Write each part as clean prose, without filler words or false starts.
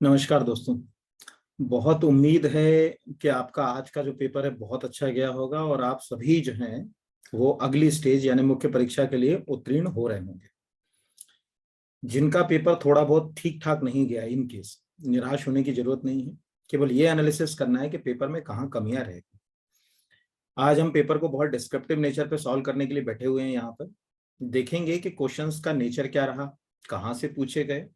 नमस्कार दोस्तों। बहुत उम्मीद है कि आपका आज का जो पेपर है बहुत अच्छा गया होगा और आप सभी जो हैं वो अगली स्टेज यानी मुख्य परीक्षा के लिए उत्तीर्ण हो रहे होंगे। जिनका पेपर थोड़ा बहुत ठीक ठाक नहीं गया, इन केस निराश होने की जरूरत नहीं है। केवल ये एनालिसिस करना है कि पेपर में कहाँ कमियां रहेगी। आज हम पेपर को बहुत डिस्क्रिप्टिव नेचर पे सॉल्व करने के लिए बैठे हुए हैं। यहाँ पर देखेंगे कि क्वेश्चंस का नेचर क्या रहा, कहाँ से पूछे गए।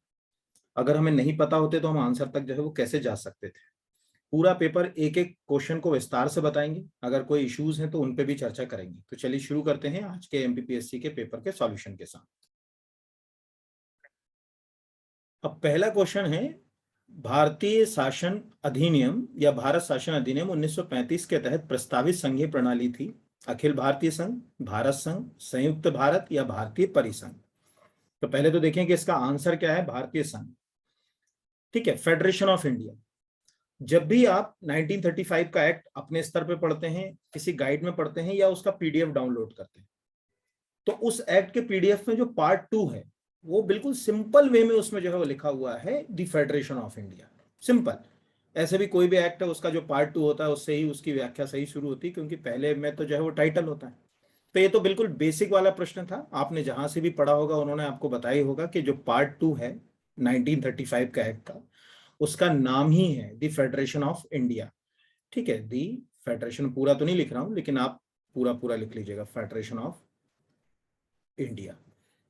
अगर हमें नहीं पता होते तो हम आंसर तक जो है वो कैसे जा सकते थे। पूरा पेपर एक एक क्वेश्चन को विस्तार से बताएंगे। अगर कोई इश्यूज हैं तो उन पे भी चर्चा करेंगे। तो चलिए शुरू करते हैं आज के एमपीपीएससी के पेपर के सॉल्यूशन के साथ। अब पहला क्वेश्चन है, भारतीय शासन अधिनियम या भारत शासन अधिनियम 1935 के तहत प्रस्तावित संघीय प्रणाली थी अखिल भारतीय संघ, भारत संघ, संयुक्त भारत या भारतीय परिसंघ। तो पहले तो देखें कि इसका आंसर क्या है, भारतीय संघ। ठीक है, फेडरेशन ऑफ इंडिया। जब भी आप 1935 का एक्ट अपने स्तर पे पढ़ते हैं, किसी गाइड में पढ़ते हैं या उसका पीडीएफ डाउनलोड करते हैं, तो उस एक्ट के पीडीएफ में जो पार्ट 2 है वो बिल्कुल सिंपल वे में उसमें जो है वो लिखा हुआ है the federation of India. Simple. ऐसे भी कोई भी एक्ट है उसका जो पार्ट 2 होता है उससे ही उसकी व्याख्या सही शुरू होती है, क्योंकि पहले में तो जो है वो टाइटल होता है। तो ये तो बिल्कुल बेसिक वाला प्रश्न था, आपने जहां से भी पढ़ा होगा उन्होंने आपको बताया होगा कि जो पार्ट 2 है 1935 का एक्ट का, उसका नाम ही है द फेडरेशन ऑफ इंडिया। ठीक है, दी फेडरेशन पूरा तो नहीं लिख रहा हूं, लेकिन आप पूरा पूरा लिख लीजिएगा, फेडरेशन ऑफ इंडिया।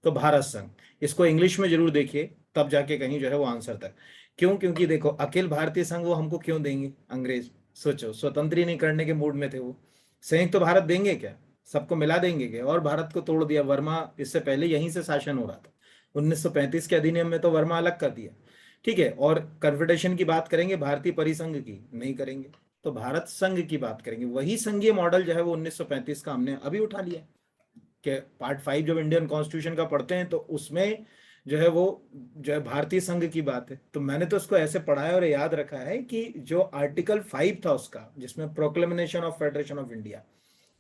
तो भारत संघ, इसको इंग्लिश में जरूर देखिए, तब जाके कहीं जो है वो आंसर तक। क्यों? क्योंकि देखो अखिल भारतीय संघ वो हमको क्यों देंगे अंग्रेज? सोचो, स्वतंत्र ही नहीं करने के मूड में थे वो। संयुक्त तो भारत देंगे क्या? सबको मिला देंगे क्या? और भारत को तोड़ दिया। वर्मा इससे पहले यहीं से शासन हो रहा था। 1935 के अधिनियम में तो वर्मा अलग कर दिया। ठीक है, और कन्फेडरेशन की बात करेंगे, भारतीय परिसंघ की नहीं करेंगे। तो भारत संघ की बात करेंगे। वही संघीय मॉडल जो है वो 1935 का हमने अभी उठा लिया कि पार्ट 5 जब इंडियन कॉन्स्टिट्यूशन का पढ़ते हैं तो उसमें जो है वो जो है भारतीय संघ की बात है। तो मैंने तो उसको ऐसे पढ़ा है और याद रखा है कि जो आर्टिकल 5 था उसका, जिसमें proclamation of federation of India,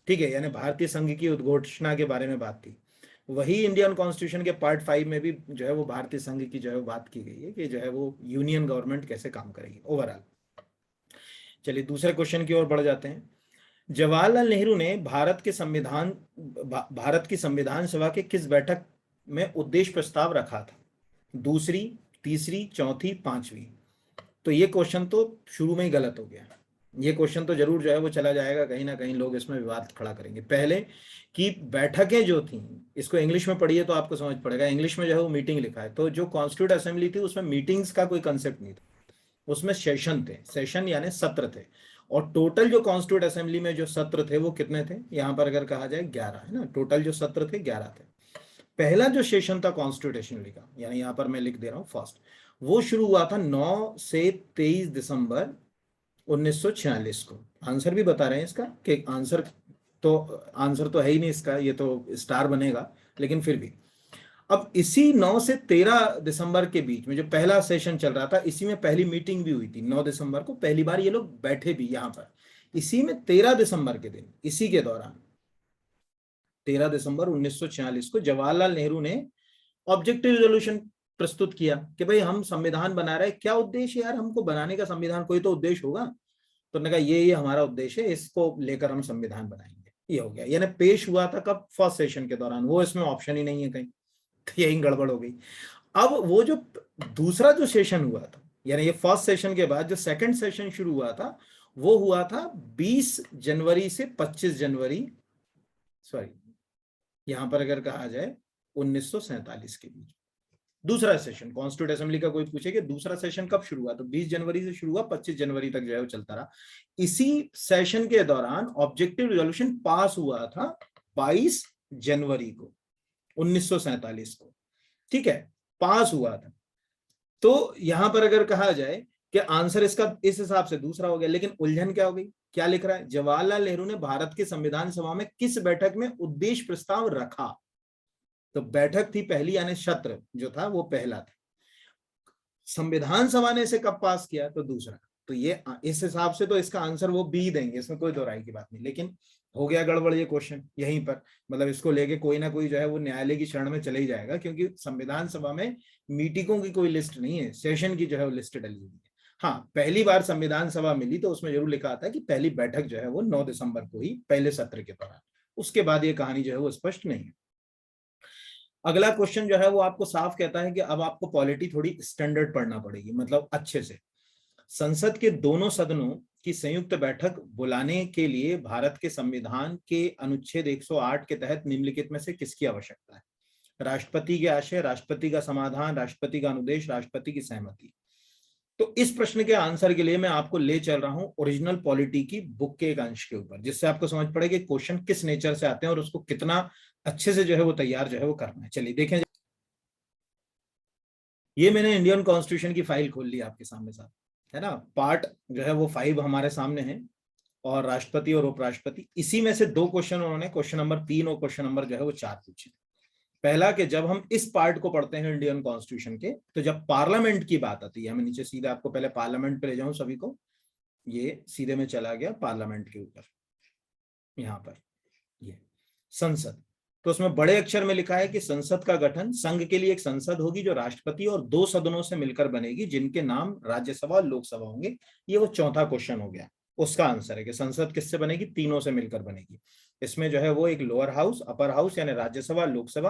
ठीक है, यानी भारतीय संघ की उद्घोषणा के बारे में बात थी, वही इंडियन कॉन्स्टिट्यूशन के पार्ट 5 में भी जो है वो भारतीय संघ की जो है बात की गई है कि जो है वो यूनियन गवर्नमेंट कैसे काम करेगी ओवरऑल। चलिए दूसरे क्वेश्चन की ओर बढ़ जाते हैं। जवाहरलाल नेहरू ने भारत की संविधान सभा के किस बैठक में उद्देश्य प्रस्ताव रखा था? दूसरी, तीसरी, चौथी, पांचवी। तो ये क्वेश्चन तो शुरू में ही गलत हो गया। ये क्वेश्चन तो जरूर जो है वो चला जाएगा, कहीं ना कहीं लोग इसमें विवाद खड़ा करेंगे। पहले की बैठकें जो थी, इसको इंग्लिश में पढ़िए तो आपको समझ पड़ेगा। इंग्लिश में जो है वो मीटिंग लिखा है, तो जो कॉन्स्टिट्यूट असेंबली थी उसमें मीटिंग्स का कोई कंसेप्ट नहीं था। उसमें सेशन थे, सेशन यानी सत्र थे। और टोटल जो कॉन्स्टिट्यूट असेंबली में जो सत्र थे वो कितने थे? यहाँ पर अगर कहा जाए 11 है ना, टोटल जो सत्र थे 11 थे। पहला जो सेशन था कॉन्स्टिट्यूशन का, यानी यहाँ पर मैं लिख दे रहा हूँ फर्स्ट, वो शुरू हुआ था 9 से 23 दिसंबर 1946 को। आंसर भी बता रहे हैं इसका कि आंसर तो है ही नहीं इसका, ये तो स्टार बनेगा, लेकिन फिर भी। अब इसी 9 से 13 दिसंबर के बीच में जो पहला सेशन चल रहा था, इसी में पहली मीटिंग भी हुई थी। 9 दिसंबर को पहली बार ये लोग बैठे भी यहाँ पर। इसी में 13 दिसंबर के दिन, इसी के दौरान 13 दिसंबर 1946 को जवाहरलाल नेहरू ने ऑब्जेक्टिव रेजोल्यूशन प्रस्तुत किया कि भाई हम संविधान बना रहे हैं, क्या उद्देश्य यार, हमको बनाने का संविधान कोई तो उद्देश्य होगा। तो उन्होंने कहा ये हमारा उद्देश्य है, इसको लेकर हम संविधान बनाएंगे। ये हो गया, यानी पेश हुआ था कब? फर्स्ट सेशन के दौरान। वो इसमें ऑप्शन ही नहीं है कहीं, तो यही गड़बड़ हो गई। अब वो जो दूसरा जो सेशन हुआ था, यानी ये फर्स्ट सेशन के बाद जो सेकंड सेशन शुरू हुआ था, वो हुआ था 20 जनवरी से 25 जनवरी, सॉरी, यहां पर अगर कहा जाए 1947 के बीच। दूसरा सेशन कॉन्स्टिट्यूट असेंबली का कोई पूछे कि दूसरा सेशन कब शुरू हुआ, तो 20 जनवरी से शुरू हुआ, 25 जनवरी तक जो है वो चलता रहा। इसी सेशन के दौरान ऑब्जेक्टिव रिजोल्यूशन पास हुआ था 22 जनवरी को 1947 को। ठीक है, पास हुआ था। तो यहां पर अगर कहा जाए कि आंसर इसका इस हिसाब से दूसरा हो गया, लेकिन उलझन क्या हो गई? क्या लिख रहा है? जवाहरलाल नेहरू ने भारत की संविधान सभा में किस बैठक में उद्देश्य प्रस्ताव रखा? तो बैठक थी पहली, यानी सत्र जो था वो पहला था। संविधान सभा ने इसे कब पास किया? तो दूसरा। तो ये इस हिसाब से तो इसका आंसर वो बी देंगे, इसमें कोई दोहराई की बात नहीं। लेकिन हो गया गड़बड़ ये क्वेश्चन यहीं पर, मतलब इसको लेके कोई ना कोई जो है वो न्यायालय की शरण में चले ही जाएगा, क्योंकि संविधान सभा में मीटिंगों की कोई लिस्ट नहीं है, सेशन की जो है वो लिस्ट डली हुई है। हाँ, पहली बार संविधान सभा मिली तो उसमें जरूर लिखा था कि पहली बैठक जो है वो 9 दिसंबर को ही, पहले सत्र के दौरान। उसके बाद ये कहानी जो है वो स्पष्ट नहीं है। अगला क्वेश्चन जो है वो आपको साफ कहता है कि अब आपको पॉलिटी थोड़ी स्टैंडर्ड पढ़ना पड़ेगी, मतलब अच्छे से। संसद के दोनों सदनों की संयुक्त बैठक बुलाने के लिए भारत के संविधान के अनुच्छेद 108 के तहत निम्नलिखित में से किसकी आवश्यकता है? राष्ट्रपति के आशय, राष्ट्रपति का समाधान, राष्ट्रपति का अनुदेश, राष्ट्रपति की सहमति। तो इस प्रश्न के आंसर के लिए मैं आपको ले चल रहा हूं ओरिजिनल पॉलिटी की बुक के एक अंश के ऊपर, जिससे आपको समझ पड़े कि क्वेश्चन किस नेचर से आते हैं और उसको कितना अच्छे से जो है वो तैयार जो है वो करना है। चलिए देखें, ये मैंने इंडियन कॉन्स्टिट्यूशन की फाइल खोल ली आपके सामने साथ, है ना। पार्ट जो है वो 5 हमारे सामने है, और राष्ट्रपति और उपराष्ट्रपति, इसी में से 2 क्वेश्चन उन्होंने, क्वेश्चन नंबर 3 और क्वेश्चन नंबर जो है वो 4 पूछे। पहला कि जब हम इस पार्ट को पढ़ते हैं इंडियन कॉन्स्टिट्यूशन के, तो जब पार्लियामेंट की बात आती है, मैं नीचे सीधे आपको पहले पार्लियामेंट पे ले जाऊं सभी को, ये सीधे में चला गया पार्लियामेंट के ऊपर, यहां पर ये संसद। तो उसमें बड़े अक्षर में लिखा है कि संसद का गठन, संघ के लिए एक संसद होगी जो राष्ट्रपति और 2 सदनों से मिलकर बनेगी, जिनके नाम राज्यसभा और लोकसभा होंगे। ये वो चौथा क्वेश्चन हो गया। उसका आंसर है कि संसद किससे बनेगी? तीनों से मिलकर बनेगी। इसमें जो है वो एक लोअर हाउस, अपर हाउस यानी राज्यसभा, लोकसभा,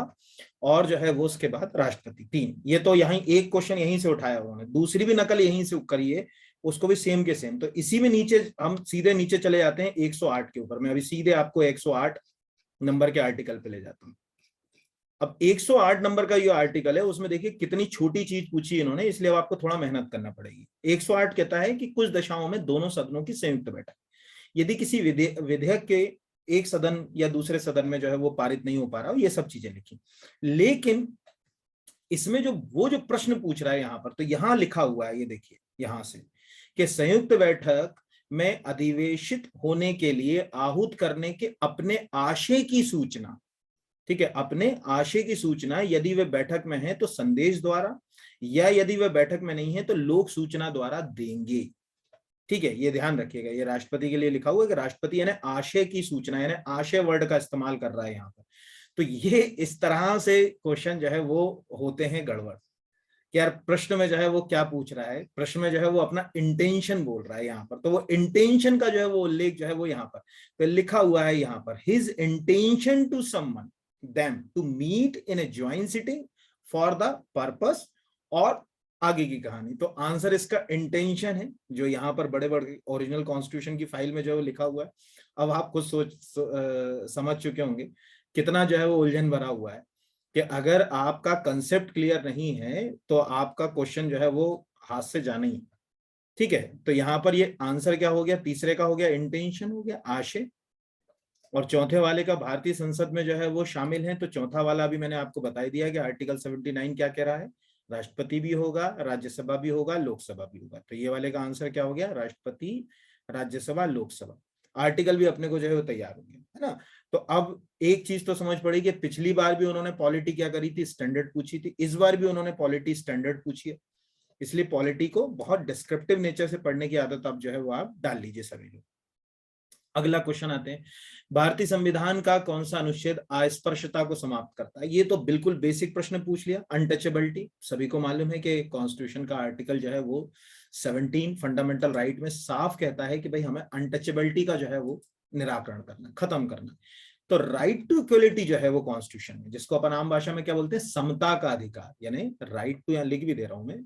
और जो है वो उसके बाद राष्ट्रपति, 3। ये तो यहीं एक क्वेश्चन यहीं से उठाया उन्होंने, दूसरी भी नकल यहीं से करी है, उसको भी सेम के सेम। तो इसी में नीचे हम सीधे नीचे चले जाते हैं 108 के ऊपर। मैं अभी सीधे आपको 108 नंबर के आर्टिकल पे ले जाता हूं। अब 108 नंबर का ये आर्टिकल है, उसमें देखिए कितनी छोटी चीज पूछी इन्होंने, इसलिए अब आपको थोड़ा मेहनत करना पड़ेगी। 108 कहता है कि कुछ दशाओं में दोनों सदनों की संयुक्त बैठक, यदि किसी विधेयक के एक सदन या दूसरे सदन में जो है वो पारित नहीं हो पा रहा हो, ये सब चीजें लिखी। लेकिन इसमें जो वो जो प्रश्न पूछ रहा है यहां पर, तो यहां लिखा हुआ है, ये देखिए यहां से, कि संयुक्त बैठक में अधिवेशित होने के लिए आहूत करने के अपने आशय की सूचना, ठीक है, अपने आशय की सूचना यदि वे बैठक में है तो संदेश द्वारा, या यदि वे बैठक में नहीं है तो लोक सूचना द्वारा देंगे। ठीक है, ये ध्यान रखिएगा, ये राष्ट्रपति के लिए लिखा हुआ है कि राष्ट्रपति यानी आशय की सूचना, यानी आशय वर्ड का इस्तेमाल कर रहा है यहाँ पर। तो ये इस तरह से क्वेश्चन जो है वो होते हैं गड़बड़, कि यार प्रश्न में जो है वो क्या पूछ रहा है, प्रश्न में जो है वो अपना इंटेंशन बोल रहा है यहाँ पर, तो वो इंटेंशन का जो है वो उल्लेख जो है वो यहाँ पर तो लिखा हुआ है यहाँ पर, his intention to summon them to meet in a joint sitting for the purpose, और आगे की कहानी। तो आंसर इसका इंटेंशन है, जो यहाँ पर बड़े बड़े ओरिजिनल कॉन्स्टिट्यूशन की फाइल में जो है लिखा हुआ है। अब आप खुद समझ चुके होंगे कितना जो है वो उलझन भरा हुआ है, कि अगर आपका कंसेप्ट क्लियर नहीं है तो आपका क्वेश्चन जो है वो हाथ से जाना ही। ठीक है, तो यहाँ पर ये आंसर क्या हो गया? तीसरे का हो गया इंटेंशन, हो गया आशय, और चौथे वाले का भारतीय संसद में जो है वो शामिल है। तो चौथा वाला अभी मैंने आपको बता दिया कि आर्टिकल 79 क्या कह रहा है, राष्ट्रपति भी होगा, राज्यसभा भी होगा, लोकसभा भी होगा। तो ये वाले का आंसर क्या हो गया? राष्ट्रपति, राज्यसभा, लोकसभा। आर्टिकल भी अपने को जो है वो तैयार हो गया, है ना। तो अब एक चीज तो समझ पड़ी कि पिछली बार भी उन्होंने पॉलिटी क्या करी थी, स्टैंडर्ड पूछी थी, इस बार भी उन्होंने पॉलिटी स्टैंडर्ड पूछी है। इसलिए पॉलिटी को बहुत डिस्क्रिप्टिव नेचर से पढ़ने की आदत आप जो है वो आप डाल लीजिए सभी लोग। अगला क्वेश्चन आते हैं, भारतीय संविधान का कौन सा अनुच्छेद अस्पृश्यता को समाप्त करता है? ये तो बिल्कुल बेसिक प्रश्न पूछ लिया, अनटचेबिलिटी। सभी को मालूम है कि कॉन्स्टिट्यूशन का आर्टिकल जो है वो 17 फंडामेंटल राइट में साफ कहता है कि भाई हमें अनटचेबिलिटी का जो है वो निराकरण करना, खत्म करना। तो राइट टू इक्वलिटी जो है वो कॉन्स्टिट्यूशन में, जिसको अपन आम भाषा में क्या बोलते हैं, समता का अधिकार, यानी राइट टू, यहां लिख भी दे रहा हूं मैं,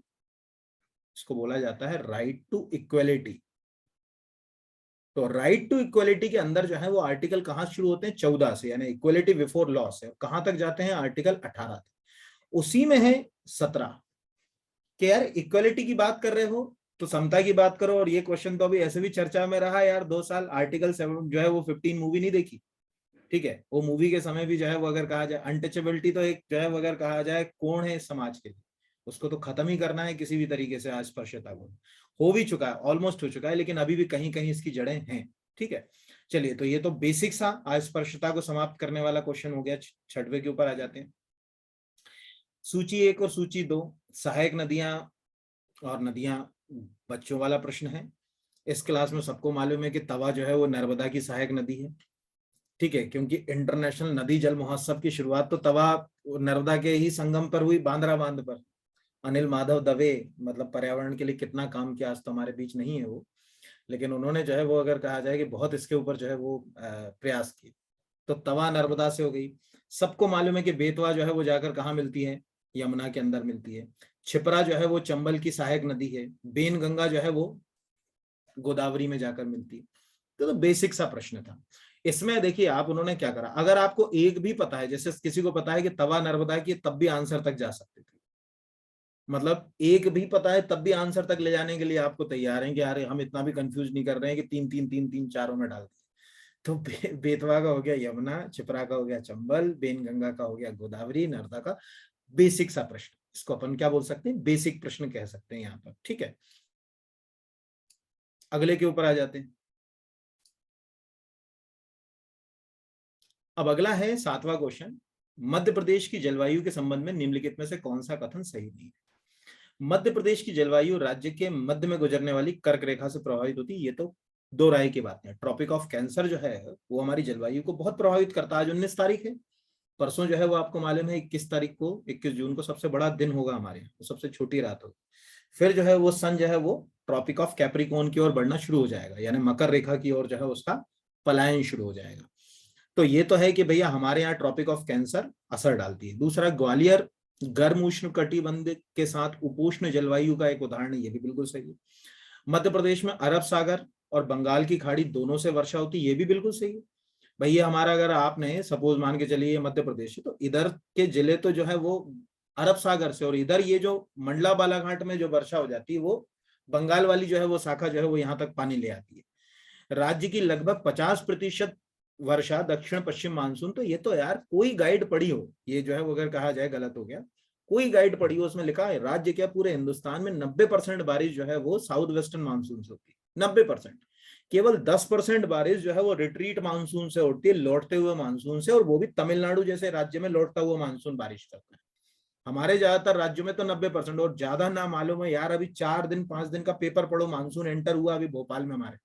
इसको बोला जाता है राइट टू इक्वलिटी। तो राइट टू इक्वलिटी के अंदर जो है वो आर्टिकल कहां शुरू होते हैं? 14 से, यानी इक्वलिटी बिफोर लॉ से कहां तक जाते हैं? आर्टिकल 18 तक। उसी में है 17 कि यार इक्वलिटी की बात कर रहे हो तो समता की बात करो। और ये क्वेश्चन तो अभी ऐसे भी चर्चा में रहा यार 2 साल। आर्टिकल 7 जो है वो 15 मूवी नहीं देखी, ठीक है, वो मूवी के समय भी जो है वो अगर कहा जाए अनटचेबिलिटी तो एक जो है वो अगर कहा जाए कौन है इस समाज के लिए, उसको तो खत्म ही करना है किसी भी तरीके से। अस्पृश्यता को हो भी चुका है, ऑलमोस्ट हो चुका है, लेकिन अभी भी कहीं कहीं इसकी जड़ें हैं। ठीक है, चलिए, तो ये तो बेसिक सा अस्पृश्यता को समाप्त करने वाला क्वेश्चन हो गया। छठवें के ऊपर आ जाते हैं। सूची 1 और सूची 2, सहायक नदियां और नदियां, बच्चों वाला प्रश्न है। इस क्लास में सबको मालूम है कि तवा जो है वो नर्मदा की सहायक नदी है। ठीक है, क्योंकि इंटरनेशनल नदी जल महोत्सव की शुरुआत तो तवा नर्मदा के ही संगम पर हुई, बांद्रा बांध पर। अनिल माधव दवे, मतलब पर्यावरण के लिए कितना काम किया, आज तो हमारे बीच नहीं है वो, लेकिन उन्होंने जो है वो अगर कहा जाए कि बहुत इसके ऊपर जो है वो प्रयास किए। तो तवा नर्मदा से हो गई। सबको मालूम है कि बेतवा जो है वो जाकर कहाँ मिलती है, यमुना के अंदर मिलती है। छिपरा जो है वो चंबल की सहायक नदी है। बेन गंगा जो है वो गोदावरी में जाकर मिलती है। तो बेसिक सा प्रश्न था इसमें। देखिए आप, उन्होंने क्या करा, अगर आपको एक भी पता है, जैसे किसी को पता है कि तवा नर्मदा की, तब भी आंसर तक जा सकते थे। मतलब एक भी पता है तब भी आंसर तक ले जाने के लिए आपको तैयार हैं कि यार हम इतना भी कंफ्यूज नहीं कर रहे हैं कि तीन तीन तीन तीन चारों में डाल दिए। तो बेतवा का हो गया यमुना, छिपरा का हो गया चंबल, बेन गंगा का हो गया गोदावरी, नर्मदा का। बेसिक सा प्रश्न, इसको अपन क्या बोल सकते हैं, बेसिक प्रश्न कह सकते हैं यहाँ पर। ठीक है, अगले के ऊपर आ जाते हैं। अब अगला है 7वां क्वेश्चन। मध्य प्रदेश की जलवायु के संबंध में निम्नलिखित में से कौन सा कथन सही नहीं है। मध्य प्रदेश की जलवायु राज्य के मध्य में गुजरने वाली कर्क रेखा से प्रभावित होती है, ये तो दो राय की बात है। ट्रॉपिक ऑफ कैंसर जो है वो हमारी जलवायु को बहुत प्रभावित करता है। आज 19 तारीख है, परसों जो है वो आपको मालूम है 21 तारीख को, 21 जून को सबसे बड़ा दिन होगा हमारे यहाँ, तो सबसे छोटी रात होगी। फिर जो है वो सन जो है वो ट्रॉपिक ऑफ कैप्रिकॉर्न की ओर बढ़ना शुरू हो जाएगा, यानी मकर रेखा की ओर जो है उसका पलायन शुरू हो जाएगा। तो ये तो है कि भैया हमारे यहाँ ट्रॉपिक ऑफ कैंसर असर डालती है। दूसरा, ग्वालियर गर्म उष्ण कटिबंध के साथ उपोष्ण जलवायु का एक उदाहरण है, ये भी बिल्कुल सही है। मध्य प्रदेश में अरब सागर और बंगाल की खाड़ी दोनों से वर्षा होती है, ये भी बिल्कुल सही है। भैया हमारा, अगर आपने सपोज मान के चलिए मध्य प्रदेश है, तो इधर के जिले तो जो है वो अरब सागर से, और इधर ये जो मंडला बालाघाट में जो वर्षा हो जाती है वो बंगाल वाली जो है वो शाखा जो है वो यहाँ तक पानी ले आती है। राज्य की लगभग 50% वर्षा दक्षिण पश्चिम मानसून। तो ये तो यार कोई गाइड पढ़ी हो, ये जो है वो अगर कहा जाए गलत हो गया, कोई गाइड पढ़ी हो उसमें लिखा है राज्य क्या पूरे हिंदुस्तान में 90% बारिश जो है वो साउथ वेस्टर्न मानसून से होती है। 90%। केवल 10% बारिश जो है वो रिट्रीट मानसून से होती है, लौटते हुए मानसून से, और वो भी तमिलनाडु जैसे राज्य में लौटता हुआ मानसून बारिश करता है। हमारे ज्यादातर राज्यों में तो 90%, और ज्यादा ना मालूम है यार, अभी 4 दिन 5 दिन का पेपर पढ़ो, मानसून एंटर हुआ अभी भोपाल में हमारे,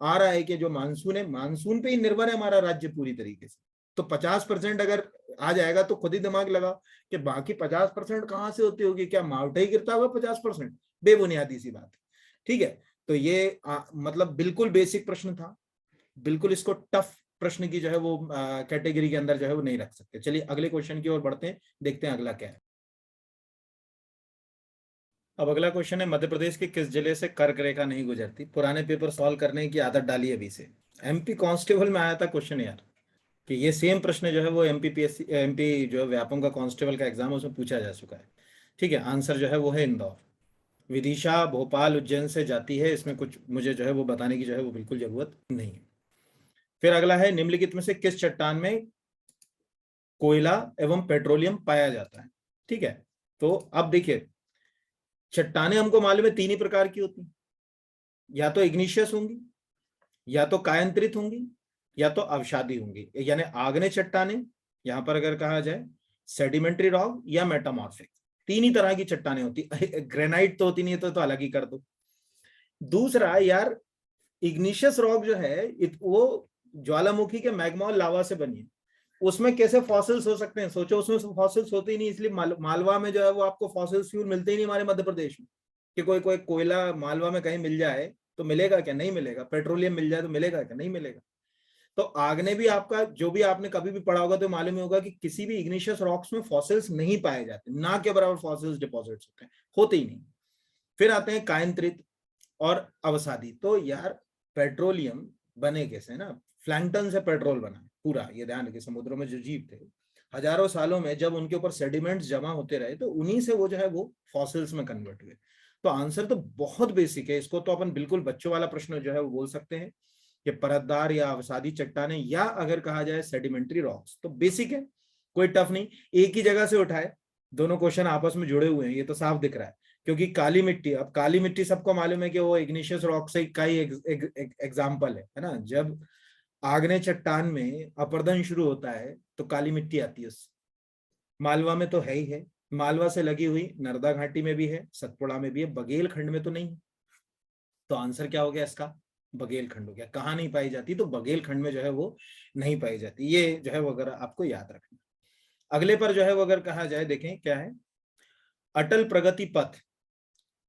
आ रहा है कि जो मानसून है, मानसून पे ही निर्भर है हमारा राज्य पूरी तरीके से। तो 50% अगर आ जाएगा तो खुद ही दिमाग लगा कि बाकी 50% कहां से होती होगी, क्या मावठा ही गिरता होगा 50%? बेबुनियादी सी बात है। ठीक है, तो ये मतलब बिल्कुल बेसिक प्रश्न था, बिल्कुल इसको टफ प्रश्न की जो है वो कैटेगरी के अंदर जो है वो नहीं रख सकते। चलिए अगले क्वेश्चन की ओर बढ़ते हैं, देखते हैं अगला क्या है। अब अगला क्वेश्चन है, मध्य प्रदेश के किस जिले से कर्क रेखा नहीं गुजरती। पुराने पेपर सॉल्व करने की आदत डाली अभी से। एमपी कांस्टेबल में आया था क्वेश्चन यार, कि ये सेम प्रश्न जो है वो एमपीपीएससी, एमपी जो है व्यापम का कांस्टेबल का एग्जाम है उसमें पूछा जा चुका है। ठीक है, आंसर जो है वो है इंदौर। विदिशा भोपाल उज्जैन से जाती है, इसमें कुछ मुझे जो है वो बताने की जो है वो बिल्कुल जरूरत नहीं है। फिर अगला है, निम्नलिखित में से किस चट्टान में कोयला एवं पेट्रोलियम पाया जाता है। ठीक है, तो अब देखिए, चट्टाने हमको मालूम है 3 ही प्रकार की होती हैं, या तो इग्निशियस होंगी, या तो कायांतरित होंगी, या तो अवसादी होंगी। यानी आग्नेय चट्टाने, यहां पर अगर कहा जाए सेडिमेंट्री रॉक या मेटामॉर्फिक, 3 ही तरह की चट्टाने होती। ग्रेनाइट तो होती नहीं है, तो अलग ही कर दो। दूसरा यार, इग्निशियस रॉक जो है वो ज्वालामुखी के मैग्मा और लावा से बनी है। उसमें कैसे फॉसिल्स हो सकते हैं, सोचो, उसमें फॉसिल्स होते ही नहीं, इसलिए मालवा में जो है वो आपको फॉसिल्स फ्यूल मिलते ही नहीं हमारे मध्य प्रदेश में। कि कोई कोई कोयला मालवा में कहीं मिल जाए तो मिलेगा क्या, नहीं मिलेगा। पेट्रोलियम मिल जाए तो मिलेगा क्या, नहीं मिलेगा। तो आग्नेय भी आपका, जो भी आपने कभी भी पढ़ा होगा तो मालूम ही होगा कि किसी भी इग्निशियस रॉक्स में फॉसिल्स नहीं पाए जाते, ना के बराबर फॉसिल्स डिपॉजिट्स होते हैं, होते ही नहीं। फिर आते हैं कायांतरित और अवसादी। तो यार पेट्रोलियम बने कैसे ना, प्लैंकटन से पेट्रोल बना पूरा, ये ध्यान रखिए। समुद्रों में जो जीव थे, हजारों सालों में जब उनके ऊपर सेडिमेंट्स जमा होते रहे तो उन्हीं से वो जो है वो फॉसिल्स में कन्वर्ट हुए। तो आंसर तो बहुत बेसिक है, इसको तो अपन बिल्कुल बच्चों वाला प्रश्न जो है वो बोल सकते हैं कि परतदार या अवसादी चट्टाने, या अगर कहा जाए सेडिमेंट्री रॉक्स। तो बेसिक है, कोई टफ नहीं, एक ही जगह से उठाए, दोनों क्वेश्चन आपस में जुड़े हुए हैं, ये तो साफ दिख रहा है। क्योंकि काली मिट्टी, अब काली मिट्टी सबको मालूम है कि वो इग्निशियस रॉक से का ही एग्जाम्पल है ना। जब आग्नेय चट्टान में अपरदन शुरू होता है तो काली मिट्टी आती है उससे। मालवा में तो है ही है, मालवा से लगी हुई नर्मदा घाटी में भी है, सतपुड़ा में भी है, बघेल खंड में तो नहीं। तो आंसर क्या हो गया इसका, बघेलखंड हो गया। कहाँ नहीं पाई जाती, तो बघेलखंड में जो है वो नहीं पाई जाती। ये जो है वो अगर आपको याद रखना। अगले पर जो है वो अगर कहा जाए, देखें क्या है, अटल प्रगति पथ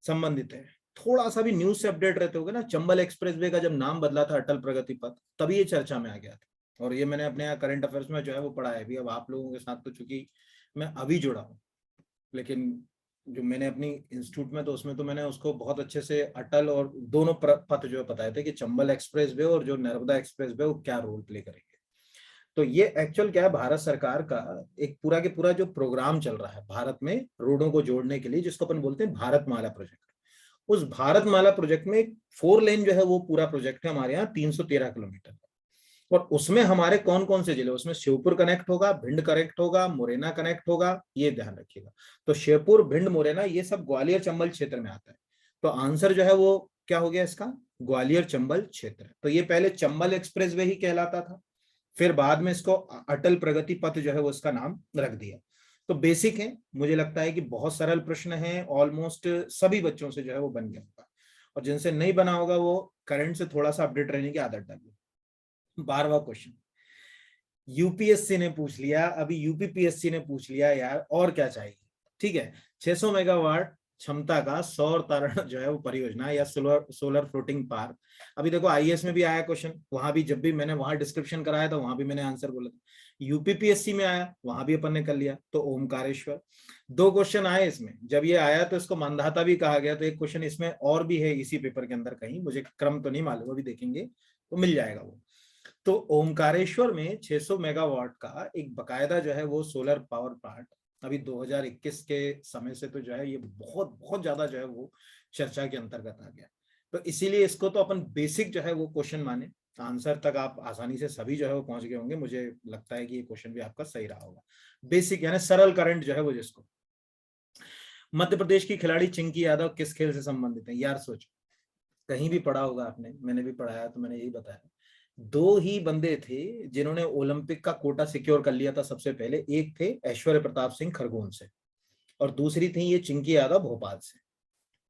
संबंधित है। थोड़ा सा भी न्यूज से अपडेट रहते होगे ना, चंबल एक्सप्रेसवे का जब नाम बदला था अटल प्रगति पथ, तभी ये चर्चा में आ गया था। और ये मैंने अपने यहाँ करंट अफेयर्स में जो है वो पढ़ा है भी। अब आप लोगों के साथ तो चूंकि मैं अभी जुड़ा हूँ, लेकिन जो मैंने अपनी इंस्टीट्यूट में, तो उसमें तो मैंने उसको बहुत अच्छे से अटल और दोनों पथ जो है बताए थे कि चंबल एक्सप्रेसवे और जो नर्मदा एक्सप्रेसवे वो क्या रोल प्ले करेंगे। तो ये एक्चुअल क्या है, भारत सरकार का एक पूरा के पूरा जो प्रोग्राम चल रहा है भारत में रोडों को जोड़ने के लिए, जिसको अपन बोलते हैं भारत माला प्रोजेक्ट। उस भारत माला प्रोजेक्ट में 4 लेन जो है वो पूरा प्रोजेक्ट है हमारे यहाँ 313 किलोमीटर। और उसमें हमारे कौन कौन से जिले, उसमें श्योपुर कनेक्ट होगा, भिंड कनेक्ट होगा, मुरैना कनेक्ट होगा, ये ध्यान रखिएगा। तो श्योपुर, भिंड, मुरैना ये सब ग्वालियर चंबल क्षेत्र में आता है। तो आंसर जो है वो क्या हो गया इसका, ग्वालियर चंबल क्षेत्र। तो ये पहले चंबल एक्सप्रेसवे ही कहलाता था, फिर बाद में इसको अटल प्रगति पथ जो है वो इसका नाम रख दिया। तो बेसिक है, मुझे लगता है कि बहुत सरल प्रश्न है, ऑलमोस्ट सभी बच्चों से जो है वो बन गया होगा, और जिनसे नहीं बना होगा वो करंट से थोड़ा सा अपडेट रहने की आदत डालिए। 12वां क्वेश्चन यूपीएससी ने पूछ लिया, अभी यूपीपीएससी ने पूछ लिया यार, और क्या चाहिए। ठीक है, 600 मेगावाट क्षमता का सौर तारण जो है वो परियोजना या सोलर फ्लोटिंग पार्क। अभी देखो आईएएस में भी आया क्वेश्चन, वहां भी जब भी मैंने वहां डिस्क्रिप्शन कराया था वहां भी मैंने आंसर बोला था। यूपीपीएससी में आया, वहां भी अपन ने कर लिया। तो ओमकारेश्वर 2 क्वेश्चन आए इसमें। जब ये आया तो इसको मानधाता भी कहा गया। तो एक क्वेश्चन इसमें और भी है इसी पेपर के अंदर कहीं, मुझे क्रम तो नहीं मालूम, अभी देखेंगे तो मिल जाएगा वो। तो ओमकारेश्वर में 600 मेगावाट का एक बकायदा जो है वो सोलर पावर प्लांट अभी 2021 के समय से तो जो है ये बहुत बहुत ज्यादा जो है वो चर्चा के अंतर्गत आ गया। तो इसीलिए इसको तो अपन बेसिक जो है वो क्वेश्चन माने। आंसर तक आप आसानी से सभी जो है वो पहुंच गए होंगे। मुझे लगता है कि ये क्वेश्चन भी आपका सही रहा होगा। बेसिक यानी सरल करंट जो है वो जिसको। मध्य प्रदेश की खिलाड़ी चिंकी यादव किस खेल से संबंधित है यार, सोचो। कहीं भी पढ़ा होगा आपने, मैंने भी पढ़ाया तो मैंने यही बताया। 2 ही बंदे थे जिन्होंने ओलंपिक का कोटा सिक्योर कर लिया था सबसे पहले। एक थे ऐश्वर्य प्रताप सिंह खरगोन से, और दूसरी थी ये चिंकी यादव भोपाल से।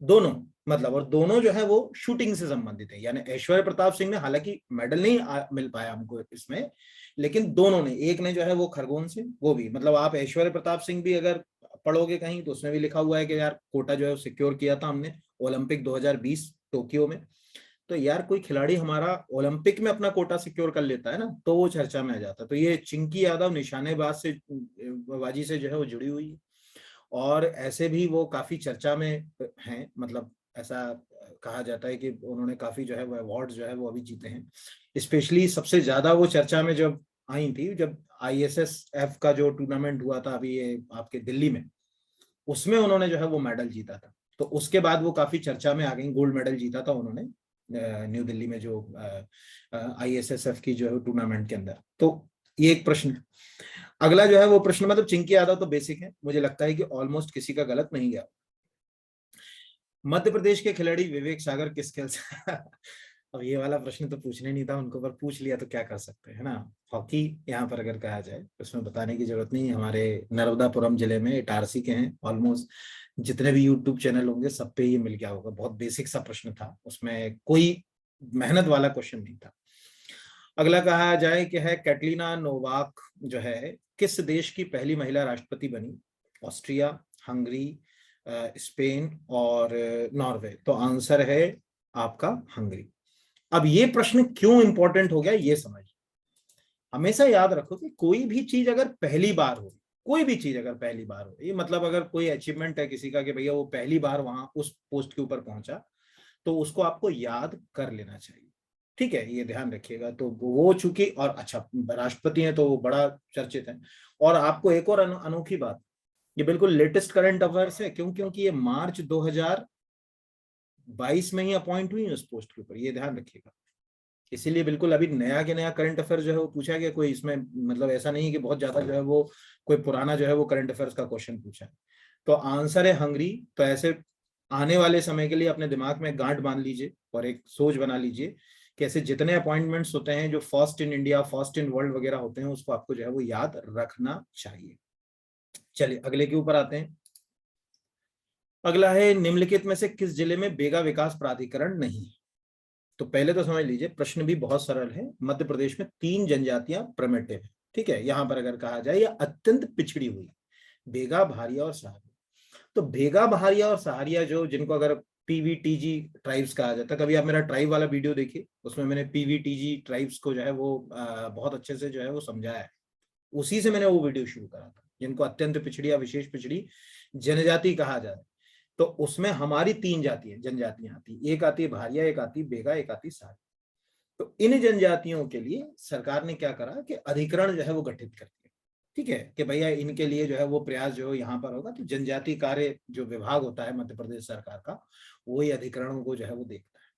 दोनों मतलब, और दोनों जो है वो शूटिंग से संबंधित है। यानी ऐश्वर्य प्रताप सिंह ने हालांकि मेडल नहीं मिल पाया हमको इसमें, लेकिन दोनों ने, एक ने जो है वो खरगोन से, वो भी मतलब आप ऐश्वर्य प्रताप सिंह भी अगर पढ़ोगे कहीं तो उसमें भी लिखा हुआ है कि यार कोटा जो है सिक्योर किया था हमने ओलंपिक 2020 टोक्यो में। तो यार कोई खिलाड़ी हमारा ओलंपिक में अपना कोटा सिक्योर कर लेता है ना, तो वो चर्चा में आ जाता है। तो ये चिंकी यादव निशानेबाज से बाजी से जो है वो जुड़ी हुई है, और ऐसे भी वो काफी चर्चा में हैं। मतलब ऐसा कहा जाता है कि उन्होंने काफी जो है वो अवार्ड जो है वो अभी जीते हैं। स्पेशली सबसे ज्यादा वो चर्चा में जब आई थी, जब ISSF का जो टूर्नामेंट हुआ था अभी ये आपके दिल्ली में, उसमें उन्होंने जो है वो मेडल जीता था। तो उसके बाद वो काफी चर्चा में आ गई। गोल्ड मेडल जीता था उन्होंने न्यू दिल्ली में जो ISSF की जो है टूर्नामेंट के अंदर। तो ये एक प्रश्न। अगला जो है वो प्रश्न, मतलब चिंकी यादव तो बेसिक है, मुझे लगता है कि ऑलमोस्ट किसी का गलत नहीं गया। मध्य प्रदेश के खिलाड़ी विवेक सागर किस खेल से अब ये वाला प्रश्न तो पूछने नहीं था उनको, पर पूछ लिया तो क्या कर सकते हैं ना। हॉकी यहाँ पर अगर कहा जाए उसमें बताने की जरूरत नहीं। हमारे नर्मदापुरम जिले में इटारसी के हैं। ऑलमोस्ट जितने भी यूट्यूब चैनल होंगे सब पे ये मिल गया होगा। बहुत बेसिक सा प्रश्न था, उसमें कोई मेहनत वाला क्वेश्चन नहीं था। अगला कहा जाए कि है कैटलीना नोवाक जो है किस देश की पहली महिला राष्ट्रपति बनी। ऑस्ट्रिया, हंगरी, स्पेन और नॉर्वे। तो आंसर है आपका हंगरी। अब ये प्रश्न क्यों इंपॉर्टेंट हो गया ये समझ। हमेशा याद रखो कि कोई भी चीज अगर पहली बार हो, कोई भी चीज अगर पहली बार हो, ये मतलब अगर कोई अचीवमेंट है किसी का कि भैया वो पहली बार वहां उस पोस्ट के ऊपर पहुंचा, तो उसको आपको याद कर लेना चाहिए। ठीक है, ये ध्यान रखिएगा। तो वो चूंकि, और अच्छा राष्ट्रपति हैं तो वो बड़ा चर्चित है। और आपको एक और अनोखी बात, ये बिल्कुल लेटेस्ट करंट अफेयर्स है। क्यों? क्योंकि ये मार्च 2022 में ही अपॉइंट हुई उस पोस्ट के ऊपर, ये ध्यान रखिएगा। इसीलिए बिल्कुल अभी नया के नया करंट अफेयर जो है वो पूछा गया। कोई इसमें मतलब ऐसा नहीं है कि बहुत ज्यादा जो है वो कोई पुराना जो है वो करंट अफेयर्स का क्वेश्चन पूछा है। तो आंसर है हंगरी। तो ऐसे आने वाले समय के लिए अपने दिमाग में गांठ बांध लीजिए और एक सोच बना लीजिए कि ऐसे जितने अपॉइंटमेंट्स होते हैं जो first in India, first in world वगैरह होते हैं, उसको आपको जो है वो याद रखना चाहिए। चलिए अगले के ऊपर आते हैं। अगला है निम्नलिखित में से किस जिले में बेगा विकास प्राधिकरण नहीं है। तो पहले तो समझ लीजिए प्रश्न भी बहुत सरल है। मध्य प्रदेश में 3 जनजातियां प्रिमिटिव है, ठीक है, यहां पर अगर कहा जाए या अत्यंत पिछड़ी हुई, भेगा, भारिया और सहारिया। तो भेगा, भारिया और सहारिया जो, जिनको अगर पीवीटीजी ट्राइब्स कहा जाता है, कभी आप मेरा ट्राइब वाला वीडियो देखिए, उसमें मैंने पीवीटीजी ट्राइब्स को जो है वो बहुत अच्छे से जो है वो समझाया है। उसी से मैंने वो वीडियो शुरू करा था, जिनको अत्यंत पिछड़ी या विशेष पिछड़ी जनजाति कहा जाए। तो उसमें हमारी 3 जातियां जनजातियां आती, एक आती है भारिया, एक आती बेगा, एक आती सहारिया। तो इन जनजातियों के लिए सरकार ने क्या करा कि अधिकरण जो है वो गठित कर दिया, ठीक है, कि भैया इनके लिए जो है वो प्रयास जो यहाँ पर होगा। तो जनजाति कार्य जो विभाग होता है मध्य प्रदेश सरकार का, वही अधिकरणों को जो है वो देखता है।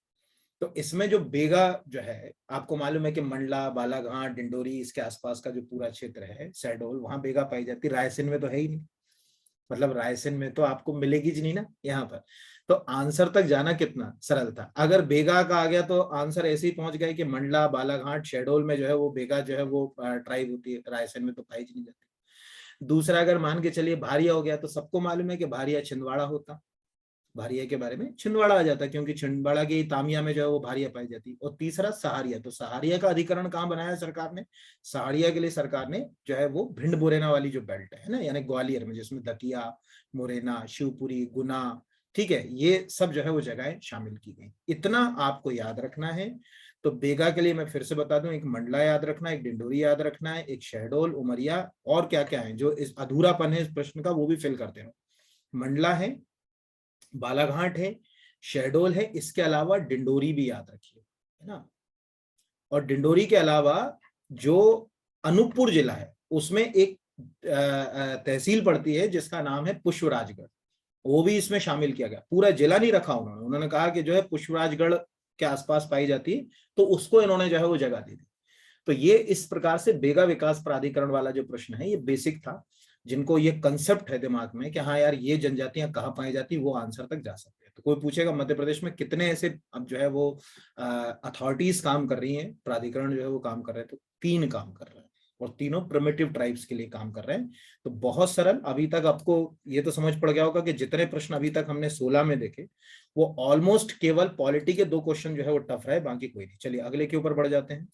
तो इसमें जो बेगा जो है, आपको मालूम है कि मंडला, बालाघाट, डिंडोरी, इसके आसपास का जो पूरा क्षेत्र है, शहडोल, वहां बेगा पाई जाती है। रायसेन में तो है ही नहीं, मतलब रायसेन में तो आपको मिलेगी ही नहीं ना यहाँ पर। तो आंसर तक जाना कितना सरल था। अगर बेगा का आ गया तो आंसर ऐसे ही पहुंच गए कि मंडला, बालाघाट, शहडोल में जो है वो बेगा जो है वो ट्राइब होती है, रायसेन में तो पाई नहीं जाती। दूसरा, अगर मान के चलिए भारिया हो गया, तो सबको मालूम है कि भारिया छिंदवाड़ा होता, भारिया के बारे में छिंदवाड़ा आ जाता, क्योंकि छिंदवाड़ा की तामिया में जो है वो भारिया पाई जाती। और तीसरा सहारिया, तो सहारिया का अधिकरण कहाँ बनाया सरकार ने? सहारिया के लिए सरकार ने जो है वो भिंड मुरैना वाली जो बेल्ट है ना, यानी ग्वालियर में, जिसमें दतिया, मुरैना, शिवपुरी, गुना, ठीक है, ये सब जो है वो जगहें शामिल की गई। इतना आपको याद रखना है। तो बेगा के लिए मैं फिर से बता दूं, एक मंडला याद रखना है, एक डिंडोरी याद रखना है, एक शहडोल, उमरिया, और क्या क्या है जो इस अधूरापन है इस प्रश्न का, वो भी फिल करते रहो। मंडला है, बालाघाट है, शहडोल है, इसके अलावा डिंडोरी भी याद रखिए, है ना। और डिंडोरी के अलावा जो अनूपपुर जिला है, उसमें एक तहसील पड़ती है जिसका नाम है पुष्पराजगढ़, वो भी इसमें शामिल किया गया। पूरा जिला नहीं रखा उन्होंने, उन्होंने कहा कि जो है पुष्पराजगढ़ के आसपास पाई जाती है, तो उसको इन्होंने जो है वो जगह दी थी। तो ये इस प्रकार से बेगा विकास प्राधिकरण वाला जो प्रश्न है, ये बेसिक था। जिनको ये कंसेप्ट है दिमाग में कि हाँ यार ये जनजातियां कहाँ पाई जाती, वो आंसर तक जा सकते हैं। तो कोई पूछेगा मध्य प्रदेश में कितने ऐसे अब जो है वो अथॉरिटीज काम कर रही हैं, प्राधिकरण जो है वो काम कर रहे हैं, तो 3 काम कर रहे हैं, और तीनों प्रिमिटिव ट्राइब्स के लिए काम कर रहे हैं। तो बहुत सरल। अभी तक आपको ये तो समझ पड़ गया होगा कि जितने प्रश्न अभी तक हमने 16 में देखे, वो ऑलमोस्ट केवल पॉलिटी के 2 क्वेश्चन जो है वो टफ रहे, बाकी कोई नहीं। चलिए अगले के ऊपर बढ़ जाते हैं।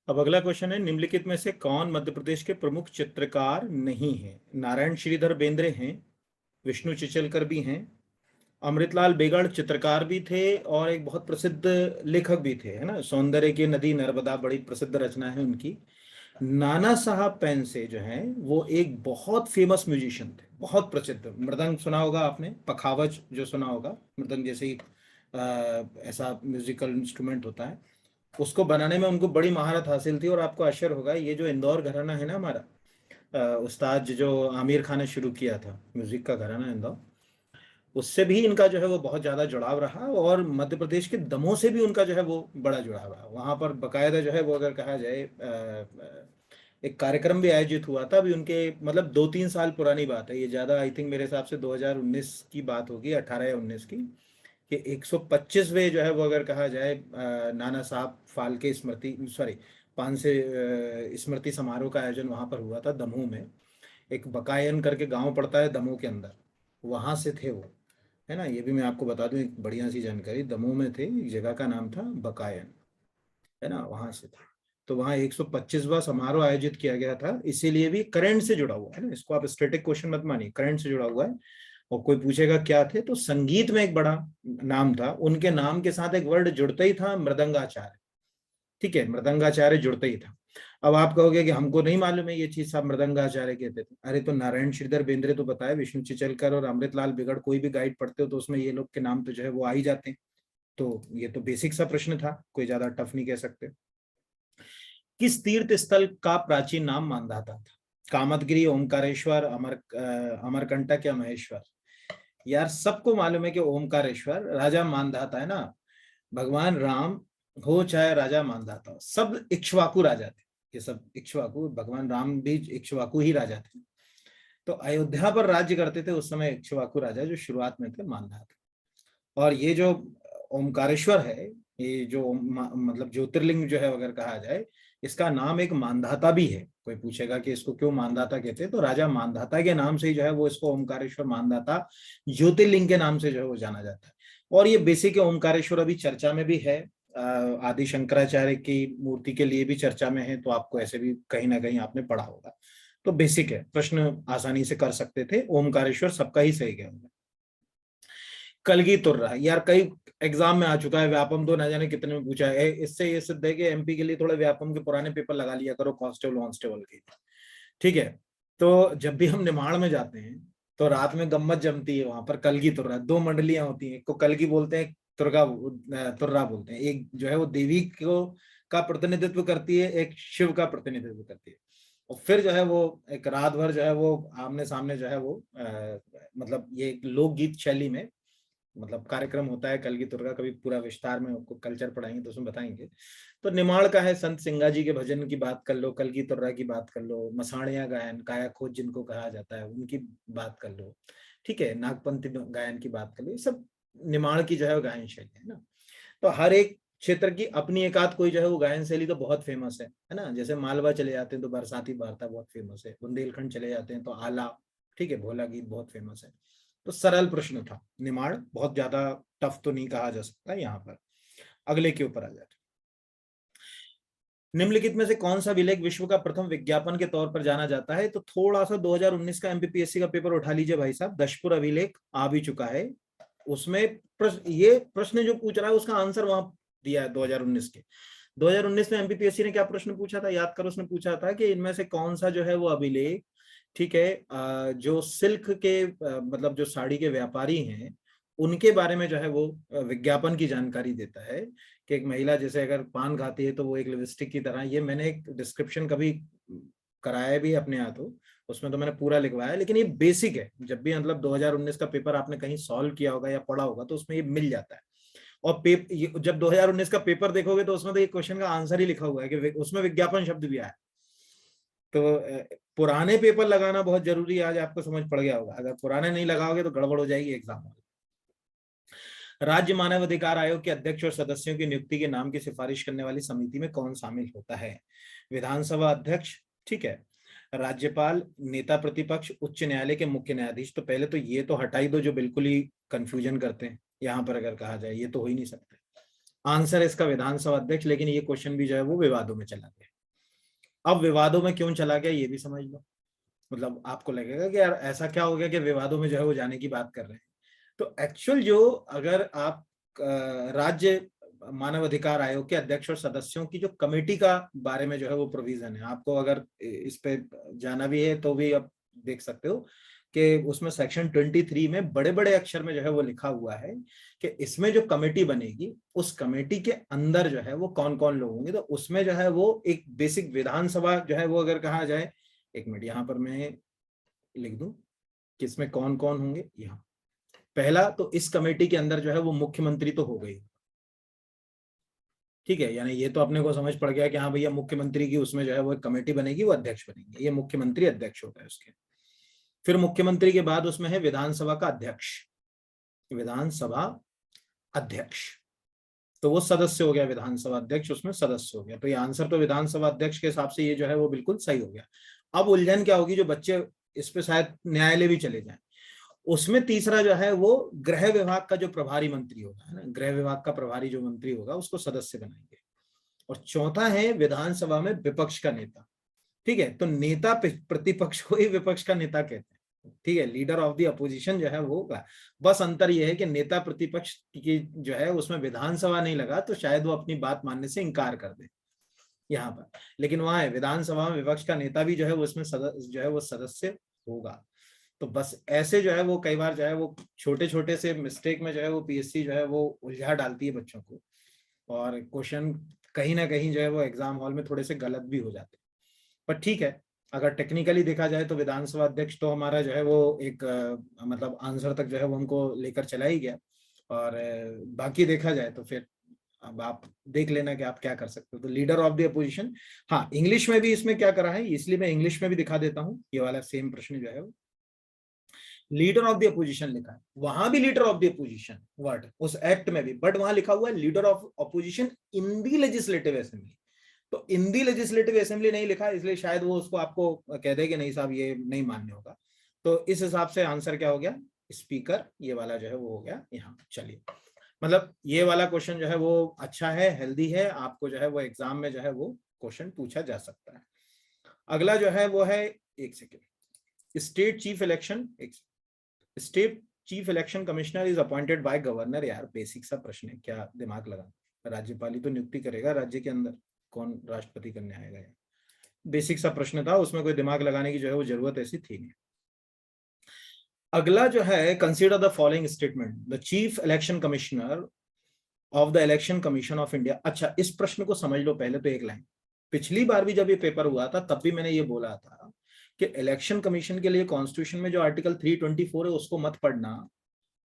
अब अगला क्वेश्चन है, निम्नलिखित में से कौन मध्य प्रदेश के प्रमुख चित्रकार नहीं है? नारायण श्रीधर बेंद्रे हैं, विष्णु चिचलकर भी हैं, अमृतलाल बेगड़ चित्रकार भी थे और एक बहुत प्रसिद्ध लेखक भी थे, है ना, सौंदर्य की नदी नर्मदा बड़ी प्रसिद्ध रचना है उनकी। नाना साहब पेंसे जो हैं वो एक बहुत फेमस म्यूजिशियन थे, बहुत प्रसिद्ध। मृदंग सुना होगा आपने, पखावज जो सुना होगा, मृदंग जैसे ही ऐसा म्यूजिकल इंस्ट्रूमेंट होता है, उसको बनाने में उनको बड़ी महारत हासिल थी। और आपको आश्चर्य होगा, ये जो इंदौर घराना है ना हमारा, उस्ताद जो आमिर खान ने शुरू किया था म्यूजिक का घराना इंदौर, उससे भी इनका जो है वो बहुत ज्यादा जुड़ाव रहा। और मध्य प्रदेश के दमोह से भी उनका जो है वो बड़ा जुड़ाव रहा। वहां पर बकायदा जो है वो अगर कहा जाए एक कार्यक्रम भी आयोजित हुआ था। अभी उनके मतलब 2-3 साल पुरानी बात है ये, ज्यादा आई थिंक मेरे हिसाब से 2019 की बात होगी, 18 या 19 की, कि 125वें जो है वो अगर कहा जाए नाना साहब फाल्के स्मृति, सॉरी, 500 स्मृति समारोह का आयोजन वहां पर हुआ था दमोह में। एक बकायन करके गांव पड़ता है दमोह के अंदर, वहां से थे वो, है ना। ये भी मैं आपको बता दूं एक बढ़िया सी जानकारी, दमोह में थे, एक जगह का नाम था बकायन, है ना, वहां से था। तो वहां 125वां समारोह आयोजित किया गया था, इसीलिए भी करंट से जुड़ा हुआ है ना, इसको आप स्टैटिक क्वेश्चन मत मानिए, करंट से जुड़ा हुआ है। और कोई पूछेगा क्या थे, तो संगीत में एक बड़ा नाम था, उनके नाम के साथ एक वर्ड जुड़ता ही था, मृदंगाचार्य, ठीक है, मृदंगाचार्य जुड़ता ही था। अब आप कहोगे कि हमको नहीं मालूम है ये चीज, साहब मृदंगाचार्य कहते थे। अरे तो नारायण श्रीधर बेंद्रे तो बताया, विष्णु चिचलकर और अमृतलाल बिगड़, कोई भी गाइड पढ़ते हो तो उसमें ये लोग के नाम तो जो है वो आ ही जाते हैं। तो ये तो बेसिक सा प्रश्न था, कोई ज्यादा टफ नहीं कह सकते। किस तीर्थ स्थल का प्राचीन नाम मांधाता था? कामतगिरी, ओमकारेश्वर, अमरकंटक या महेश्वर? यार सबको मालूम है कि ओमकारेश्वर राजा मानधाता है ना, भगवान राम हो चाहे राजा मानधाता हो, सब इक्ष्वाकु राजा थे। ये सब इक्ष्वाकु, भगवान राम भी इक्ष्वाकु ही राजा थे। तो अयोध्या पर राज्य करते थे उस समय इक्ष्वाकु राजा, जो शुरुआत में थे मानधाता। और ये जो ओमकारेश्वर है, ये जो मतलब ज्योतिर्लिंग जो है अगर कहा जाए, इसका नाम एक मानधाता भी है। कोई पूछेगा कि इसको क्यों मानधाता कहते हैं, तो राजा मानधाता के नाम से ही जो है वो इसको ओमकारेश्वर मानधाता ज्योतिर्लिंग के नाम से जो है वो जाना जाता है। और ये बेसिक है। ओमकारेश्वर अभी चर्चा में भी है, आदि शंकराचार्य की मूर्ति के लिए भी चर्चा में है, तो आपको ऐसे भी कहीं ना कहीं आपने पढ़ा होगा। तो बेसिक है, प्रश्न आसानी से कर सकते थे। ओमकारेश्वर सबका ही सही गया होगा। कलगी तुर्रा यार कई एग्जाम में आ चुका है, व्यापम तो ना जाने कितने में पूछा है। इससे ये सिद्ध है कि एमपी के लिए थोड़े व्यापम के पुराने पेपर लगा लिया करो, कांस्टेबल वॉन्स्टेबल के। ठीक है, तो जब भी हम निमाड़ में जाते हैं तो रात में गम्मत जमती है, वहां पर कलगी तुर्रा, दो मंडलियां होती हैं, एक को कलगी बोलते हैं, तुर्गा तुर्रा बोलते हैं। एक जो है वो देवी को का प्रतिनिधित्व करती है, एक शिव का प्रतिनिधित्व करती है। और फिर जो है वो एक रात भर जो है वो आमने सामने जो है वो मतलब ये लोकगीत शैली में मतलब कार्यक्रम होता है कलगी तुर्गा। कभी पूरा विस्तार में आपको कल्चर पढ़ाएंगे तो उसमें बताएंगे। तो निमाड़ का है, संत सिंगा जी के भजन की बात कर लो, कलगी तुर्रा की बात कर लो, मसाणिया गायन, काया खोज जिनको कहा जाता है उनकी बात कर लो, ठीक है, नागपंथी गायन की बात कर लो। ये सब निमाड़ की जो है गायन शैली है ना। तो हर एक क्षेत्र की अपनी एक आध कोई जो है वो गायन शैली तो बहुत फेमस है ना। जैसे मालवा चले जाते हैं तो बरसाती वार्ता बहुत फेमस है, बुंदेलखंड चले जाते हैं तो आला, ठीक है, भोला गीत बहुत फेमस है। तो सरल प्रश्न था निमाड़, बहुत ज्यादा टफ तो नहीं कहा जा सकता यहाँ पर। अगले के ऊपर आ जाते। निम्नलिखित में से कौन सा विलेख विश्व का प्रथम विज्ञापन के तौर पर जाना जाता है? तो थोड़ा सा 2019 का एमपीपीएससी का पेपर उठा लीजिए भाई साहब, दशपुर अभिलेख आ भी चुका है। उसमें ये प्रश्न जो पूछ रहा है उसका आंसर वहां दिया है 2019 के। 2019 में एमपीपीएससी ने क्या प्रश्न पूछा था याद करो। उसने पूछा था कि इनमें से कौन सा जो है वो अभिलेख, ठीक है, जो सिल्क के मतलब जो साड़ी के व्यापारी हैं उनके बारे में जो है वो विज्ञापन की जानकारी देता है कि एक महिला जैसे अगर पान खाती है तो वो एक लिपस्टिक की तरह। ये मैंने एक डिस्क्रिप्शन कभी कराया भी अपने हाथों, उसमें तो मैंने पूरा लिखवाया, लेकिन ये बेसिक है। जब भी मतलब 2019 का पेपर आपने कहीं सॉल्व किया होगा या पढ़ा होगा तो उसमें ये मिल जाता है। और जब 2019 का पेपर देखोगे तो उसमें तो ये क्वेश्चन का आंसर ही लिखा हुआ है कि उसमें विज्ञापन शब्द भी आया। तो पुराने पेपर लगाना बहुत जरूरी है, आज आपको समझ पड़ गया होगा। अगर पुराने नहीं लगाओगे तो गड़बड़ हो जाएगी एग्जाम में। राज्य मानव अधिकार आयोग के अध्यक्ष और सदस्यों की नियुक्ति के नाम की सिफारिश करने वाली समिति में कौन शामिल होता है? विधानसभा अध्यक्ष, ठीक है, राज्यपाल, नेता प्रतिपक्ष, उच्च न्यायालय के मुख्य न्यायाधीश। तो पहले तो ये तो हटाई दो जो बिल्कुल ही कंफ्यूजन करते हैं यहाँ पर। अगर कहा जाए ये तो हो ही नहीं सकते। आंसर इसका विधानसभा अध्यक्ष, लेकिन ये क्वेश्चन भी जो है वो विवादों में चला गया। अब विवादों में क्यों चला गया ये भी समझ लो। मतलब आपको लगेगा कि यार ऐसा क्या हो गया कि विवादों में जो है वो जाने की बात कर रहे हैं। तो एक्चुअल जो अगर आप राज्य मानव अधिकार आयोग के अध्यक्ष और सदस्यों की जो कमेटी का बारे में जो है वो प्रोविजन है, आपको अगर इस पे जाना भी है तो भी आप देख सकते हो कि उसमें सेक्शन 23 में बड़े बड़े अक्षर में जो है वो लिखा हुआ है कि इसमें जो कमेटी बनेगी उस कमेटी के अंदर जो है वो कौन कौन लोग होंगे। तो उसमें जो है वो एक बेसिक विधानसभा जो है वो अगर कहा जाए, एक मिनट यहाँ पर मैं लिख दूं कि इसमें कौन कौन होंगे। यहाँ पहला तो इस कमेटी के अंदर जो है वो मुख्यमंत्री तो हो गई, ठीक है, यानी ये तो अपने को समझ पड़ गया कि हाँ भैया मुख्यमंत्री की उसमें जो है वो एक कमेटी बनेगी, वो अध्यक्ष बनेंगे, ये मुख्यमंत्री अध्यक्ष होता है उसके। फिर मुख्यमंत्री के बाद उसमें है विधानसभा का अध्यक्ष, विधानसभा अध्यक्ष, तो वो सदस्य हो गया, विधानसभा अध्यक्ष उसमें सदस्य हो गया। तो ये आंसर तो विधानसभा अध्यक्ष के हिसाब से ये जो है वो बिल्कुल सही हो गया। अब उलझन क्या होगी, जो बच्चे इस पे शायद न्यायालय भी चले जाएं, उसमें तीसरा जो है वो गृह विभाग का जो प्रभारी मंत्री होगा, है ना, गृह विभाग का प्रभारी जो मंत्री होगा उसको सदस्य बनाएंगे। और चौथा है विधानसभा में विपक्ष का नेता, ठीक है, तो नेता प्रतिपक्ष को ही विपक्ष का नेता कहते हैं, ठीक है, लीडर ऑफ द अपोजिशन जो है वो होगा। बस अंतर यह है कि नेता प्रतिपक्ष की जो है उसमें विधानसभा नहीं लगा तो शायद वो अपनी बात मानने से इनकार कर दे यहाँ पर, लेकिन वहां है विधानसभा में विपक्ष का नेता भी जो है वो उसमें जो है वो सदस्य होगा। तो बस ऐसे जो है वो कई बार जो है वो छोटे छोटे से मिस्टेक में जो है वो पीएससी जो है वो उलझा डालती है बच्चों को, और क्वेश्चन कहीं ना कहीं जो है वो एग्जाम हॉल में थोड़े से गलत भी हो जाते हैं। पर ठीक है, अगर टेक्निकली देखा जाए तो विधानसभा अध्यक्ष तो हमारा जो है वो एक मतलब आंसर तक जो है वो हमको लेकर चला ही गया। और बाकी देखा जाए तो फिर अब आप देख लेना कि आप क्या कर सकते हो। तो लीडर ऑफ द अपोजिशन, हाँ इंग्लिश में भी इसमें क्या करा है, इसलिए मैं इंग्लिश में भी दिखा देता हूँ। ये वाला सेम प्रश्न जो है वो लीडर ऑफ द अपोजिशन लिखा है, वहां भी leader of the opposition word उस एक्ट में भी, बट वहां लिखा हुआ है leader of opposition in the legislative assembly. तो इन दी लेजिस्लेटिव असेंबली नहीं लिखा, इसलिए शायद वो उसको आपको कह दे कि नहीं साहब ये नहीं मान्य होगा। तो इस हिसाब से आंसर क्या हो गया, स्पीकर, ये वाला जो है वो हो गया यहाँ। चलिए मतलब ये वाला क्वेश्चन जो है वो अच्छा है, हेल्दी है, आपको जो है वो एग्जाम में जो है वो क्वेश्चन पूछा जा सकता है। अगला जो है वो है, एक second, state chief election, state chief election commissioner is appointed by governor. यार बेसिक सा प्रश्न है, क्या दिमाग लगा, राज्यपाल ही तो नियुक्ति करेगा राज्य के अंदर, कौन राष्ट्रपति करने आएगा। यार बेसिक सा प्रश्न था, उसमें कोई दिमाग लगाने की जो है वो जरूरत ऐसी थी नहीं। अगला जो है, consider the following statement, the chief election commissioner of the election commission of India. अच्छा, इस प्रश्न को समझ लो पहले तो एक लाइन। पिछली बार भी जब ये पेपर हुआ था तब भी मैंने ये बोला था कि इलेक्शन कमीशन के लिए कॉन्स्टिट्यूशन में जो आर्टिकल 324 है उसको मत पढ़ना,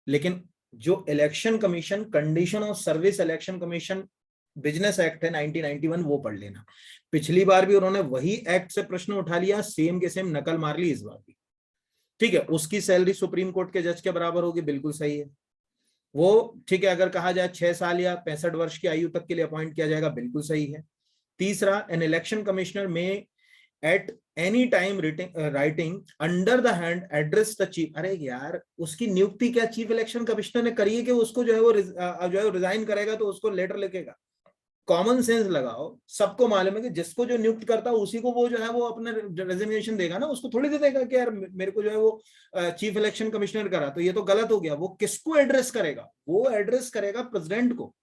लेकिन जो election commission condition of service election commission business act है 1991 वो पढ़ लेना। पिछली बार भी उन्होंने वही एक्ट से प्रश्न उठा लिया, सेम के सेम नकल मार ली इस बार भी। ठीक है, उसकी सैलरी सुप्रीम कोर्ट के जज के बराबर होगी, बिल्कुल सही है वो। ठीक है, अगर कहा जाए 6 साल या 65 वर्ष की आयु तक के लिए अपॉइंट किया जाएगा, बिल्कुल सही है। तीसरा, एन इलेक्शन कमिश्नर में at any time writing under the hand address the chief. अरे यार, उसकी नियुक्ति क्या चीफ इलेक्शन कमिश्नर ने करी है कि उसको जो है वो जो है रिजाइन करेगा तो उसको लेटर लिखेगा। कॉमन सेंस लगाओ, सबको मालूम है कि जिसको जो नियुक्त करता है उसी को वो जो है वो अपना रेजिग्नेशन देगा ना, उसको थोड़ी दे देगा कि यार मेरे को जो है वो चीफ इलेक्शन कमिश्नर करा। तो ये तो गलत हो गया। वो किसको एड्रेस करेगा? वो एड्रेस करेगा प्रेसिडेंट को।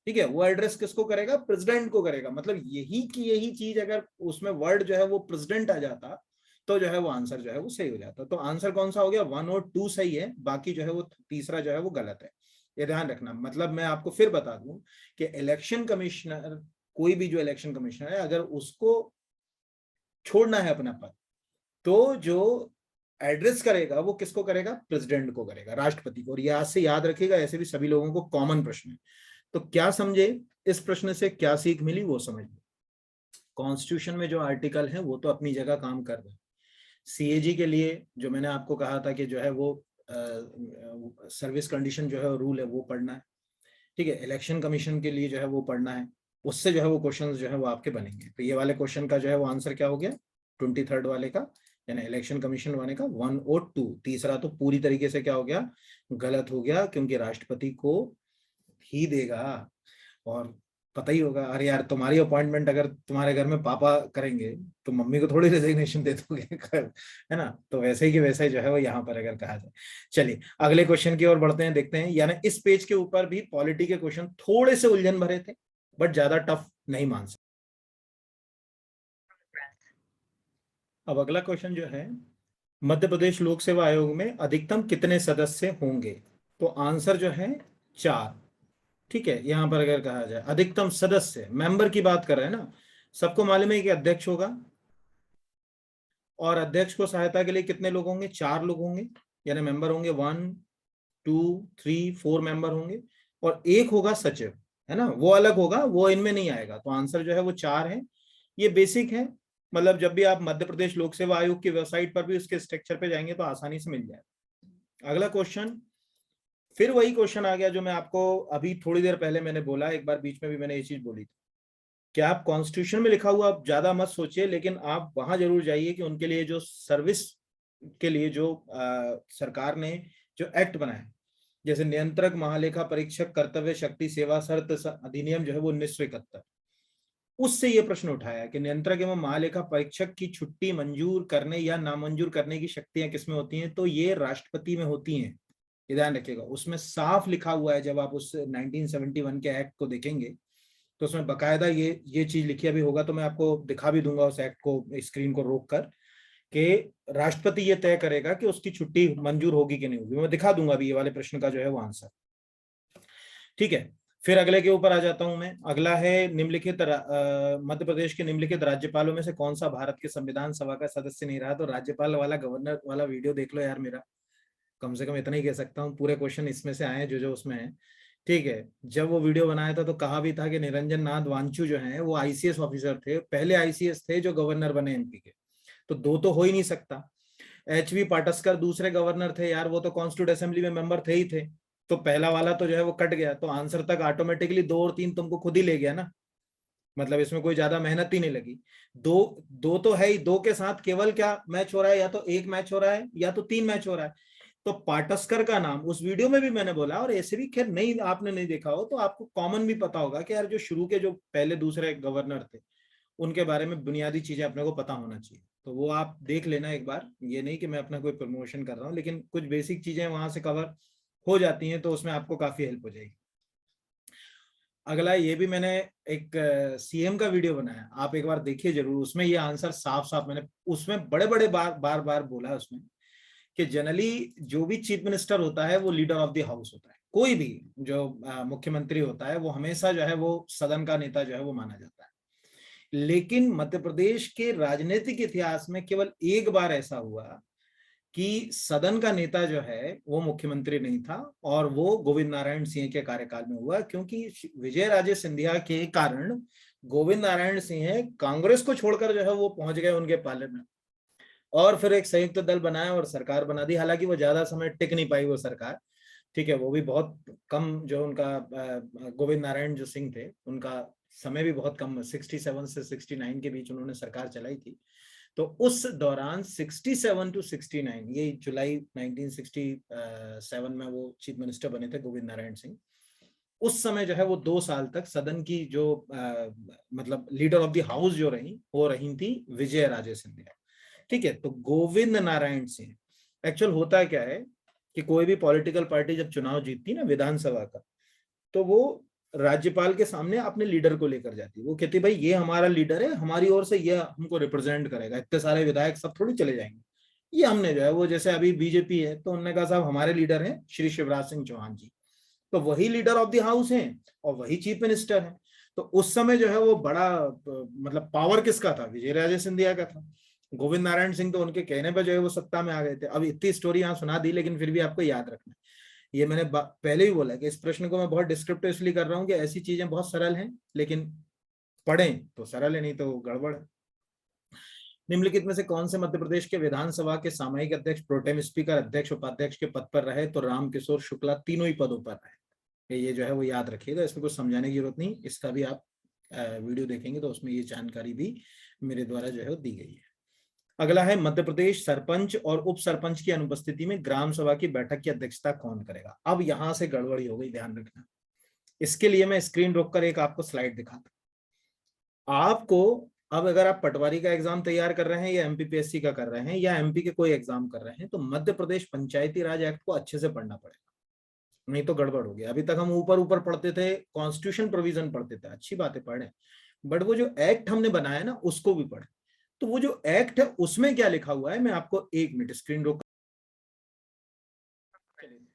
ठीक है, वो एड्रेस किसको करेगा? प्रेसिडेंट को करेगा। मतलब यही की यही चीज अगर उसमें वर्ड जो है वो प्रेसिडेंट आ जाता तो जो है वो आंसर जो है वो सही हो जाता। तो आंसर कौन सा हो गया? 1 और 2 सही है, बाकी जो है वो तीसरा जो है वो गलत है। ये ध्यान रखना। मतलब मैं आपको फिर बता दूं कि इलेक्शन कमिश्नर, कोई भी जो इलेक्शन कमिश्नर है, अगर उसको छोड़ना है अपना पद, तो जो एड्रेस करेगा वो किसको करेगा? प्रेसिडेंट को करेगा, राष्ट्रपति को। और ये आज से याद रखिएगा, ऐसे भी सभी लोगों को कॉमन प्रश्न है। तो क्या समझे इस प्रश्न से, क्या सीख मिली वो समझ लो। कॉन्स्टिट्यूशन में जो आर्टिकल है वो तो अपनी जगह काम कर रहे हैं। सीएजी के लिए जो मैंने आपको कहा था कि जो है वो सर्विस कंडीशन जो है रूल है वो पढ़ना है। ठीक है, इलेक्शन कमीशन के लिए जो है वो पढ़ना है, उससे जो है वो क्वेश्चन जो है वो आपके बनेंगे। तो ये वाले क्वेश्चन का जो है वो आंसर क्या हो गया? 23rd वाले का, यानी इलेक्शन कमीशन वाले का 1 और 2। तीसरा तो पूरी तरीके से क्या हो गया? गलत हो गया, क्योंकि राष्ट्रपति को ही देगा। और पता ही होगा, अरे यार तुम्हारी अपॉइंटमेंट अगर तुम्हारे घर में पापा करेंगे तो मम्मी को थोड़ी रेजिग्नेशन दे दोगे है ना? तो वैसे ही कि वैसे ही जो है वो यहाँ पर अगर कहा जाए। चलिए अगले क्वेश्चन की ओर बढ़ते हैं, देखते हैं। यानी इस पेज के ऊपर भी पॉलिटी के क्वेश्चन थोड़े से उलझन भरे थे, बट ज्यादा टफ नहीं मान सकते। अब अगला क्वेश्चन जो है, मध्य प्रदेश लोक सेवा आयोग में अधिकतम कितने सदस्य होंगे? तो आंसर जो है 4। ठीक है, यहां पर अगर कहा जाए अधिकतम सदस्य, मेंबर की बात कर रहे हैं ना, सबको मालूम है कि अध्यक्ष होगा, और अध्यक्ष को सहायता के लिए कितने लोग होंगे? 4 लोग होंगे, यानी मेंबर होंगे 1 2 3 4 मेंबर होंगे, और एक होगा सचिव, है ना, वो अलग होगा, वो इनमें नहीं आएगा। तो आंसर जो है वो 4 है। ये बेसिक है, मतलब जब भी आप मध्य प्रदेश लोक सेवा आयोग की वेबसाइट पर भी उसके स्ट्रक्चर पे जाएंगे तो आसानी से मिल जाएगा। अगला क्वेश्चन, फिर वही क्वेश्चन आ गया जो मैं आपको अभी थोड़ी देर पहले मैंने बोला, एक बार बीच में भी मैंने ये चीज बोली थी कि आप कॉन्स्टिट्यूशन में लिखा हुआ आप ज्यादा मत सोचिए, लेकिन आप वहां जरूर जाइए कि उनके लिए जो सर्विस के लिए जो सरकार ने जो एक्ट बनाए, जैसे नियंत्रक महालेखा परीक्षक कर्तव्य शक्ति सेवा शर्त अधिनियम जो है वो 1971, उससे ये प्रश्न उठाया कि नियंत्रक एवं महालेखा परीक्षक की छुट्टी मंजूर करने या नामंजूर करने की शक्तियां किसमें होती हैं? तो ये राष्ट्रपति में होती हैं। ध्यान रखिएगा, उसमें साफ लिखा हुआ है, जब आप उस 1971 के एक्ट को देखेंगे तो उसमें बकायदा ये चीज लिखी अभी होगा तो मैं आपको दिखा भी दूंगा उस एक्ट को, स्क्रीन को रोक कर, कि राष्ट्रपति ये तय करेगा कि उसकी छुट्टी मंजूर होगी कि नहीं होगी। मैं दिखा दूंगा अभी ये वाले प्रश्न का जो है वो आंसर। ठीक है, फिर अगले के ऊपर आ जाता हूं मैं। अगला है निम्नलिखित मध्य प्रदेश के निम्नलिखित राज्यपालों में से कौन सा भारत के संविधान सभा का सदस्य नहीं रहा? तो राज्यपाल वाला गवर्नर वाला वीडियो देख लो यार मेरा, कम से कम इतना ही कह सकता हूँ, पूरे क्वेश्चन इसमें से आए हैं जो जो उसमें है। ठीक है, जब वो वीडियो बनाया था तो कहा भी था कि निरंजन नाथ वांचू जो है वो आईसीएस ऑफिसर थे, पहले आईसीएस थे जो गवर्नर बने एमपी के। तो दो तो हो ही नहीं सकता। एचवी पाटस्कर दूसरे गवर्नर थे यार, वो तो कॉन्स्टिट्यूट असेंबली में मेंबर थे ही थे। तो पहला वाला तो जो है वो कट गया, तो आंसर तक ऑटोमेटिकली 2 और 3 तुमको खुद ही ले गया ना, मतलब इसमें कोई ज्यादा मेहनत ही नहीं लगी। दो दो तो है ही, दो के साथ केवल क्या मैच हो रहा है? या तो 1 मैच हो रहा है या तो 3 मैच हो रहा है। तो पाटस्कर का नाम उस वीडियो में भी मैंने बोला, और ऐसे भी खैर नहीं आपने नहीं देखा हो तो आपको कॉमन भी पता होगा कि यार जो शुरू के जो पहले दूसरे गवर्नर थे उनके बारे में बुनियादी चीजें अपने को पता होना चाहिए। तो वो आप देख लेना एक बार, ये नहीं कि मैं अपना कोई प्रमोशन कर रहा हूँ, लेकिन कुछ बेसिक चीजें वहां से कवर हो जाती हैं तो उसमें आपको काफी हेल्प हो जाएगी। अगला ये भी मैंने एक सीएम का वीडियो बनाया, आप एक बार देखिए जरूर, उसमें ये आंसर साफ साफ मैंने उसमें बड़े बड़े बार बार बोला है उसमें कि जनरली जो भी चीफ मिनिस्टर होता है वो लीडर ऑफ द हाउस होता है। कोई भी जो मुख्यमंत्री होता है वो हमेशा जो है वो सदन का नेता जो है वो माना जाता है। लेकिन मध्य प्रदेश के राजनीतिक इतिहास में केवल एक बार ऐसा हुआ कि सदन का नेता जो है वो मुख्यमंत्री नहीं था, और वो गोविंद नारायण सिंह के कार्यकाल में हुआ, क्योंकि विजय राजे सिंधिया के कारण गोविंद नारायण सिंह कांग्रेस को छोड़कर जो है वो पहुंच गए उनके पार्लियामेंट, और फिर एक संयुक्त दल बनाया और सरकार बना दी। हालांकि वो ज्यादा समय टिक नहीं पाई वो सरकार, ठीक है, वो भी बहुत कम, जो उनका गोविंद नारायण जो सिंह थे उनका समय भी बहुत कम, 67 से 69 के बीच उन्होंने सरकार चलाई थी। तो उस दौरान 67 टू 69, ये जुलाई 1967 में वो चीफ मिनिस्टर बने थे गोविंद नारायण सिंह। उस समय जो है वो 2 साल तक सदन की जो मतलब लीडर ऑफ द हाउस जो रही वो रही थी विजय राजे सिंधिया, ठीक है। तो गोविंद नारायण सिंह, एक्चुअल होता क्या है कि कोई भी पॉलिटिकल पार्टी जब चुनाव जीतती ना विधानसभा का, तो वो राज्यपाल के सामने अपने लीडर को लेकर जाती, वो कहती भाई ये हमारा लीडर है, हमारी ओर से ये हमको रिप्रेजेंट करेगा, इतने सारे विधायक सब थोड़ी चले जाएंगे, ये हमने जो है वो, जैसे अभी बीजेपी है तो उन्होंने कहा साहब हमारे लीडर हैं श्री शिवराज सिंह चौहान जी, तो वही लीडर ऑफ द हाउस हैं और वही चीफ मिनिस्टर है। तो उस समय जो है वो बड़ा मतलब पावर किसका था, विजय राजे सिंधिया का था। गोविंद नारायण सिंह तो उनके कहने पर जो है वो सत्ता में आ गए थे। अब इतनी स्टोरी यहाँ सुना दी, लेकिन फिर भी आपको याद रखना, ये मैंने पहले ही बोला कि इस प्रश्न को मैं बहुत डिस्क्रिप्टिव इसलिए कर रहा हूँ कि ऐसी चीजें बहुत सरल हैं, लेकिन पढ़ें तो सरल है, नहीं तो गड़बड़ है। निम्नलिखित में से कौन से मध्य प्रदेश के विधानसभा के सामयिक अध्यक्ष, प्रोटेम स्पीकर, अध्यक्ष, उपाध्यक्ष के पद पर रहे? तो रामकिशोर शुक्ला तीनों ही पदों पर रहे। ये जो है वो याद रखिएगा, इसमें कुछ समझाने की जरूरत नहीं, इसका भी आप वीडियो देखेंगे तो उसमें ये जानकारी भी मेरे द्वारा जो है वो दी गई है। अगला है मध्य प्रदेश सरपंच और उप सरपंच की अनुपस्थिति में ग्राम सभा की बैठक की अध्यक्षता कौन करेगा? अब यहां से गड़बड़ी हो गई, ध्यान रखना। इसके लिए मैं स्क्रीन रोककर एक आपको स्लाइड दिखाता। आपको अब अगर आप पटवारी का एग्जाम तैयार कर रहे हैं या एमपीपीएससी का कर रहे हैं या एमपी के कोई एग्जाम कर रहे हैं, तो मध्य प्रदेश पंचायती राज एक्ट को अच्छे से पढ़ना पड़ेगा, नहीं तो गड़बड़ हो गया। अभी तक हम ऊपर ऊपर पढ़ते थे, कॉन्स्टिट्यूशन प्रोविजन पढ़ते थे, अच्छी बात है पढ़े, बट वो जो एक्ट हमने बनाया ना उसको भी पढ़े। तो वो जो एक्ट है उसमें क्या लिखा हुआ है, मैं आपको 1 मिनट स्क्रीन रोक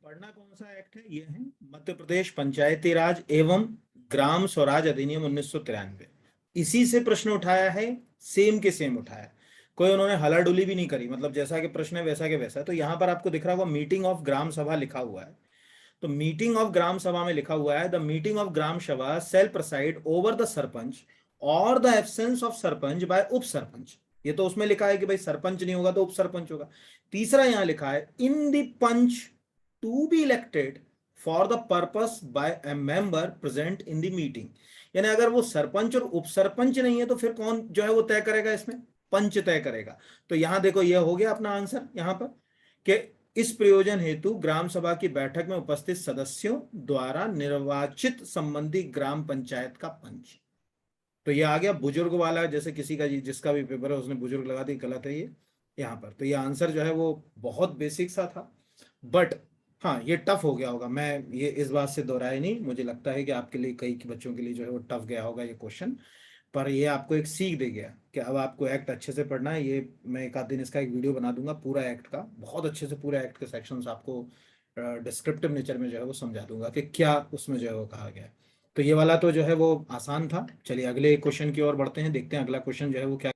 पढ़ना। कौन सा एक्ट है? ये है मध्य प्रदेश पंचायती राज एवं ग्राम स्वराज अधिनियम 1993। इसी से प्रश्न उठाया है, सेम के सेम उठाया, कोई उन्होंने हलाडुली भी नहीं करी, मतलब जैसा कि प्रश्न है वैसा के वैसा। तो यहाँ पर आपको दिख रहा होगा मीटिंग ऑफ ग्राम सभा लिखा हुआ है, तो मीटिंग ऑफ ग्राम सभा में लिखा हुआ है the meeting of gram sabha shall preside over the sarpanch और the absence of sarpanch by up sarpanch. ये तो उसमें लिखा है कि भाई सरपंच नहीं होगा तो उप सरपंच होगा। तीसरा यहां लिखा है in the panch to be elected for the purpose by a member present in the meeting. यानी अगर वो सरपंच और उप सरपंच नहीं है तो फिर कौन जो है वो तय करेगा, इसमें पंच तय करेगा। तो यहां देखो ये हो गया अपना आंसर यहां पर कि इस प्रयोजन हेतु ग्राम सभा की बैठक में उपस्थित सदस्यों द्वारा निर्वाचित संबंधी ग्राम पंचायत का पंच। तो ये आ गया बुजुर्ग वाला, जैसे किसी का जिसका भी पेपर है उसने बुजुर्ग लगा दी, गलत है ये यहाँ पर। तो ये आंसर जो है वो बहुत बेसिक सा था, बट हाँ ये टफ हो गया होगा, मैं ये इस बात से दोहराया नहीं, मुझे लगता है कि आपके लिए कई बच्चों के लिए जो है वो टफ गया होगा ये क्वेश्चन, पर ये आपको एक सीख दे गया कि अब आपको एक्ट अच्छे से पढ़ना है। ये मैं एक आध दिन इसका एक वीडियो बना दूंगा पूरा एक्ट का, बहुत अच्छे से पूरा एक्ट के सेक्शंस आपको डिस्क्रिप्टिव नेचर में जो है वो समझा दूंगा कि क्या उसमें जो है वो कहा गया है। तो ये वाला तो जो है वो आसान था। चलिए अगले क्वेश्चन की ओर बढ़ते हैं, देखते हैं अगला क्वेश्चन जो है वो क्या।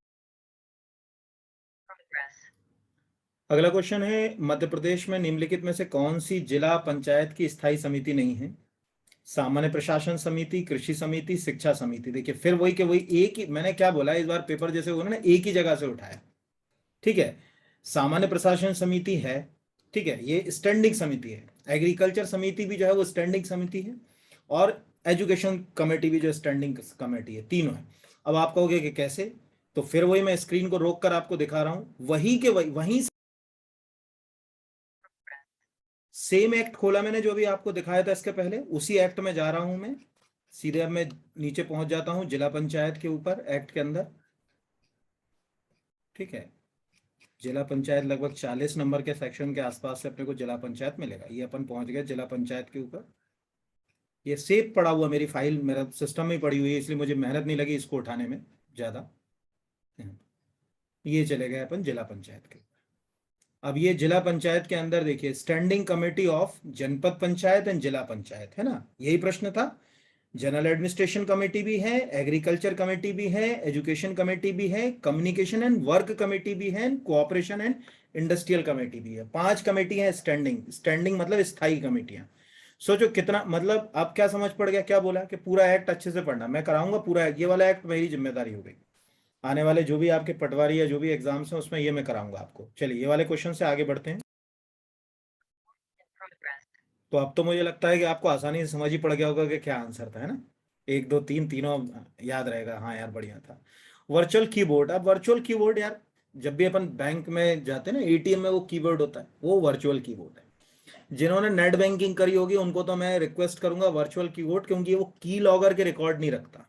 अगला क्वेश्चन है मध्य प्रदेश में निम्नलिखित में से कौन सी जिला पंचायत की स्थायी समिति नहीं है? सामान्य प्रशासन समिति, कृषि समिति, शिक्षा समिति। देखिए फिर वही के वही, एक ही मैंने क्या बोला इस बार पेपर जैसे उन्होंने एक ही जगह से उठाया, ठीक है। सामान्य प्रशासन समिति है, ठीक है, ये स्टैंडिंग समिति है। एग्रीकल्चर समिति भी जो है वो स्टैंडिंग समिति है, और एजुकेशन कमेटी भी जो स्टैंडिंग कमेटी है, तीनों है। अब आप कहोगे कि कैसे, तो फिर वही मैं स्क्रीन को रोक कर आपको दिखा रहा हूं, वही के वही वहीं सेम एक्ट खोला मैंने जो भी आपको दिखाया था इसके पहले, उसी एक्ट में जा रहा हूं मैं सीधे। अब मैं नीचे पहुंच जाता हूं जिला पंचायत के ऊपर एक्ट के अंदर। ठीक है, जिला पंचायत लगभग 40 नंबर के सेक्शन के आसपास से अपने को जिला पंचायत मिलेगा। ये अपन पहुंच गए जिला पंचायत के ऊपर। ये सेव पड़ा हुआ मेरी फाइल मेरा सिस्टम में पड़ी हुई है, इसलिए मुझे मेहनत नहीं लगी इसको उठाने में ज्यादा। ये चले गए अपन जिला पंचायत के। अब ये जिला पंचायत के अंदर देखिए, स्टैंडिंग कमेटी ऑफ जनपद पंचायत एंड जिला पंचायत, है ना, यही प्रश्न था। जनरल एडमिनिस्ट्रेशन कमेटी भी है, एग्रीकल्चर कमेटी भी है, एजुकेशन कमेटी भी है, कम्युनिकेशन एंड वर्क कमेटी भी है, कोऑपरेशन एंड इंडस्ट्रियल कमेटी भी है। 5 कमेटी है स्टैंडिंग। स्टैंडिंग मतलब स्थायी कमेटियां। सोचो कितना, मतलब अब क्या समझ पड़ गया, क्या बोला कि पूरा एक्ट अच्छे से पढ़ना, मैं कराऊंगा पूरा एक्ट, ये वाला एक्ट मेरी जिम्मेदारी हो गई। आने वाले जो भी आपके पटवारी या जो भी एग्जाम्स हैं उसमें ये मैं कराऊंगा आपको। चलिए ये वाले क्वेश्चन से आगे बढ़ते हैं। तो अब तो मुझे लगता है कि आपको आसानी से समझ ही पड़ गया होगा कि क्या आंसर था, है ना। 1 2 3 तीनों याद रहेगा। हाँ यार बढ़िया था। Virtual keyboard. अब वर्चुअल कीबोर्ड यार, जब भी अपन बैंक में जाते हैं ना, एटीएम में वो कीबोर्ड होता है, वो वर्चुअल कीबोर्ड है। जिन्होंने नेट बैंकिंग करी होगी उनको तो मैं रिक्वेस्ट करूंगा वर्चुअल कीबोर्ड, क्योंकि वो की लॉगर के रिकॉर्ड नहीं रखता।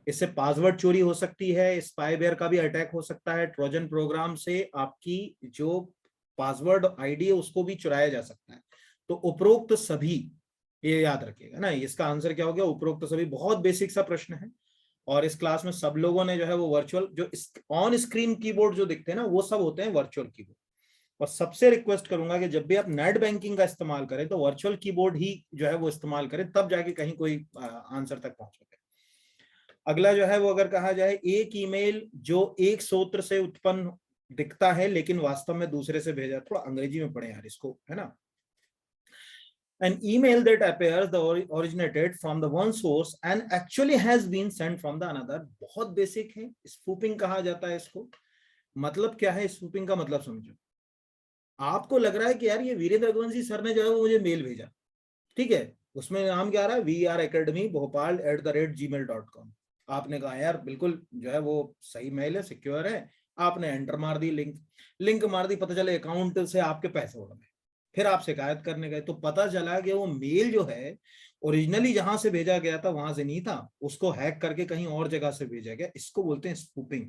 इससे पासवर्ड चोरी हो सकती है, स्पाईवेयर का भी अटैक हो सकता है, ट्रोजन प्रोग्राम से आपकी जो पासवर्ड आईडी है उसको भी चुराया जा सकता है। तो उपरोक्त सभी, ये याद रखिएगा ना, इसका आंसर क्या हो गया, उपरोक्त सभी। बहुत बेसिक सा प्रश्न है, और इस क्लास में सब लोगों ने जो है वो वर्चुअल, जो ऑन स्क्रीन कीबोर्ड जो दिखते हैं ना, वो सब होते हैं वर्चुअल कीबोर्ड। और सबसे रिक्वेस्ट करूंगा कि जब भी आप नेट बैंकिंग का इस्तेमाल करें तो वर्चुअल कीबोर्ड ही जो है वो इस्तेमाल करें, तब जाके कहीं कोई आंसर तक पहुंचोगे। अगला जो है वो अगर कहा जाए, एक ईमेल जो एक सूत्र से उत्पन्न दिखता है लेकिन वास्तव में दूसरे से भेजा, थोड़ा अंग्रेजी में पढ़े यार इसको, है ना। An email that appears the originated from the one source and actually has been sent from the another। बहुत बेसिक है, स्पूपिंग कहा जाता है इसको। मतलब क्या है स्पूपिंग का मतलब समझो। आपको लग रहा है कि यार ये वीरेंद्र रघुवंशी सर ने जो है वो मुझे मेल भेजा, ठीक है, उसमें नाम क्या आ रहा है, VR Academy Bhopal @gmail.com। आपने कहा यार बिल्कुल जो है वो सही मेल है, सिक्योर है। आपने एंटर मार दी, लिंक मार दी, पता चला अकाउंट से आपके पैसे उड़ गए। फिर आप शिकायत करने गए तो पता चला कि वो मेल जो है ओरिजिनली जहां से भेजा गया था वहां से नहीं था, उसको हैक करके कहीं और जगह से भेजा गया। इसको बोलते हैं स्पूपिंग।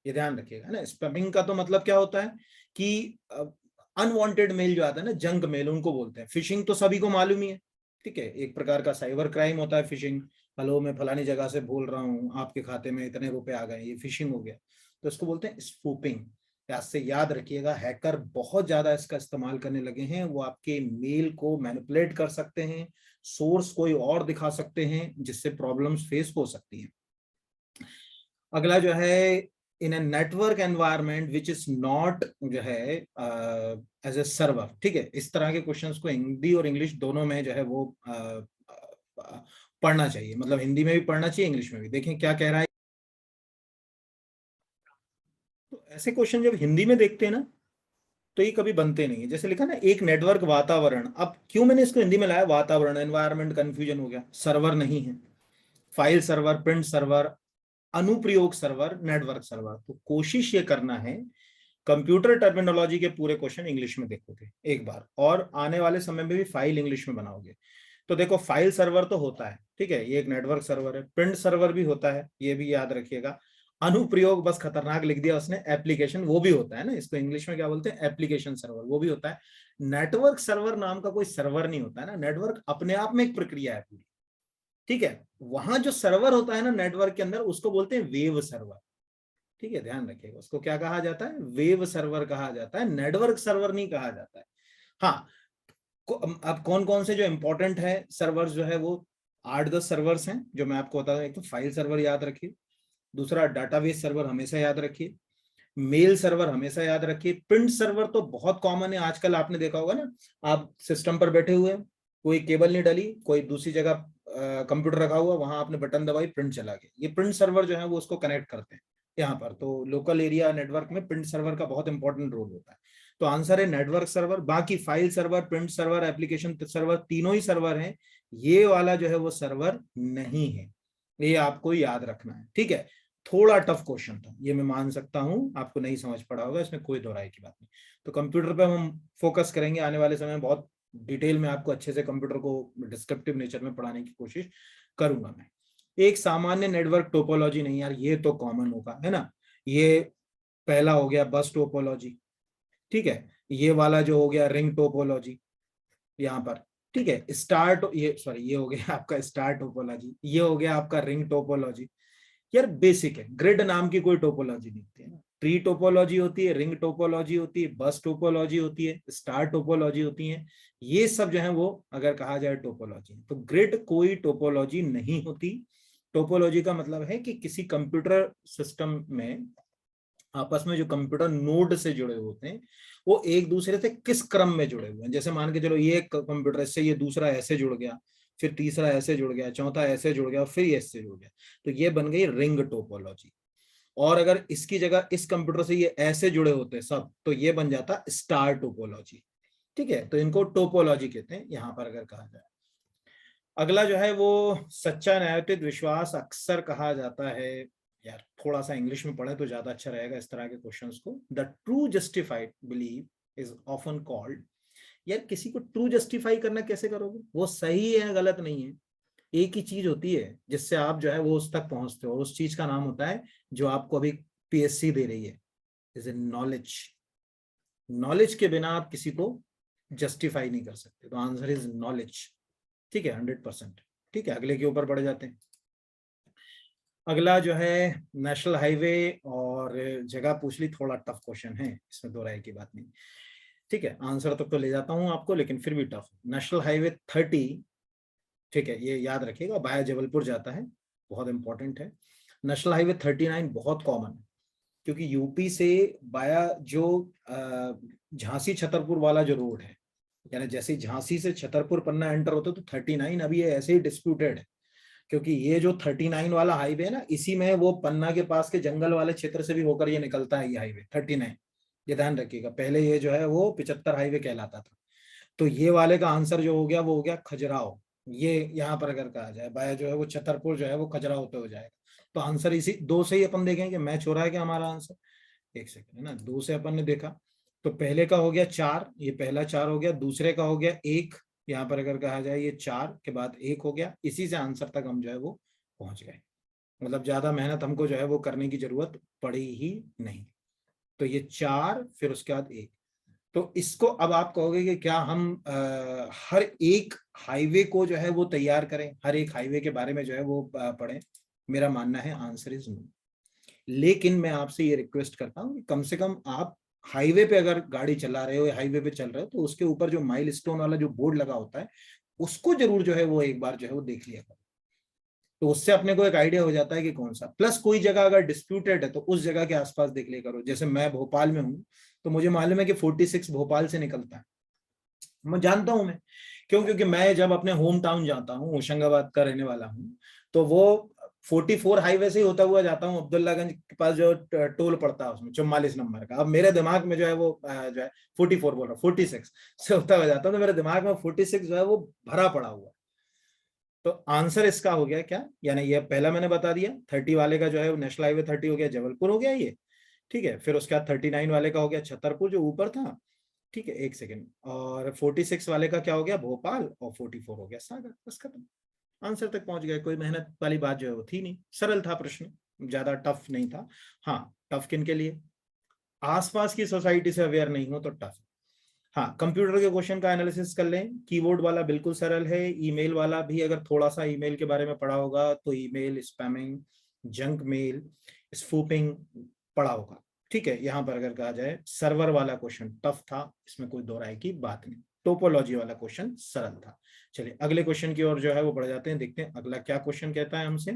ये ध्यान रखिएगा ना। स्पैमिंग का तो मतलब क्या होता है कि अनवांटेड मेल जो आता है ना, जंक मेल उनको बोलते हैं। फिशिंग तो सभी को मालूम ही है, ठीक है, एक प्रकार का साइबर क्राइम होता है फिशिंग। हेलो मैं फलानी जगह से बोल रहा हूँ, आपके खाते में इतने रुपए आ गए, ये फिशिंग हो गया। तो इसको बोलते हैं स्पूपिंग। से याद रखिएगा, हैकर बहुत ज्यादा इसका इस्तेमाल करने लगे हैं। वो आपके मेल को मैनिपुलेट कर सकते हैं, सोर्स कोई और दिखा सकते हैं, जिससे प्रॉब्लम्स फेस हो सकती हैं। अगला जो है, in a network environment which is not जो है एज ए सर्वर। ठीक है, इस तरह के क्वेश्चंस को हिंदी और इंग्लिश दोनों में जो है वो पढ़ना चाहिए, मतलब हिंदी में भी पढ़ना चाहिए, इंग्लिश में भी। देखें क्या कह रहा है। तो ऐसे क्वेश्चन जब हिंदी में देखते हैं ना, तो ये कभी बनते नहीं है। जैसे लिखा ना, एक नेटवर्क वातावरण। अब क्यों मैंने इसको हिंदी में लाया, वातावरण, एनवायरनमेंट, कंफ्यूजन हो गया। सर्वर नहीं है, फाइल सर्वर, प्रिंट सर्वर, अनुप्रयोग सर्वर, नेटवर्क सर्वर। तो कोशिश ये करना है कंप्यूटर टर्मिनोलॉजी के पूरे क्वेश्चन इंग्लिश में देखोगे एक बार, और आने वाले समय में भी फाइल इंग्लिश में बनाओगे। तो देखो, फाइल सर्वर तो होता है, ठीक है, ये एक नेटवर्क सर्वर है। प्रिंट सर्वर भी होता है, ये भी याद रखिएगा। अनुप्रयोग बस खतरनाक लिख दिया उसने, एप्लीकेशन वो भी होता है ना, इसको इंग्लिश में क्या बोलते हैं, एप्लीकेशन सर्वर, वो भी होता है। नेटवर्क सर्वर नाम का कोई सर्वर नहीं होता है ना, नेटवर्क अपने आप में एक प्रक्रिया है पूरी, ठीक है। वहां जो सर्वर होता है ना नेटवर्क के अंदर, उसको बोलते हैं वेव सर्वर। ठीक है, ध्यान रखिएगा, उसको क्या कहा जाता है, वेव सर्वर कहा जाता है, नेटवर्क सर्वर नहीं कहा जाता है। हाँ, अब कौन कौन से जो इंपॉर्टेंट है सर्वर्स जो है, वो 8-10 सर्वर्स हैं जो मैं आपको बता दूं। एक तो फाइल सर्वर याद रखिए, दूसरा डाटाबेस सर्वर हमेशा याद रखिए, मेल सर्वर हमेशा याद रखिए, प्रिंट सर्वर तो बहुत कॉमन है आजकल, आपने देखा होगा ना, आप सिस्टम पर बैठे हुए, कोई केबल नहीं डली, कोई दूसरी जगह कंप्यूटर रखा हुआ, वहां आपने बटन दबाई, प्रिंट चला गया। ये प्रिंट सर्वर जो है वो उसको कनेक्ट करते हैं यहाँ पर। तो लोकल एरिया नेटवर्क में प्रिंट सर्वर का बहुत इंपॉर्टेंट रोल होता है। तो आंसर है नेटवर्क सर्वर। बाकी file server, print server, application server, तीनों ही सर्वर हैं। ये वाला जो है वो सर्वर नहीं है, ये आपको याद रखना है, ठीक है। थोड़ा टफ क्वेश्चन था ये, मैं मान सकता हूं आपको नहीं समझ पड़ा होगा, इसमें कोई दो राय की बात नहीं। तो कंप्यूटर पे हम फोकस करेंगे आने वाले समय में, बहुत डिटेल में आपको अच्छे से कंप्यूटर को डिस्क्रिप्टिव नेचर में पढ़ाने की कोशिश करूंगा मैं। एक सामान्य नेटवर्क टोपोलॉजी नहीं यार, ये तो कॉमन होगा, है ना। ये पहला हो गया बस टोपोलॉजी, ठीक है। ये वाला जो हो गया रिंग टोपोलॉजी यहाँ पर, ठीक है। ये हो गया आपका स्टार टोपोलॉजी, ये हो गया आपका रिंग टोपोलॉजी। यार बेसिक है, ग्रिड नाम की कोई टोपोलॉजी नहीं होती है ना। ट्री टोपोलॉजी होती है, रिंग टोपोलॉजी होती है, बस टोपोलॉजी होती है, स्टार टोपोलॉजी होती है। ये सब जो है वो अगर कहा जाए टोपोलॉजी, तो ग्रिड कोई टोपोलॉजी नहीं होती। टोपोलॉजी का मतलब है कि किसी कंप्यूटर सिस्टम में आपस में जो कंप्यूटर नोड से जुड़े होते हैं वो एक दूसरे से किस क्रम में जुड़े हुए हैं। जैसे मान के चलो ये कंप्यूटर इससे ये दूसरा ऐसे जुड़ गया, फिर तीसरा ऐसे जुड़ गया, चौथा ऐसे जुड़ गया, फिर ये ऐसे जुड़ गया, तो ये बन गई रिंग टोपोलॉजी। और अगर इसकी जगह इस कंप्यूटर से ये ऐसे जुड़े होते सब, तो ये बन जाता स्टार टोपोलॉजी, ठीक है। तो इनको टोपोलॉजी कहते हैं यहाँ पर अगर कहा जाए। अगला जो है वो सच्चा न्यायोचित विश्वास अक्सर कहा जाता है। यार थोड़ा सा इंग्लिश में पढ़े तो ज्यादा अच्छा रहेगा इस तरह के क्वेश्चंस को। The true justified believe is often called. यार किसी को ट्रू जस्टिफाई करना कैसे करोगे, वो सही है गलत नहीं है। एक ही चीज होती है जिससे आप जो है वो उस तक पहुंचते हो, उस चीज का नाम होता है जो आपको अभी पीएससी दे रही है, इज ए नॉलेज। नॉलेज के बिना आप किसी को जस्टिफाई नहीं कर सकते, तो आंसर इज नॉलेज, ठीक है, 100%। ठीक है, अगले के ऊपर बढ़ जाते हैं। अगला जो है नेशनल हाईवे और जगह पूछ ली, थोड़ा टफ क्वेश्चन है, इसमें दो राय की बात नहीं, ठीक है। आंसर तक तो ले जाता हूं आपको, लेकिन फिर भी टफ। नेशनल हाईवे 30, ठीक है, ये याद रखिएगा, बाया जबलपुर जाता है, बहुत इंपॉर्टेंट है। नेशनल हाईवे 39 बहुत कॉमन है, क्योंकि यूपी से बाया जो झांसी छतरपुर वाला जो रोड है, यानी जैसे झांसी से छतरपुर पन्ना एंटर होते तो 39 अभी ये ऐसे ही डिस्प्यूटेड है, क्योंकि ये जो 39 वाला हाईवे है ना, इसी में वो पन्ना के पास के जंगल वाले क्षेत्र से भी होकर ये निकलता है, ये हाईवे 39। ये ध्यान रखिएगा, पहले ये जो है वो 75 हाईवे कहलाता था। तो ये वाले का आंसर जो हो गया वो हो गया खजुराहो। ये यहाँ पर अगर कहा जाए बाया जो है वो छतरपुर जो है वो खजुराहो होते हो जाएगा। तो आंसर इसी दो से ही अपन देखेंगे, मैच हो रहा है क्या हमारा आंसर। एक सेकंड, है ना, दो से अपन ने देखा, तो पहले का हो गया 4, ये पहला 4 हो गया, दूसरे का हो गया 1, यहाँ पर अगर कहा जाए ये 4 के बाद 1 हो गया, इसी से आंसर तक हम जो है वो पहुंच गए। मतलब ज्यादा मेहनत हमको जो है वो करने की जरूरत पड़ी ही नहीं। तो ये 4 फिर उसके बाद 1। तो इसको अब आप कहोगे कि क्या हम हर एक हाईवे को जो है वो तैयार करें, हर एक हाईवे के बारे में जो है वो पढ़ें। मेरा मानना है आंसर इज नो। लेकिन मैं आपसे ये रिक्वेस्ट करता हूँ कि कम से कम आप हाईवे पे अगर गाड़ी चला रहे हो या हाईवे पे चल रहे हो, तो उसके ऊपर जो माइलस्टोन वाला जो बोर्ड लगा होता है उसको जरूर जो है वो एक बार जो है वो देख लिया करो। तो उससे अपने को एक आइडिया हो जाता है कि कौन सा, प्लस कोई जगह अगर डिस्प्यूटेड है तो उस जगह के आसपास देख लिया करो। जैसे मैं भोपाल में हूँ, तो मुझे मालूम है कि 46 भोपाल से निकलता है, मैं जानता हूं मैं, क्यों, क्योंकि मैं जब अपने होम टाउन जाता हूँ, होशंगाबाद का रहने वाला हूँ, तो वो 44 हाईवे से ही होता हुआ जाता हूँ, अब्दुल्लागंज के पास जो टोल पड़ता है उसमें 44 नंबर का। अब मेरे दिमाग में जो है वो जो है 44 बोल रहा हूँ, 46 से होता हुआ जाता हूँ, तो मेरे दिमाग में 46 जो है वो भरा पड़ा हुआ। तो आंसर इसका हो गया क्या, यानी ये पहला मैंने बता दिया, 30 वाले का जो है नेशनल हाईवे 30 हो गया जबलपुर हो गया ये, ठीक है। फिर उसके बाद 39 वाले का हो गया छतरपुर जो ऊपर था, ठीक है, एक सेकेंड। और 46 वाले का क्या हो गया भोपाल, और 44 हो गया सागर, बस खत्म, आंसर तक पहुंच गए। कोई मेहनत वाली बात जो है वो थी नहीं, सरल था प्रश्न, ज्यादा टफ नहीं था। हाँ, टफ किन के लिए, आसपास की सोसाइटी से अवेयर नहीं हो तो टफ। हाँ, कंप्यूटर के क्वेश्चन का एनालिसिस कर लें, कीबोर्ड वाला बिल्कुल सरल है, ईमेल वाला भी अगर थोड़ा सा ईमेल के बारे में पढ़ा होगा तो ईमेल स्पैमिंग, जंक मेल, स्पूपिंग पढ़ा होगा, ठीक है। यहाँ पर अगर कहा जाए सर्वर वाला क्वेश्चन टफ था, इसमें कोई दो राय की बात नहीं। टोपोलॉजी वाला क्वेश्चन सरल था। चलिए अगले क्वेश्चन की ओर जो है वो बढ़ जाते हैं, देखते हैं अगला क्या क्वेश्चन कहता है हमसे।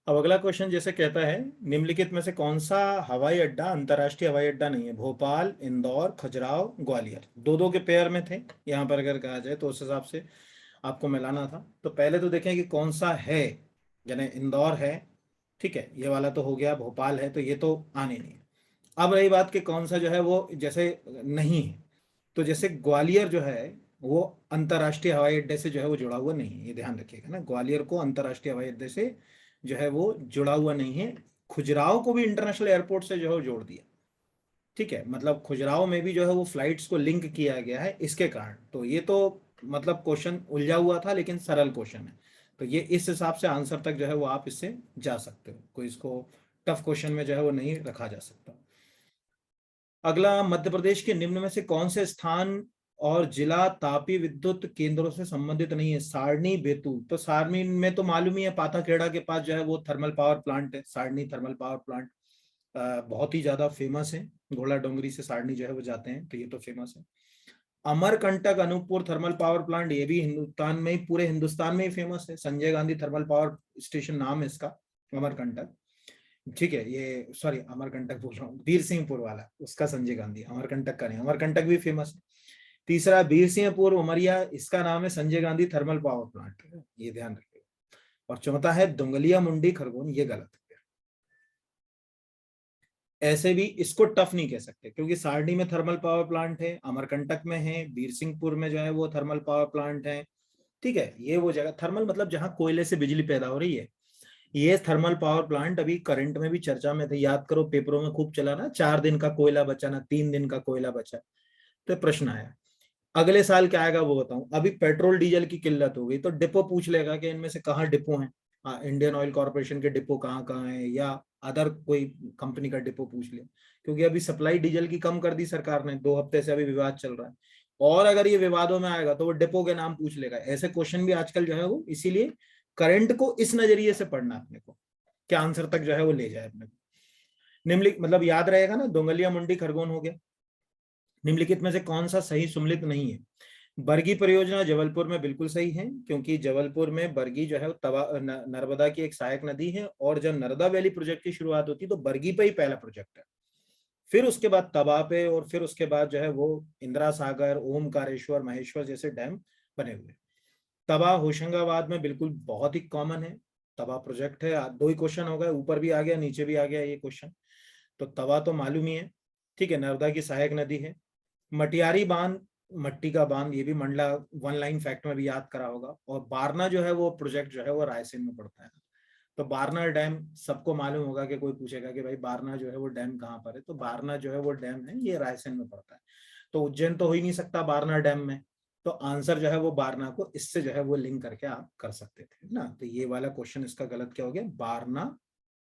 अब अगला क्वेश्चन जैसे कहता है, निम्नलिखित में से कौन सा हवाई अड्डा अंतर्राष्ट्रीय हवाई अड्डा नहीं है। भोपाल, इंदौर, खजुराहो, ग्वालियर, दो दो के पेयर में थे यहाँ पर अगर कहा जाए, तो उस हिसाब से आपको मिलाना था। तो पहले तो देखें कि कौन सा है, यानी इंदौर है, ठीक है, ये वाला तो हो गया, भोपाल है, तो ये तो आने नहीं है। अब रही बात कि कौन सा जो है वो जैसे नहीं है, तो जैसे ग्वालियर जो है वो अंतर्राष्ट्रीय हवाई अड्डे से जो है वो जुड़ा हुआ नहीं है, ये ध्यान रखिएगा ना, ग्वालियर को अंतर्राष्ट्रीय हवाई अड्डे से जो है वो जुड़ा हुआ नहीं है। खुजराहो को भी इंटरनेशनल एयरपोर्ट से जो है वो जोड़ दिया, ठीक है, मतलब खुजराहो में भी जो है वो फ्लाइट्स को लिंक किया गया है इसके कारण। तो ये तो मतलब क्वेश्चन उलझा हुआ था लेकिन सरल क्वेश्चन है, तो ये इस हिसाब से आंसर तक जो है वो आप इससे जा सकते हो, कोई इसको टफ क्वेश्चन में जो है वो नहीं रखा जा सकता। अगला, मध्य प्रदेश के निम्न में से कौन से स्थान और जिला तापीय विद्युत केंद्रों से संबंधित नहीं है? सारणी, बैतूल। तो सारणी में तो मालूम ही है, पाथाखेड़ा के पास जो है वो थर्मल पावर प्लांट है, सारणी थर्मल पावर प्लांट बहुत ही ज्यादा फेमस है। घोड़ा डोंगरी से सारणी जो है वो जाते हैं, तो ये तो फेमस है। Amarkantak Anuppur thermal power plant, ये भी हिंदुस्तान में ही, पूरे हिंदुस्तान में ही फेमस है। Sanjay Gandhi thermal power station नाम है इसका, अमरकंटक। ठीक है, ये सॉरी अमरकंटक बोल रहा हूँ, वीर सिंहपुर वाला उसका संजय गांधी, अमरकंटक का नहीं। अमरकंटक भी फेमस है। तीसरा वीर सिंहपुर उमरिया, इसका नाम है Sanjay Gandhi thermal power plant, ये ध्यान रखिएगा। और चौथा है दुंगलिया मुंडी खरगोन, ये गलत है। ऐसे भी इसको टफ नहीं कह सकते क्योंकि सारणी में थर्मल पावर प्लांट है, अमरकंटक में है, वीर सिंहपुर में जो है वो थर्मल पावर प्लांट है। ठीक है, ये वो जगह थर्मल मतलब जहां कोयले से बिजली पैदा हो रही है। ये थर्मल पावर प्लांट अभी करंट में भी चर्चा में थे, याद करो पेपरों में खूब चला ना, 4 दिन का कोयला बचा ना 3 दिन का कोयला बचा। तो प्रश्न आया, अगले साल क्या आएगा वो बताऊं। अभी पेट्रोल डीजल की किल्लत हो गई तो डिपो पूछ लेगा कि इनमें से कहाँ डिपो है। इंडियन ऑयल कॉर्पोरेशन के डिपो कहाँ कहाँ है, या अदर कोई कंपनी का डिपो पूछ ले, क्योंकि अभी सप्लाई डीजल की कम कर दी सरकार ने, 2 हफ्ते से अभी विवाद चल रहा है। और अगर ये विवादों में आएगा तो वो डिपो के नाम पूछ लेगा। ऐसे क्वेश्चन भी आजकल जो है वो, इसीलिए करंट को इस नजरिए से पढ़ना अपने को, क्या आंसर तक जो है वो ले जाए अपने को। निम्नलिखित मतलब याद रहेगा ना, दोंगलिया मुंडी खरगोन हो गया। निम्नलिखित में से कौन सा सही सुमेलित नहीं है? बरगी परियोजना जबलपुर में बिल्कुल सही है, क्योंकि जबलपुर में बरगी जो है तवा नर्मदा की एक सहायक नदी है, और जब नर्मदा वैली प्रोजेक्ट की शुरुआत होती है तो बरगी पे ही पहला प्रोजेक्ट है, फिर उसके बाद तवा पे, और फिर उसके बाद जो है वो इंदिरा सागर, ओमकारेश्वर, महेश्वर जैसे डैम बने हुए। तवा होशंगाबाद में बिल्कुल बहुत ही कॉमन है, तवा प्रोजेक्ट है। 2 ही क्वेश्चन हो गए, ऊपर भी आ गया नीचे भी आ गया ये क्वेश्चन। तो तवा तो मालूम ही है, ठीक है, नर्मदा की सहायक नदी है। मटियारी बांध, मट्टी का बांध, ये भी मंडला 1 लाइन फैक्ट में भी याद करा होगा। और बारना जो है वो प्रोजेक्ट जो है वो रायसेन में पड़ता है। तो बारना डैम सबको मालूम होगा, कि कोई पूछेगा कि भाई बारना जो है वो डैम कहाँ पर है, तो बारना जो है वो डैम है ये रायसेन में पड़ता है। तो उज्जैन तो हो ही नहीं सकता बारना डैम में, तो आंसर जो है वो बारना को इससे जो है वो लिंक करके आप कर सकते थे ना। तो ये वाला क्वेश्चन इसका गलत क्या हो गया, बारना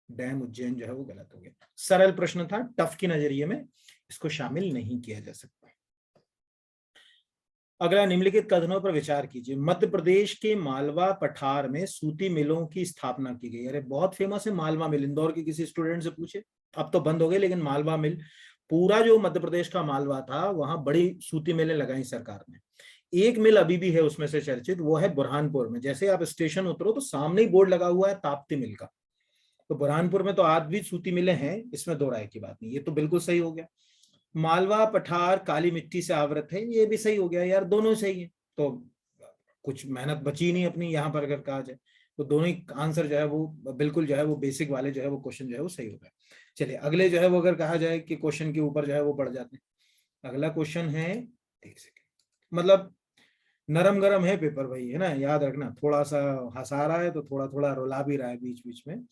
डैम उज्जैन जो है वो गलत हो गया। सरल प्रश्न था, टफ की नजरिए में इसको शामिल नहीं किया जा सकता। अगला, निम्नलिखित कथनों पर विचार कीजिए। मध्य प्रदेश के मालवा पठार में सूती मिलों की स्थापना की गई। अरे बहुत फेमस है मालवा मिल, इंदौर के किसी स्टूडेंट से पूछे, अब तो बंद हो गए, लेकिन मालवा मिल, पूरा जो मध्य प्रदेश का मालवा था वहां बड़ी सूती मिलें लगाई सरकार ने। एक मिल अभी भी है उसमें से चर्चित, वो है बुरहानपुर में। जैसे आप स्टेशन उतरो तो सामने ही बोर्ड लगा हुआ है ताप्ती मिल का, तो बुरहानपुर में तो आज भी सूती मिलें हैं, इसमें दो राय की बात नहीं, ये तो बिल्कुल सही हो गया। मालवा पठार काली मिट्टी से आवृत है, ये भी सही हो गया यार, दोनों सही है। तो कुछ मेहनत बची नहीं अपनी यहाँ पर अगर कहा जाए, तो दोनों ही आंसर जो है वो बिल्कुल जो है वो बेसिक वाले जो है वो क्वेश्चन जो है वो सही हो गए। चलिए अगले जो है वो अगर कहा जाए कि क्वेश्चन के ऊपर जो है वो पड़ जाते हैं। अगला क्वेश्चन है, एक सेकेंड, मतलब नरम गरम है पेपर भाई, है ना, याद रखना। थोड़ा सा हंसा रहा है तो थोड़ा थोड़ा रुला भी रहा है बीच बीच में,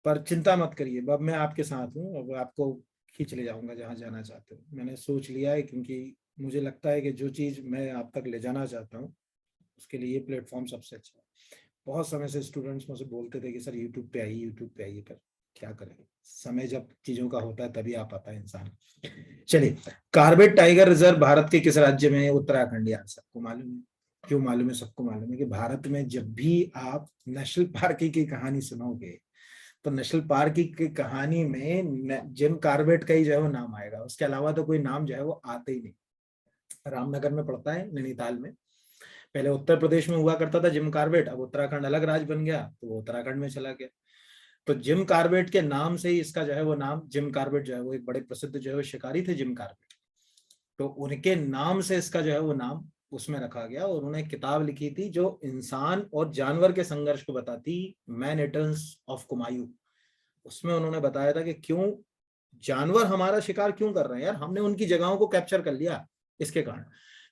पर चिंता मत करिए, अब मैं आपके साथ हूँ, अब आपको खींच ले जाऊंगा जहां जाना चाहते हो। मैंने सोच लिया है, क्योंकि मुझे लगता है कि जो चीज मैं आप तक ले जाना चाहता हूँ उसके लिए ये प्लेटफॉर्म सबसे अच्छा है। बहुत समय से स्टूडेंट्स मुझसे बोलते थे कि सर यूट्यूब पे आइए, यूट्यूब पे आइए, पर क्या करें, समय जब चीजों का होता है तभी आ पाता है इंसान। चलिए, कार्बेट टाइगर रिजर्व भारत के किस राज्य में है? उत्तराखंड। यार सबको मालूम है, क्यों मालूम है? सबको मालूम है कि भारत में जब भी आप नेशनल पार्क की कहानी सुनोगे तो नेशनल पार्क की कहानी में जिम कार्बेट का ही जो है वो नाम आएगा, उसके अलावा तो कोई नाम जो है वो आते ही नहीं। रामनगर में पड़ता है, नैनीताल में। पहले उत्तर प्रदेश में हुआ करता था जिम कार्बेट, अब उत्तराखंड अलग राज्य बन गया तो वो उत्तराखंड में चला गया। तो जिम कार्बेट के नाम से ही इसका जो है वो नाम, जिम कार्बेट जो है वो एक बड़े प्रसिद्ध जो है वो शिकारी थे जिम कार्बेट, तो उनके नाम से इसका जो है वो नाम उसमें रखा गया। और उन्होंने एक किताब लिखी थी जो इंसान और जानवर के संघर्ष को बताती, मैन इटर्न्स ऑफ कुमायूं। उसमें उन्होंने बताया था कि क्यों जानवर हमारा शिकार क्यों कर रहे हैं यार, हमने उनकी जगहों को कैप्चर कर लिया इसके कारण।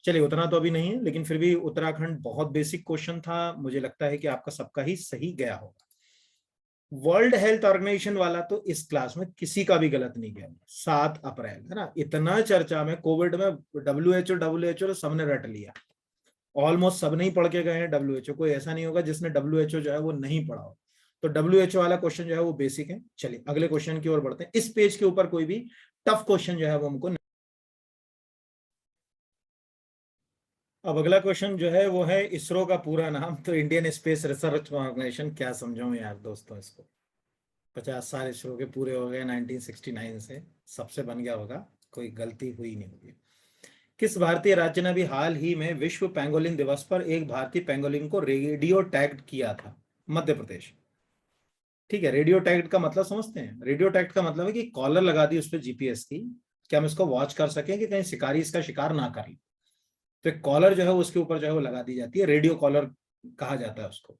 चलिए उतना तो अभी नहीं है, लेकिन फिर भी उत्तराखंड बहुत बेसिक क्वेश्चन था, मुझे लगता है कि आपका सबका ही सही गया होगा। वर्ल्ड हेल्थ ऑर्गेनाइजेशन वाला तो इस क्लास में किसी का भी गलत नहीं गया। 7 अप्रैल है ना, इतना चर्चा में कोविड में WHO सबने रट लिया, ऑलमोस्ट सब नहीं पढ़ के गए हैं WHO। कोई ऐसा नहीं होगा जिसने WHO जो है वो नहीं पढ़ा हो। तो WHO वाला क्वेश्चन जो है वो बेसिक है। चलिए अगले क्वेश्चन की ओर बढ़ते हैं। इस पेज के ऊपर कोई भी टफ क्वेश्चन जो है वो हमको। अब अगला क्वेश्चन जो है वो है इसरो का पूरा नाम, तो इंडियन स्पेस रिसर्च ऑर्गेनाइजेशन, क्या समझाऊं यार दोस्तों इसको। 50 साल इसरो के पूरे हो गए 1969 से, सबसे बन गया होगा, कोई गलती हुई नहीं होगी। किस भारतीय राज्य ने अभी हाल ही में विश्व पेंगोलिन दिवस पर एक भारतीय पेंगोलिन को रेडियो टैग्ड किया था? मध्य प्रदेश। ठीक है, रेडियो टैग्ड का मतलब समझते हैं? रेडियो टैग्ड का मतलब है कि कॉलर लगा दी उस पर GPS की, कि हम इसको वॉच कर सकें कि कहीं शिकारी इसका शिकार ना कर ले। तो एक कॉलर जो है उसके ऊपर जो है वो लगा दी जाती है, रेडियो कॉलर कहा जाता है उसको।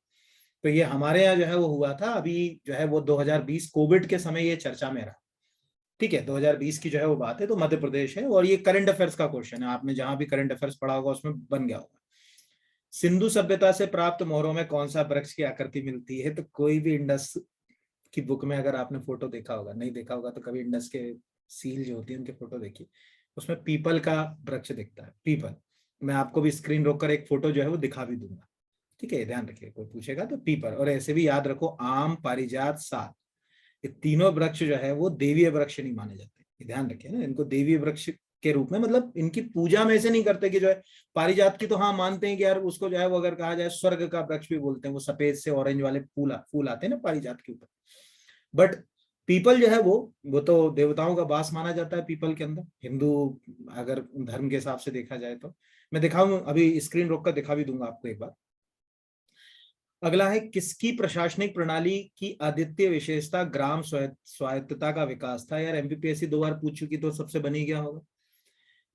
तो ये हमारे यहाँ जो है वो हुआ था अभी, जो है वो 2020 कोविड के समय ये चर्चा में रहा। ठीक है, 2020 की जो है वो बात है, तो मध्य प्रदेश है। और ये करंट अफेयर्स का क्वेश्चन है, आपने जहां भी करंट अफेयर्स पढ़ा होगा उसमें बन गया होगा। सिंधु सभ्यता से प्राप्त मोहरों में कौन सा वृक्ष की आकृति मिलती है? तो कोई भी इंडस की बुक में अगर आपने फोटो देखा होगा, नहीं देखा होगा तो कभी इंडस के सील जो होती है उनके फोटो देखिए, उसमें पीपल का वृक्ष दिखता है, पीपल। मैं आपको भी स्क्रीन रोक कर एक फोटो जो है वो दिखा भी दूंगा। ठीक है, ध्यान रखिए, कोई पूछेगा तो पीपल। और ऐसे भी याद रखो, आम, पारिजात, साल, ये तीनों वृक्ष जो है वो देवीय वृक्ष नहीं माने जाते। ये ध्यान रखिए ना, इनको देवीय वृक्ष के रूप में, मतलब इनकी पूजा में ऐसे नहीं करते कि जो है पारिजात की तो हाँ मानते हैं कि यार उसको जो है वो अगर कहा जाए स्वर्ग का वृक्ष भी बोलते हैं, वो सफेद से ऑरेंज वाले फूल फूल आते हैं ना पारिजात के ऊपर। बट पीपल जो है वो तो देवताओं का वास माना जाता है पीपल के अंदर, हिंदू अगर धर्म के हिसाब से देखा जाए तो। मैं दिखाऊं, अभी स्क्रीन रोक कर दिखा भी दूंगा आपको एक बार। अगला है, किसकी प्रशासनिक प्रणाली की अद्वितीय विशेषता ग्राम स्वायत्तता का विकास था? यार MPPSC 2 बार पूछ चुकी तो सबसे बन ही गया होगा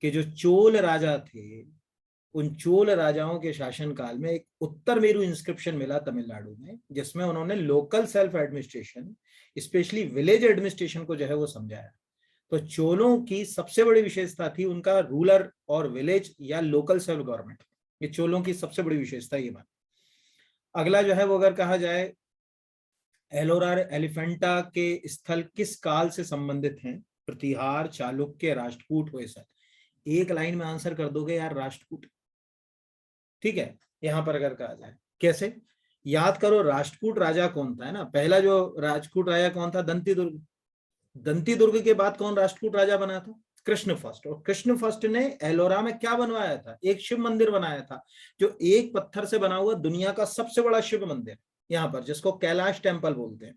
कि जो चोल राजा थे, उन चोल राजाओं के शासन काल में एक उत्तर मेरू इंस्क्रिप्शन मिला तमिलनाडु में, जिसमें उन्होंने local self administration, specially village administration को जो है वो समझाया। तो चोलों की सबसे बड़ी विशेषता थी उनका रूरल और विलेज या लोकल सेल्फ गवर्नमेंट। ये चोलों की सबसे बड़ी विशेषता ये बात। अगला जो है वो अगर कहा जाए, एलोरा एलिफेंटा के स्थल किस काल से संबंधित हैं? प्रतिहार, चालुक्य, राष्ट्रकूट, होयसल। एक लाइन में आंसर कर दोगे यार, राष्ट्रकूट। ठीक है, यहां पर अगर कहा जाए कैसे, याद करो राष्ट्रकूट राजा कौन था, है ना? पहला जो राजपूत राजा कौन था? दंती दुर्ग। दंती दुर्ग के बाद कौन राष्ट्रकूट राजा बना था? कृष्ण फर्स्ट। और कृष्ण फर्स्ट ने एलोरा में क्या बनवाया था? एक शिव मंदिर बनाया था, जो एक पत्थर से बना हुआ दुनिया का सबसे बड़ा शिव मंदिर यहाँ पर, जिसको कैलाश टेम्पल बोलते हैं।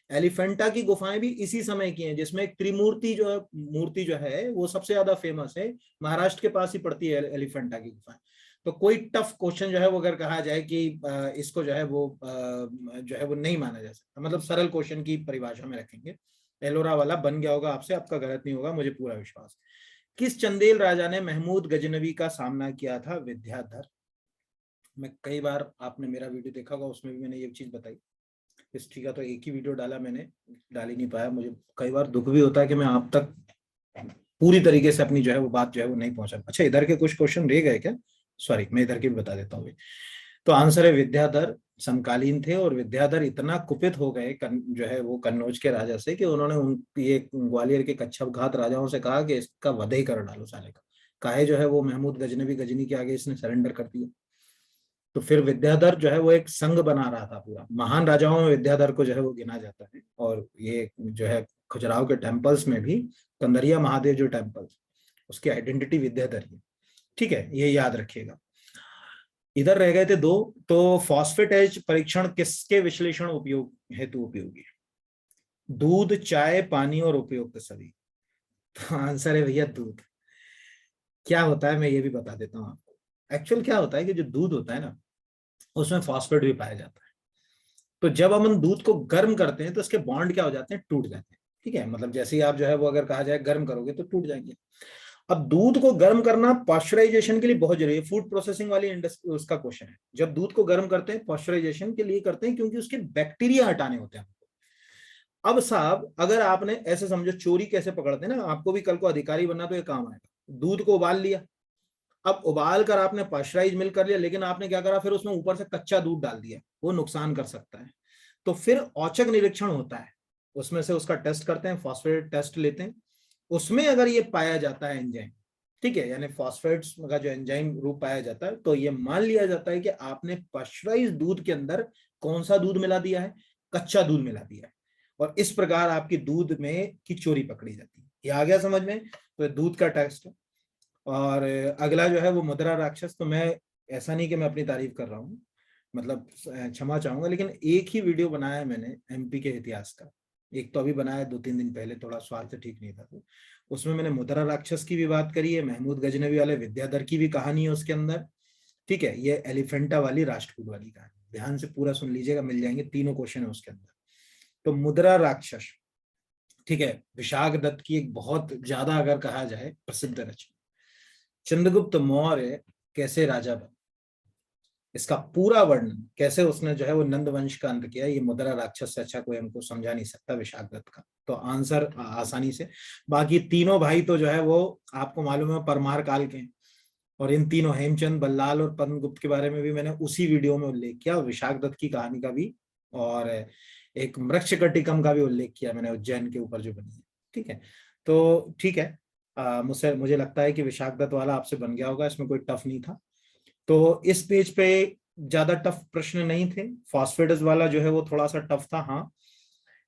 एलिफेंटा की गुफाएं भी इसी समय की हैं, जिसमें एक त्रिमूर्ति जो है, मूर्ति जो है वो सबसे ज्यादा फेमस है, महाराष्ट्र के पास ही पड़ती है एलिफेंटा की गुफाएं। तो कोई टफ क्वेश्चन जो है वो अगर कहा जाए कि इसको जो है वो जो है वो नहीं माना जा सकता, मतलब सरल क्वेश्चन की परिभाषा में रखेंगे। एलोरा वाला बन गया होगा आपसे, आपका गलत नहीं होगा, मुझे पूरा विश्वास। किस चंदेल राजा ने महमूद गजनवी का सामना किया था? विद्याधर। मैं कई बार, आपने मेरा वीडियो देखा होगा, उसमें भी मैंने ये चीज बताई। हिस्ट्री का तो एक ही वीडियो डाला मैंने, डाल ही नहीं पाया। मुझे कई बार दुख भी होता है कि मैं आप तक पूरी तरीके से अपनी जो है वो बात जो है वो नहीं पहुंचा। अच्छा, इधर के कुछ क्वेश्चन रह गए क्या? सॉरी, मैं इधर के भी बता देता हूँ। तो आंसर है विद्याधर समकालीन थे, और विद्याधर इतना कुपित हो गए जो है वो कन्नौज के राजा से, कि उन्होंने ये ग्वालियर के कच्छपघात राजाओं से कहा कि इसका वध ही कर डालो साले का। काहे जो है वो महमूद गजनी के आगे इसने सरेंडर कर दिया। तो फिर विद्याधर जो है वो एक संघ बना रहा था पूरा, महान राजाओं में विद्याधर को जो है वो गिना जाता है। और ये जो है खजुराहो के टेम्पल्स में भी कंदरिया महादेव जो टेम्पल, उसकी आइडेंटिटी विद्याधर है। ठीक है, ये याद रखिएगा। इधर रह गए थे दो। तो फॉस्फेटेज परीक्षण किसके विश्लेषण उपयोग हेतु उपयोगी है? दूध, चाय, पानी और उपयुक्त सभी। तो आंसर है भैया दूध। क्या होता है मैं ये भी बता देता हूँ आपको। एक्चुअल क्या होता है कि जो दूध होता है ना, उसमें फॉस्फेट भी पाया जाता है। तो जब हम दूध को गर्म करते हैं तो इसके बॉन्ड क्या हो जाते हैं? टूट जाते हैं। ठीक है, मतलब जैसे ही आप जो है वो अगर कहा जाए गर्म करोगे तो टूट जाएंगे। अब दूध को गर्म करना पॉस्चराइजेशन के लिए बहुत जरूरी है। फूड प्रोसेसिंग वाली इंडस्ट्री उसका क्वेश्चन है। जब दूध को गर्म करते हैं पॉस्चराइजेशन के लिए करते हैं, क्योंकि उसके बैक्टीरिया हटाने होते हैं। अब साहब, अगर आपने ऐसे समझो, चोरी कैसे पकड़ते हैं ना, आपको भी कल को अधिकारी बनना तो ये काम आएगा। दूध को उबाल लिया, अब उबाल कर आपने पॉस्चराइज मिल्क कर लिया, लेकिन आपने क्या करा, फिर उसमें ऊपर से कच्चा दूध डाल दिया, वो नुकसान कर सकता है। तो फिर औचक निरीक्षण होता है, उसमें से उसका टेस्ट करते हैं, फॉस्फेट टेस्ट लेते हैं, उसमें अगर ये पाया जाता है एंजाइम, ठीक है, यानी फॉस्फेट्स का जो एंजाइम रूप पाया जाता है, तो ये मान लिया जाता है कि आपने पाश्चराइज्ड दूध के अंदर कौन सा दूध मिला दिया है, कच्चा दूध मिला दिया है, और इस प्रकार आपकी दूध में की चोरी पकड़ी जाती है। ये आ गया समझ में? तो दूध का टेस्ट है। और अगला जो है वो मुद्रा राक्षस। तो मैं ऐसा नहीं कि मैं अपनी तारीफ कर रहा हूँ, मतलब क्षमा चाहूंगा, लेकिन एक ही वीडियो बनाया है मैंने एमपी के इतिहास का, एक तो अभी बनाया 2-3 दिन पहले, थोड़ा स्वास्थ्य ठीक नहीं था, तो उसमें मैंने मुद्रा राक्षस की भी बात करी है, महमूद गजनवी वाले विद्याधर की भी कहानी है उसके अंदर, ठीक है, ये एलिफेंटा वाली राष्ट्रकूट वाली कहानी, ध्यान से पूरा सुन लीजिएगा, मिल जाएंगे, तीनों क्वेश्चन है उसके अंदर। तो मुद्रा राक्षस, ठीक है, विशाख दत्त की एक बहुत ज्यादा अगर कहा जाए प्रसिद्ध रचना। चंद्रगुप्त मौर्य कैसे राजा बना, इसका पूरा वर्णन कैसे उसने जो है वो नंद वंश का अंत किया, ये मुद्रा राक्षस से अच्छा कोई हमको समझा नहीं सकता विशाख दत्त का। तो आंसर आसानी से, बाकी तीनों भाई तो जो है वो आपको मालूम है परमार काल के हैं, और इन तीनों हेमचंद, बल्लाल और पद्मगुप्त के बारे में भी मैंने उसी वीडियो में उल्लेख किया, विशाख दत्त की कहानी का भी, और एक मृक्षकटिकम का भी उल्लेख किया मैंने, उज्जैन के ऊपर जो बनी है, ठीक है। तो ठीक है, मुझे लगता है कि विशाख दत्त वाला आपसे बन गया होगा, इसमें कोई टफ नहीं था। तो इस पेज पे ज्यादा टफ प्रश्न नहीं थे, फॉस्फेटस वाला जो है वो थोड़ा सा टफ था, हाँ,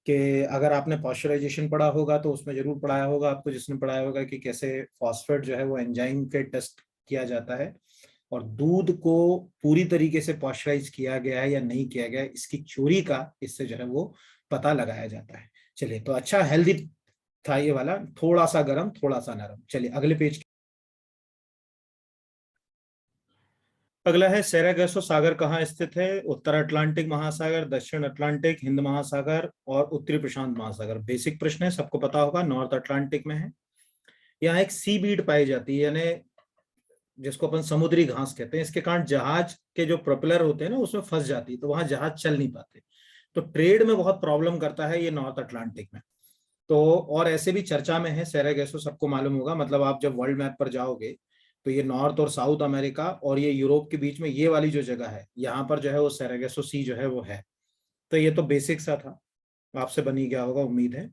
कि अगर आपने पॉस्चराइजेशन पढ़ा होगा तो उसमें जरूर पढ़ाया होगा आपको, जिसने पढ़ाया होगा कि कैसे फॉस्फेट जो है वो एंजाइम के टेस्ट किया जाता है, और दूध को पूरी तरीके से पॉस्चराइज किया गया है या नहीं किया गया है, इसकी चोरी का इससे जो है वो पता लगाया जाता है। चलिए, तो अच्छा हेल्दी था ये वाला, थोड़ा सा गर्म थोड़ा सा नरम। चलिए अगले पेज। अगला है सेरागेसो सागर कहाँ स्थित है? उत्तर अटलांटिक महासागर, दक्षिण अटलांटिक, हिंद महासागर और उत्तरी प्रशांत महासागर। बेसिक प्रश्न है, सबको पता होगा, नॉर्थ अटलांटिक में है। यहाँ एक सी बीड पाई जाती है, यानी जिसको अपन समुद्री घास कहते हैं, इसके कारण जहाज के जो प्रोपेलर होते हैं ना उसमें फंस जाती है, तो वहां जहाज चल नहीं पाते, तो ट्रेड में बहुत प्रॉब्लम करता है ये नॉर्थ अटलांटिक में। तो और ऐसे भी चर्चा में है सेरागेसो, सबको मालूम होगा, मतलब आप जब वर्ल्ड मैप पर जाओगे तो ये नॉर्थ और साउथ अमेरिका और ये यूरोप के बीच में ये वाली जो जगह है, यहाँ पर जो है वो सेरागेसो सी जो है वो है। तो ये तो बेसिक सा था, आपसे बनी गया होगा उम्मीद है।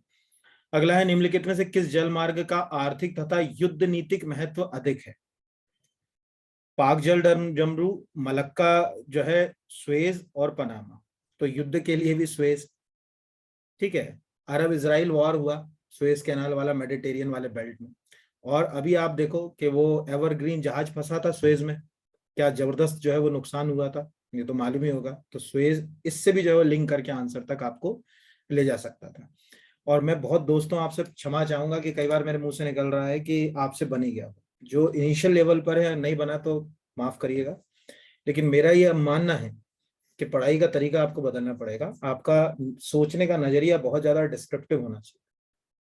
अगला है, निम्नलिखित में से किस जल मार्ग का आर्थिक तथा युद्ध नीतिक महत्व अधिक है? पाक जल जमरू, मलक्का जो है, स्वेज और पनामा। तो युद्ध के लिए भी स्वेज, ठीक है, अरब इजराइल वॉर हुआ स्वेज कैनाल वाला, मेडिटेरियन वाले बेल्ट में, और अभी आप देखो कि वो एवरग्रीन जहाज फंसा था स्वेज में, क्या जबरदस्त जो है वो नुकसान हुआ था, ये तो मालूम ही होगा। तो स्वेज इससे भी जो है लिंक करके आंसर तक आपको ले जा सकता था। और मैं बहुत दोस्तों आपसे क्षमा चाहूंगा कि कई बार मेरे मुंह से निकल रहा है कि आपसे बन ही गया, जो इनिशियल लेवल पर है नहीं बना तो माफ करिएगा, लेकिन मेरा ये मानना है कि पढ़ाई का तरीका आपको बदलना पड़ेगा, आपका सोचने का नजरिया बहुत ज्यादा डिस्क्रिप्टिव होना चाहिए।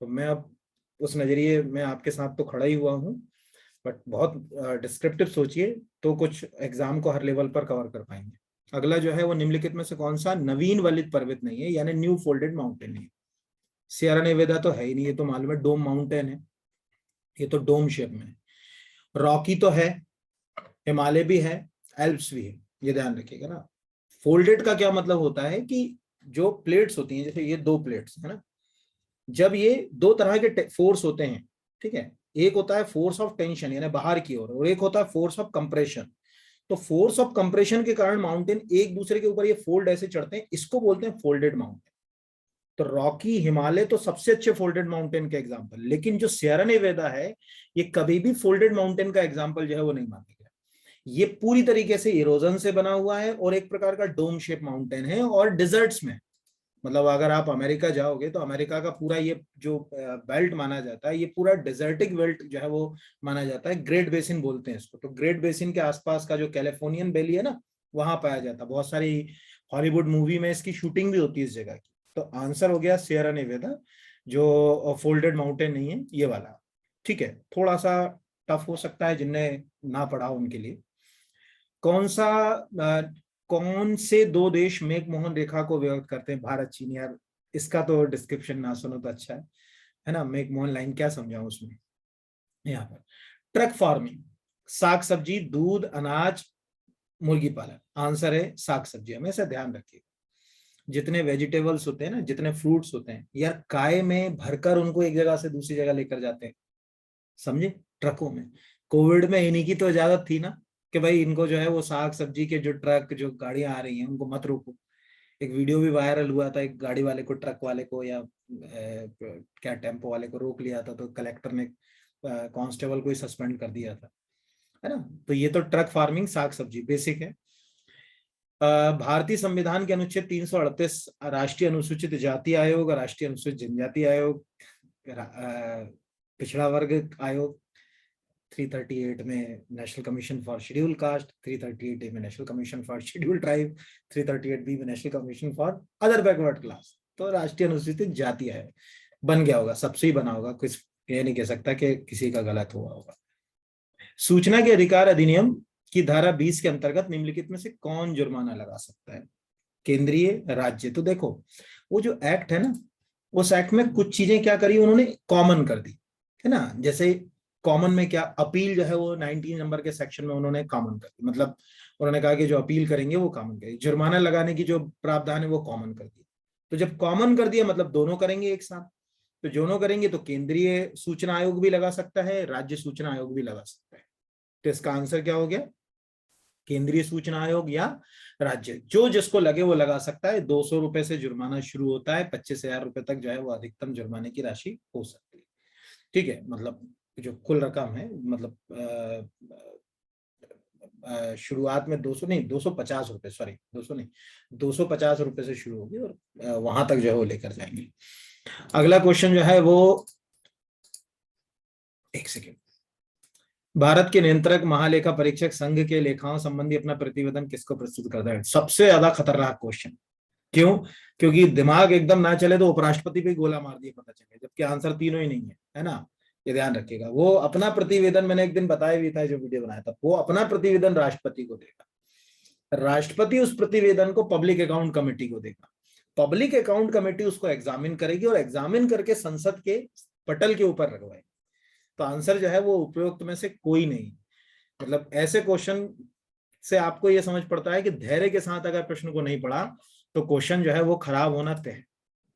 तो मैं अब उस नजरिए में आपके साथ तो खड़ा ही हुआ हूँ, बट बहुत डिस्क्रिप्टिव सोचिए तो कुछ एग्जाम को हर लेवल पर कवर कर पाएंगे। अगला जो है वो निम्नलिखित में से कौन सा नवीन वलित पर्वत नहीं है, यानी न्यू फोल्डेड माउंटेन नहीं है? सियरा नेवेदा तो है ही नहीं, ये तो मालूम है, डोम माउंटेन है, ये तो डोम शेप में है। रॉकी तो है, हिमालय भी है, एल्प्स भी है, ये ध्यान रखिएगा ना। फोल्डेड का क्या मतलब होता है कि जो प्लेट्स होती हैं, जैसे ये दो प्लेट्स है ना, जब ये दो तरह के फोर्स होते हैं, ठीक है, एक होता है फोर्स ऑफ टेंशन यानी बाहर की ओर, और एक होता है फोर्स ऑफ कंप्रेशन। तो फोर्स ऑफ कंप्रेशन के कारण माउंटेन एक दूसरे के ऊपर ये फोल्ड ऐसे चढ़ते हैं, इसको बोलते हैं फोल्डेड माउंटेन। तो रॉकी, हिमालय तो सबसे अच्छे फोल्डेड माउंटेन के एग्जांपल, लेकिन जो सियरा नेवेदा है ये कभी भी फोल्डेड माउंटेन का एग्जांपल जो है वो नहीं माना गया। ये पूरी तरीके से इरोजन से बना हुआ है और एक प्रकार का डोम शेप माउंटेन है, और डिजर्ट्स में, मतलब अगर आप अमेरिका जाओगे तो अमेरिका का पूरा ये जो बेल्ट माना जाता है, ये पूरा डेजर्टिक बेल्ट जो है वो माना जाता है, ग्रेट बेसिन बोलते हैं इसको। तो ग्रेट बेसिन के आसपास का जो कैलिफोर्नियन वैली है ना, वहां पाया जाता है, बहुत सारी हॉलीवुड मूवी में इसकी शूटिंग भी होती है इस जगह की। तो आंसर हो गया सियरा नेवेदा, जो फोल्डेड माउंटेन नहीं है ये वाला, ठीक है, थोड़ा सा टफ हो सकता है जिनने ना पढ़ा उनके लिए। कौन सा कौन से दो देश मेघमोहन रेखा को व्यक्त करते हैं? भारत चीन, यार इसका तो डिस्क्रिप्शन ना सुनो तो अच्छा है ना, मेघमोहन लाइन क्या समझाऊं उसमें। यहाँ पर ट्रक फार्मिंग, साग सब्जी, दूध, अनाज, मुर्गी पालन। आंसर है साग सब्जी, हमेशा ध्यान रखिए। जितने वेजिटेबल्स होते हैं ना, जितने फ्रूट्स होते हैं यार, काय में भरकर उनको एक जगह से दूसरी जगह लेकर जाते हैं, समझे, ट्रकों में। कोविड में इन्हीं की तो इजाजत थी ना कि भाई इनको जो है वो साग सब्जी के जो ट्रक जो गाड़ियां आ रही हैं उनको मत रोको। एक वीडियो भी वायरल हुआ था, एक गाड़ी वाले को, ट्रक वाले को या क्या टेम्पो वाले को रोक लिया था, तो कलेक्टर ने कांस्टेबल को ही सस्पेंड कर दिया था, है ना। तो ये तो ट्रक फार्मिंग साग सब्जी बेसिक है। भारतीय संविधान के अनुच्छेद 338 राष्ट्रीय अनुसूचित जाति आयोग, राष्ट्रीय अनुसूचित जनजाति आयोग, पिछड़ा वर्ग आयोग, 338 में national commission for schedule caste, 338 में national commission for schedule tribe, 338 B में national commission for other backward class. तो राष्ट्रीय अनुसूचित जाति है, बन गया होगा, सबसे ही बना होगा, कुछ ये नहीं कह सकता कि किसी का गलत हुआ होगा। सूचना के अधिकार अधिनियम की धारा 20 के अंतर्गत निम्नलिखित में से कौन जुर्माना लगा सकता है? केंद्रीय, राज्य। तो देखो वो जो एक्ट है ना, उस एक्ट में कुछ चीजें क्या करी उन्होंने, कॉमन कर दी, है ना। जैसे कॉमन में क्या, अपील जो है वो 19 नंबर के सेक्शन में उन्होंने कॉमन कर दी, मतलब उन्होंने कहा कि जो अपील करेंगे वो कॉमन करेंगे, जुर्माना लगाने की जो प्रावधान है वो कॉमन कर दिया। तो जब कॉमन कर दिया मतलब दोनों करेंगे एक साथ, तो दोनों करेंगे तो केंद्रीय सूचना आयोग भी लगा सकता है, राज्य सूचना आयोग भी लगा सकता है। तो इसका आंसर क्या हो गया, केंद्रीय सूचना आयोग या राज्य, जो जिसको लगे वो लगा सकता है। 200 रुपए से जुर्माना शुरू होता है, 25,000 रुपए तक जो है वो अधिकतम जुर्माने की राशि हो सकती है। ठीक है, मतलब जो कुल रकम है, मतलब शुरुआत में 200 नहीं, 250 रुपए, सॉरी 200 नहीं, 250 रुपए से शुरू होगी और वहां तक जो है वो लेकर जाएंगे। अगला क्वेश्चन जो है वो, एक सेकेंड, भारत के नियंत्रक महालेखा परीक्षक संघ के लेखाओं संबंधी अपना प्रतिवेदन किसको प्रस्तुत करता है? सबसे ज्यादा खतरनाक क्वेश्चन। क्यों? क्योंकि दिमाग एकदम ना चले तो उपराष्ट्रपति पे गोला मार दिए पता चले, जबकि आंसर तीनों ही नहीं है ना। ये ध्यान रखिएगा। वो अपना प्रतिवेदन, मैंने एक दिन बताया भी था जो वीडियो बनाया था, वो अपना प्रतिवेदन राष्ट्रपति को देगा, राष्ट्रपति उस प्रतिवेदन को पब्लिक अकाउंट कमेटी को देगा, पब्लिक अकाउंट कमेटी उसको एग्जामिन करेगी और एग्जामिन करके संसद के पटल के ऊपर रखवाएगी। तो आंसर जो है वो उपयुक्त में से कोई नहीं। मतलब ऐसे क्वेश्चन से आपको ये समझ पड़ता है कि धैर्य के साथ अगर प्रश्न को नहीं पढ़ा तो क्वेश्चन जो है वो खराब होना तय है।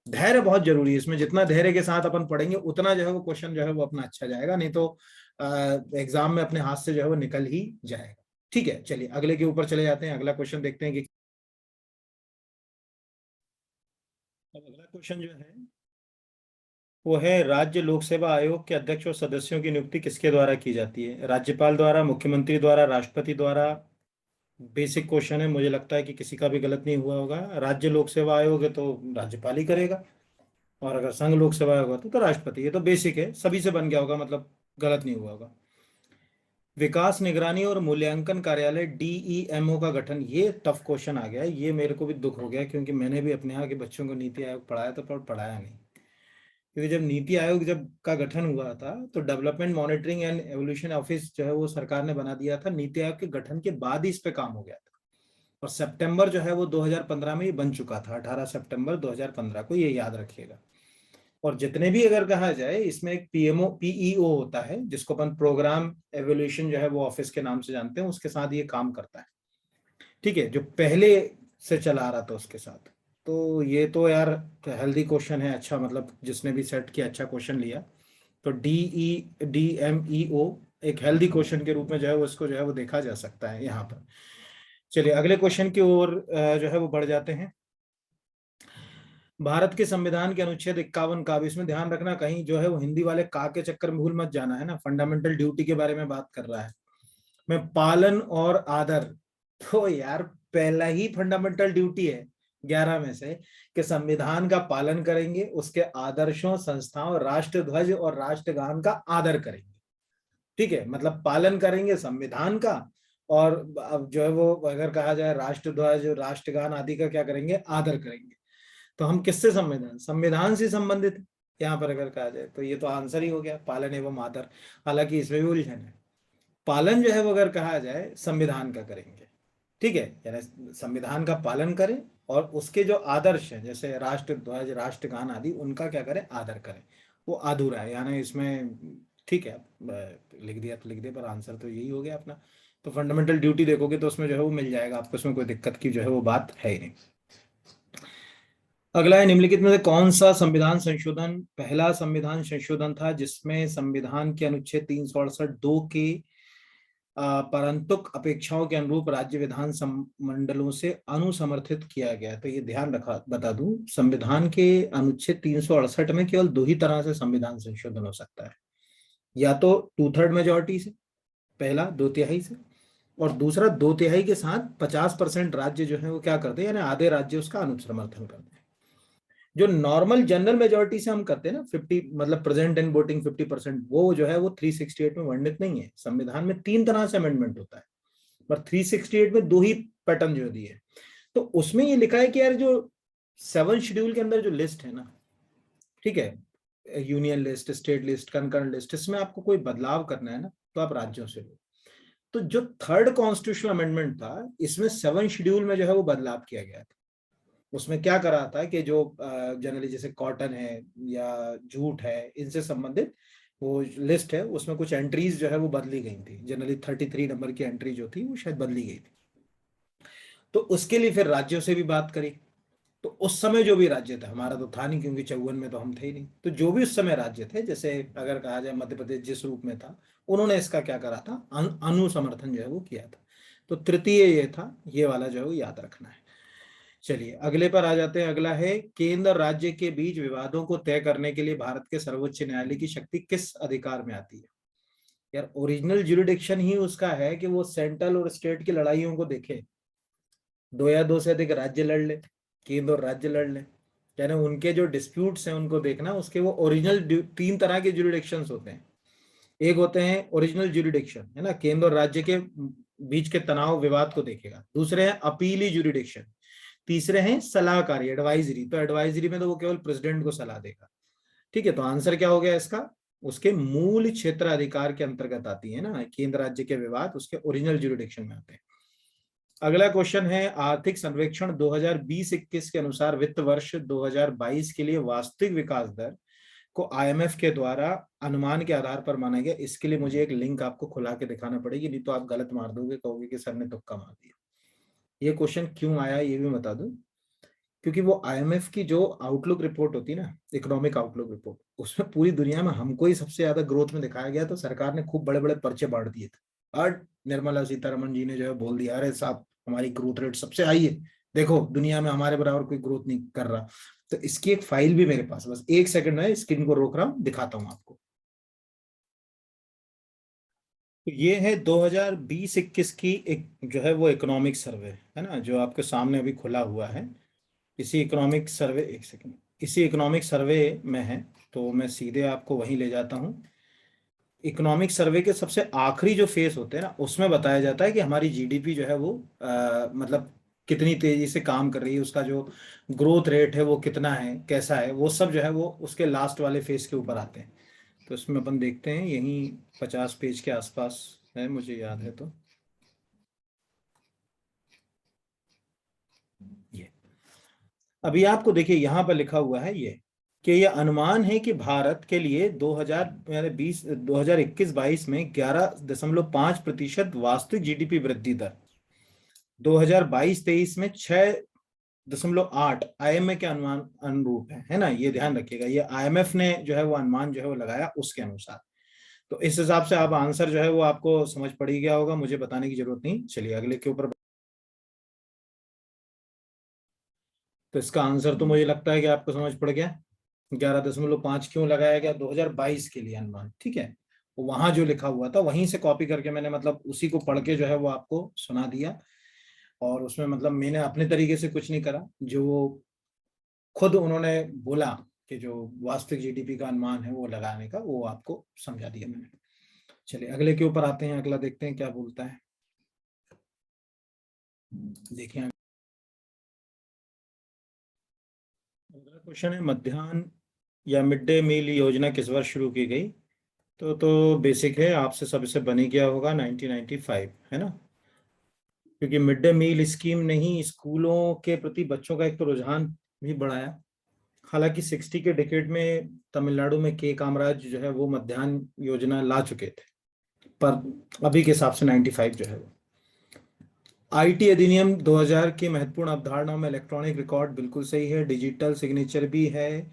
धैर्य बहुत जरूरी है इसमें, जितना धैर्य के साथ अपन पढ़ेंगे उतना जो है वो क्वेश्चन जो है वो अपना अच्छा जाएगा, नहीं तो एग्जाम में अपने हाथ से जो है वो निकल ही जाएगा। ठीक है, चलिए अगले के ऊपर चले जाते हैं, अगला क्वेश्चन देखते हैं कि अब अगला क्वेश्चन जो है वो है, राज्य लोक सेवा आयोग के अध्यक्ष और सदस्यों की नियुक्ति किसके द्वारा की जाती है? राज्यपाल द्वारा, मुख्यमंत्री द्वारा, राष्ट्रपति द्वारा? बेसिक क्वेश्चन है, मुझे लगता है कि किसी का भी गलत नहीं हुआ होगा। राज्य लोक सेवा आयोग है तो राज्यपाल ही करेगा, और अगर संघ लोक सेवा आयोग होता तो राष्ट्रपति। ये तो बेसिक है, सभी से बन गया होगा, मतलब गलत नहीं हुआ होगा। विकास निगरानी और मूल्यांकन कार्यालय डीईएमओ का गठन, ये टफ क्वेश्चन आ गया है, ये मेरे को भी दुख हो गया क्योंकि मैंने भी अपने यहाँ के बच्चों को नीति आयोग पढ़ाया था, पर पढ़ाया नहीं। क्योंकि जब नीति आयोग जब का गठन हुआ था तो development monitoring and evolution office जो है वो सरकार ने बना दिया था, नीति आयोग के गठन के बाद ही इस पे काम हो गया था। और सितंबर जो है वो 2015 में ही बन चुका था, 18 सितंबर 2015 को, ये याद रखिएगा। और जितने भी अगर कहा जाए इसमें एक पीएमओ पीईओ होता है, जिसको अपन प्रोग्राम एवोल्यूशन जो है वो ऑफिस के नाम से जानते हैं, उसके साथ ये काम करता है। ठीक है, जो पहले से चला आ रहा था उसके साथ। तो ये तो यार हेल्दी क्वेश्चन है, अच्छा, मतलब जिसने भी सेट किया अच्छा क्वेश्चन लिया। तो DEMEO एक हेल्दी क्वेश्चन के रूप में जो है वो इसको जो है वो देखा जा सकता है यहाँ पर। चलिए अगले क्वेश्चन की ओर जो है वो बढ़ जाते हैं। भारत के संविधान के अनुच्छेद 51 का, इसमें ध्यान रखना कहीं जो है वो हिंदी वाले का के चक्कर में भूल मत जाना, है ना। फंडामेंटल ड्यूटी के बारे में बात कर रहा है, मैं पालन और आदर। तो यार पहला ही फंडामेंटल ड्यूटी है 11 में से कि संविधान का पालन करेंगे, उसके आदर्शों, संस्थाओं, राष्ट्र ध्वज और राष्ट्रगान का आदर करेंगे। ठीक है, मतलब पालन करेंगे संविधान का, और अब जो है वो अगर कहा जाए राष्ट्र ध्वज, राष्ट्रगान आदि का क्या करेंगे, आदर करेंगे। तो हम किससे संविधान, संविधान से संबंधित है यहाँ पर अगर कहा जाए, तो ये तो आंसर ही हो गया, पालन एवं आदर। हालांकि इसमें भी उलझन है, पालन जो है वो अगर कहा जाए संविधान का करेंगे, ठीक है, यानी संविधान का पालन करें और उसके जो आदर्श हैं जैसे राष्ट्र ध्वज, राष्ट्रगान आदि, उनका क्या करें, आदर करें, वो अधूरा है, यानी इसमें ठीक है लिख दिया तो लिख दिया, पर आंसर तो यही हो गया अपना। तो फंडामेंटल ड्यूटी देखोगे तो उसमें जो है वो मिल जाएगा आपको, उसमें कोई दिक्कत की जो है वो बात है ही नहीं। अगला है, निम्नलिखित में से कौन सा संविधान संशोधन पहला संविधान संशोधन था जिसमें संविधान के अनुच्छेद 368(2) के परंतुक अपेक्षाओं के अनुरूप राज्य विधान मंडलों से अनुसमर्थित किया गया। तो ये ध्यान रखा, बता दूं, संविधान के अनुच्छेद 368 में केवल दो ही तरह से संविधान संशोधन हो सकता है, या तो 2/3 मेजोरिटी से, पहला 2/3 से, और दूसरा 2/3 के साथ 50% राज्य जो है वो क्या करते हैं, यानी आधे राज्य उसका अनुसमर्थन करते हैं। जो नॉर्मल जनरल मेजोरिटी से हम करते हैं ना, 50, मतलब प्रेजेंट इन वोटिंग 50%, वो जो है वो 368 में वर्णित नहीं है। संविधान में 3 तरह से अमेंडमेंट होता है, पर 368 में दो ही पैटर्न जो दिए। तो उसमें ये लिखा है कि यार जो 7 शेड्यूल के अंदर जो लिस्ट है ना, ठीक है, union list, state list, concurrent list, इसमें आपको कोई बदलाव करना है ना, तो आप राज्यों से लो। तो जो थर्ड कॉन्स्टिट्यूशनल अमेंडमेंट था, इसमें 7 शेड्यूल में जो है वो बदलाव किया गया था। उसमें क्या करा था कि जो जनरली जैसे कॉटन है या जूट है, इनसे संबंधित वो लिस्ट है, उसमें कुछ एंट्रीज जो है वो बदली गई थी। जनरली 33 नंबर की एंट्री जो थी वो शायद बदली गई थी। तो उसके लिए फिर राज्यों से भी बात करी। तो उस समय जो भी राज्य था, हमारा तो था नहीं क्योंकि 54 में तो हम थे ही नहीं, तो जो भी उस समय राज्य थे, जैसे अगर कहा जाए मध्य प्रदेश जिस रूप में था, उन्होंने इसका क्या करा था, अनुसमर्थन जो है वो किया था। तो तृतीय ये था, ये वाला जो है वो याद रखना है। चलिए अगले पर आ जाते हैं। अगला है, केंद्र राज्य के बीच विवादों को तय करने के लिए भारत के सर्वोच्च न्यायालय की शक्ति किस अधिकार में आती है? यार ओरिजिनल ज्यूरिडिक्शन ही उसका है कि वो सेंट्रल और स्टेट की लड़ाइयों को देखे। दो या दो से अधिक राज्य लड़ ले, केंद्र और राज्य लड़ ले, यानी उनके जो डिस्प्यूट्स हैं उनको देखना, उसके वो ओरिजिनल 3 तरह के ज्यूरिडिक्शंस होते हैं। एक होते हैं ओरिजिनल ज्यूरिडिक्शन, है ना, केंद्र और राज्य के बीच के तनाव विवाद को देखेगा। दूसरे हैं अपीली ज्यूरिडिक्शन। तीसरे हैं सलाहकारी, एडवाइजरी। तो एडवाइजरी में तो वो केवल प्रेसिडेंट को सलाह देगा। ठीक है, तो आंसर क्या हो गया इसका, उसके मूल क्षेत्र अधिकार के अंतर्गत आती है ना, केंद्र राज्य के विवाद उसके ओरिजिनल ज्यूरिडिक्शन में आते हैं। अगला क्वेश्चन है, आर्थिक सर्वेक्षण 2020-21 के अनुसार वित्त वर्ष 2022 के लिए वास्तविक विकास दर को आईएमएफ के द्वारा अनुमान के आधार पर माना गया। इसके लिए मुझे एक लिंक आपको खुला के दिखाना पड़ेगी, नहीं तो आप गलत मार दोगे, कहोगे कि सर ने तुक्का मार दिया। ये क्वेश्चन क्यों आया ये भी बता दूं, क्योंकि वो आईएमएफ की जो आउटलुक रिपोर्ट होती है ना, इकोनॉमिक आउटलुक रिपोर्ट, उसमें पूरी दुनिया में हमको ही सबसे ज्यादा ग्रोथ में दिखाया गया। तो सरकार ने खूब बड़े बड़े पर्चे बांट दिए थे, और निर्मला सीतारमण जी ने जो है बोल दिया, अरे साहब हमारी ग्रोथ रेट सबसे हाई है, देखो दुनिया में हमारे बराबर कोई ग्रोथ नहीं कर रहा। तो इसकी एक फाइल भी मेरे पास, बस एक सेकंड में स्क्रीन को रोक रहा हूँ, दिखाता हूँ आपको। तो ये है 2020-21 की एक जो है वो इकोनॉमिक सर्वे, है ना, जो आपके सामने अभी खुला हुआ है। इसी इकोनॉमिक सर्वे, एक सेकंड, इसी इकोनॉमिक सर्वे में है। तो मैं सीधे आपको वहीं ले जाता हूँ। इकोनॉमिक सर्वे के सबसे आखिरी जो फेस होते हैं ना, उसमें बताया जाता है कि हमारी जीडीपी जो है वो मतलब कितनी तेजी से काम कर रही है, उसका जो ग्रोथ रेट है वो कितना है, कैसा है, वो सब जो है वो उसके लास्ट वाले फेस के ऊपर आते हैं। तो इसमें अपन देखते हैं, यहीं 50 पेज के आसपास है, मुझे याद है। तो ये अभी आपको देखिए यहाँ पर लिखा हुआ है ये, कि ये अनुमान है कि भारत के लिए 2021-22 में 11.5% वास्तविक जीडीपी वृद्धि दर, 2022-23 में 6.8 आईएमएफ के अनुमान अनुरूप है ना। ये ध्यान रखिएगा, ये आईएमएफ ने जो है वो अनुमान जो है वो लगाया उसके अनुसार। तो इस हिसाब से आप आंसर जो है वो आपको समझ पड़ ही गया होगा, मुझे बताने की जरूरत नहीं। चलिए अगले के ऊपर। तो इसका आंसर तो मुझे लगता है कि आपको समझ पड़ गया। 11.5 क्यों लगाया गया, 2022 के लिए अनुमान, ठीक है। वहां जो लिखा हुआ था वहीं से कॉपी करके मैंने, मतलब उसी को पढ़ के जो है वो आपको सुना दिया। और उसमें मतलब मैंने अपने तरीके से कुछ नहीं करा, जो वो खुद उन्होंने बोला कि जो वास्तविक जीडीपी का अनुमान है वो लगाने का, वो आपको समझा दिया मैंने। चलिए अगले के ऊपर आते हैं, अगला देखते हैं क्या बोलता है। देखिए अगला क्वेश्चन है, मध्याह्न या मिड डे मील योजना किस वर्ष शुरू की गई? तो बेसिक है, आपसे सबसे बनी गया होगा 1995, है ना। क्योंकि मिड डे मील स्कीम ने ही स्कूलों के प्रति बच्चों का एक तो रुझान भी बढ़ाया। हालांकि 60 के डिकेड में तमिलनाडु में के कामराज जो है वो मध्याह्न योजना ला चुके थे, पर अभी के हिसाब से 95 जो है वो। आईटी अधिनियम 2000 की महत्वपूर्ण अवधारणाओं में इलेक्ट्रॉनिक रिकॉर्ड बिल्कुल सही है, डिजिटल सिग्नेचर भी है,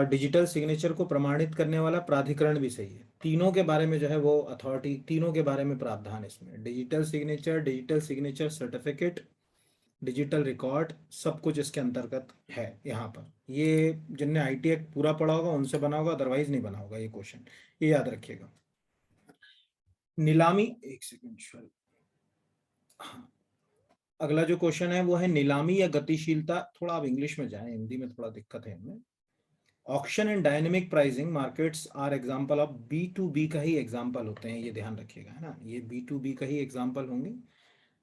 डिजिटल सिग्नेचर को प्रमाणित करने वाला प्राधिकरण भी सही है। तीनों के बारे में जो है वो अथॉरिटी, तीनों के बारे में प्रावधान इसमें, digital signature certificate, digital record, सब कुछ इसके अंतर्गत है यहाँ पर। ये जिनने आईटी एक्ट पूरा पढ़ा होगा उनसे बना होगा, अदरवाइज नहीं बना होगा ये क्वेश्चन, ये याद रखिएगा। नीलामी, एक सेकंड सॉरी, हाँ, अगला जो क्वेश्चन है वो है नीलामी या गतिशीलता। थोड़ा आप इंग्लिश में जाएं, हिंदी में थोड़ा दिक्कत है इनमें। Auction and dynamic pricing markets are example of, B to B का ही एग्जांपल होते हैं, ये ध्यान रखिएगा, है ना, ये बी टू बी का ही एग्जांपल होंगे।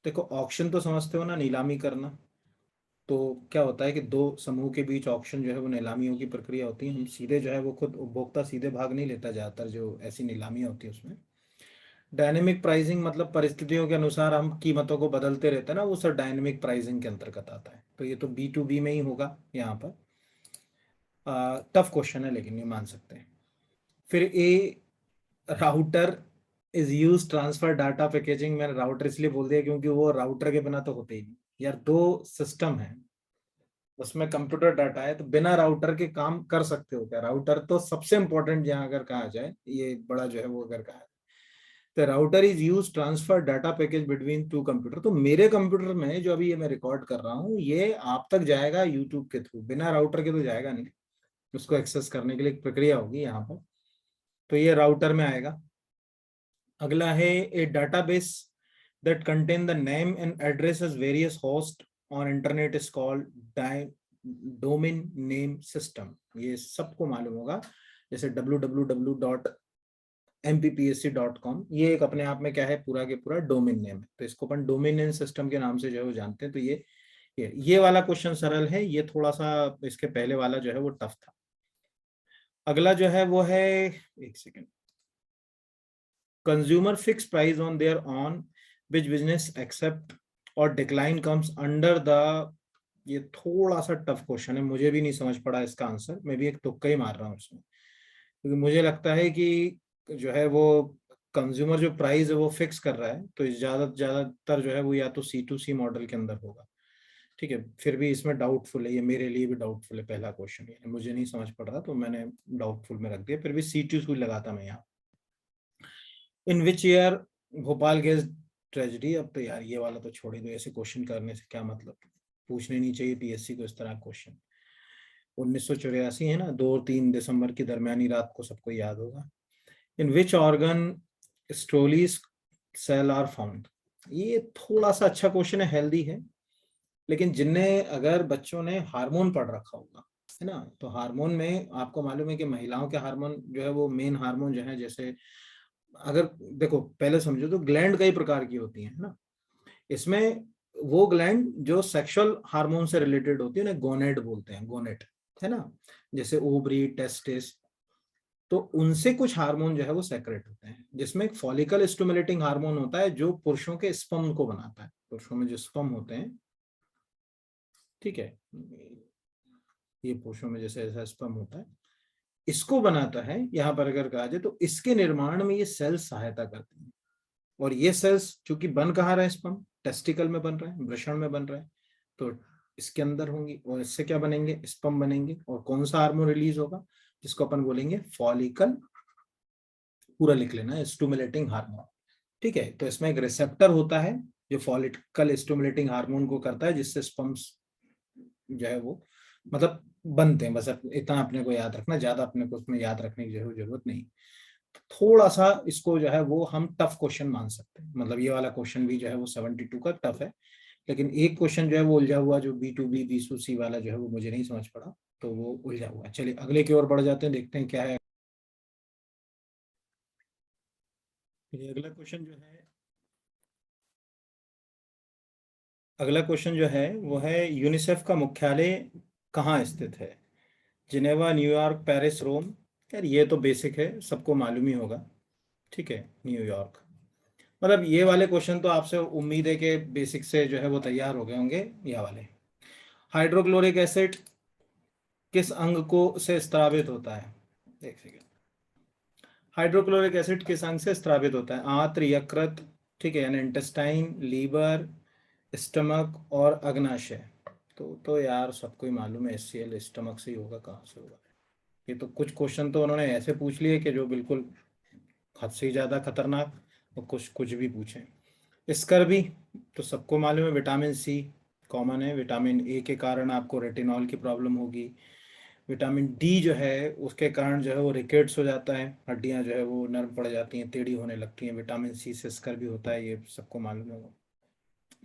देखो ऑक्शन तो समझते हो ना, नीलामी करना। तो क्या होता है कि दो समूह के बीच ऑक्शन जो है वो नीलामियों की प्रक्रिया होती है। हम सीधे जो है वो खुद उपभोक्ता सीधे भाग नहीं लेता ज़्यादातर जो ऐसी नीलामियाँ होती है उसमें। डायनेमिक प्राइसिंग मतलब परिस्थितियों के अनुसार हम कीमतों को बदलते रहते हैं ना, वो सब डायनेमिक प्राइसिंग के अंतर्गत आता है। तो ये तो बी टू बी में ही होगा यहाँ पर। टफ क्वेश्चन है लेकिन ये मान सकते हैं। फिर a, router is use transfer data packaging. मैंने राउटर इसलिए बोल दिया क्योंकि वो राउटर के बिना तो होते ही नहीं यार, दो सिस्टम है उसमें कंप्यूटर डाटा है, तो बिना राउटर के काम कर सकते हो क्या? राउटर तो सबसे इंपॉर्टेंट यहाँ अगर कहा जाए, ये बड़ा जो है वो अगर कहा जाए, तो router is use transfer data package between two computer. तो मेरे कंप्यूटर में जो अभी ये मैं रिकॉर्ड कर रहा हूँ ये आप तक जाएगा यूट्यूब के थ्रू, बिना राउटर के तो जाएगा नहीं। उसको एक्सेस करने के लिए एक प्रक्रिया होगी यहाँ पर, तो ये राउटर में आएगा। अगला है ए database that contain the name and addresses various hosts on internet is called domain name system। ये सबको मालूम होगा, जैसे www.mppsc.com, ये एक अपने आप में क्या है, पूरा के पूरा डोमेन नेम है, तो इसको अपन डोमेन नेम सिस्टम के नाम से जो है वो जानते हैं। तो ये वाला क्वेश्चन सरल है, ये थोड़ा सा इसके पहले वाला जो है वो टफ था। अगला जो है वो है, एक second, consumer fixed price on their own which business accept और decline comes under the, ये थोड़ा सा टफ क्वेश्चन है, मुझे भी नहीं समझ पड़ा इसका आंसर, मैं भी एक तुक्का ही मार रहा हूँ इसमें, क्योंकि मुझे लगता है कि जो है वो कंज्यूमर जो प्राइस है वो फिक्स कर रहा है, तो ज्यादातर जो है वो या तो C2C मॉडल के अंदर होगा। ठीक है, फिर भी इसमें डाउटफुल है, ये मेरे लिए भी डाउटफुल है पहला क्वेश्चन, मुझे नहीं समझ पड़ रहा तो मैंने डाउटफुल में रख दिया, फिर भी C2C लगाता मैं यहाँ। In which year Bhopal gas tragedy. अब तो यार ये वाला तो छोड़ ही दो, ऐसे क्वेश्चन करने से क्या मतलब, पूछने नहीं चाहिए पीएससी को इस तरह क्वेश्चन। 1984 है ना, 2 और 3 दिसंबर की दरमियानी रात को सबको याद होगा। In which organ sertoli cell are found. ये थोड़ा सा अच्छा क्वेश्चन है, हेल्दी है, लेकिन जिनने अगर बच्चों ने हार्मोन पढ़ रखा होगा, है ना, तो हार्मोन में आपको मालूम है कि महिलाओं के हार्मोन जो है वो मेन हार्मोन जो है, जैसे अगर देखो पहले समझो तो ग्लैंड कई प्रकार की होती हैं, है ना, इसमें वो ग्लैंड जो सेक्सुअल हार्मोन से रिलेटेड होती है ना, गोनेड बोलते हैं, गोनेट, है ना, जैसे ओवरी, टेस्टिस, तो उनसे कुछ हार्मोन जो है वो सेक्रेट होते हैं, जिसमें एक फॉलिकल स्टिमुलेटिंग हार्मोन होता है जो पुरुषों के स्पर्म को बनाता है, पुरुषों में जो स्पर्म होते हैं, ठीक है, ये पुरुषों में जैसे ऐसा स्पर्म होता है, इसको बनाता है। यहाँ पर अगर कहा जाए तो इसके निर्माण में ये सेल्स सहायता करते हैं, और ये सेल्स चूंकि बन कहाँ रहा है, स्पर्म टेस्टिकल में बन रहा है, वृषण में बन रहा है, तो इसके अंदर होंगी, और इससे क्या बनेंगे, स्पर्म बनेंगे, और कौन सा हार्मोन रिलीज होगा, जिसको अपन बोलेंगे फॉलिकल, पूरा लिख लेना, स्टिमुलेटिंग हार्मोन। ठीक है, तो इसमें एक रिसेप्टर होता है जो फॉलिकल स्टिमुलेटिंग हार्मोन को करता है, जिससे स्पर्म्स जो है वो मतलब बनते हैं। बस इतना अपने को याद रखना, ज्यादा अपने को उसमें याद रखने की जरूरत नहीं। थोड़ा सा इसको जो है वो हम टफ क्वेश्चन मान सकते हैं, मतलब ये वाला क्वेश्चन भी जो है वो 72 का टफ है, लेकिन एक क्वेश्चन जो है वो उलझा हुआ, जो B2B B2C वाला जो है वो मुझे नहीं समझ पड़ा, तो वो उलझा हुआ है। चलिए अगले की ओर बढ़ जाते हैं, देखते हैं क्या है। अगला क्वेश्चन जो है, अगला क्वेश्चन जो है वो है यूनिसेफ का मुख्यालय कहाँ स्थित है? जिनेवा, न्यूयॉर्क, पेरिस, रोम। यार ये तो बेसिक है, सबको मालूम ही होगा। ठीक है, न्यूयॉर्क। मतलब ये वाले क्वेश्चन तो आपसे उम्मीद है कि बेसिक से जो है वो तैयार हो गए होंगे, ये वाले। हाइड्रोक्लोरिक एसिड किस अंग को से स्रावित होता है? एक सेकेंड, हाइड्रोक्लोरिक एसिड किस अंग से स्रावित होता है? आंत्र, यकृत, ठीक है, यानी इंटेस्टाइन, लीवर, स्टमक और अग्नाशय, तो यार सबको ही मालूम है HCl स्टमक से ही होगा, कहाँ से होगा। ये तो कुछ क्वेश्चन तो उन्होंने ऐसे पूछ लिए कि जो बिल्कुल हद से ही ज़्यादा खतरनाक, और कुछ कुछ भी पूछें। स्कर्वी तो सबको मालूम है, विटामिन सी कॉमन है, विटामिन ए के कारण आपको रेटिनॉल की प्रॉब्लम होगी, विटामिन डी जो है उसके कारण जो है वो रिकेट्स हो जाता है, हड्डियां जो है वो नरम पड़ जाती हैं, टेढ़ी होने लगती हैं, विटामिन सी से स्कर्वी होता है, ये सबको मालूम है।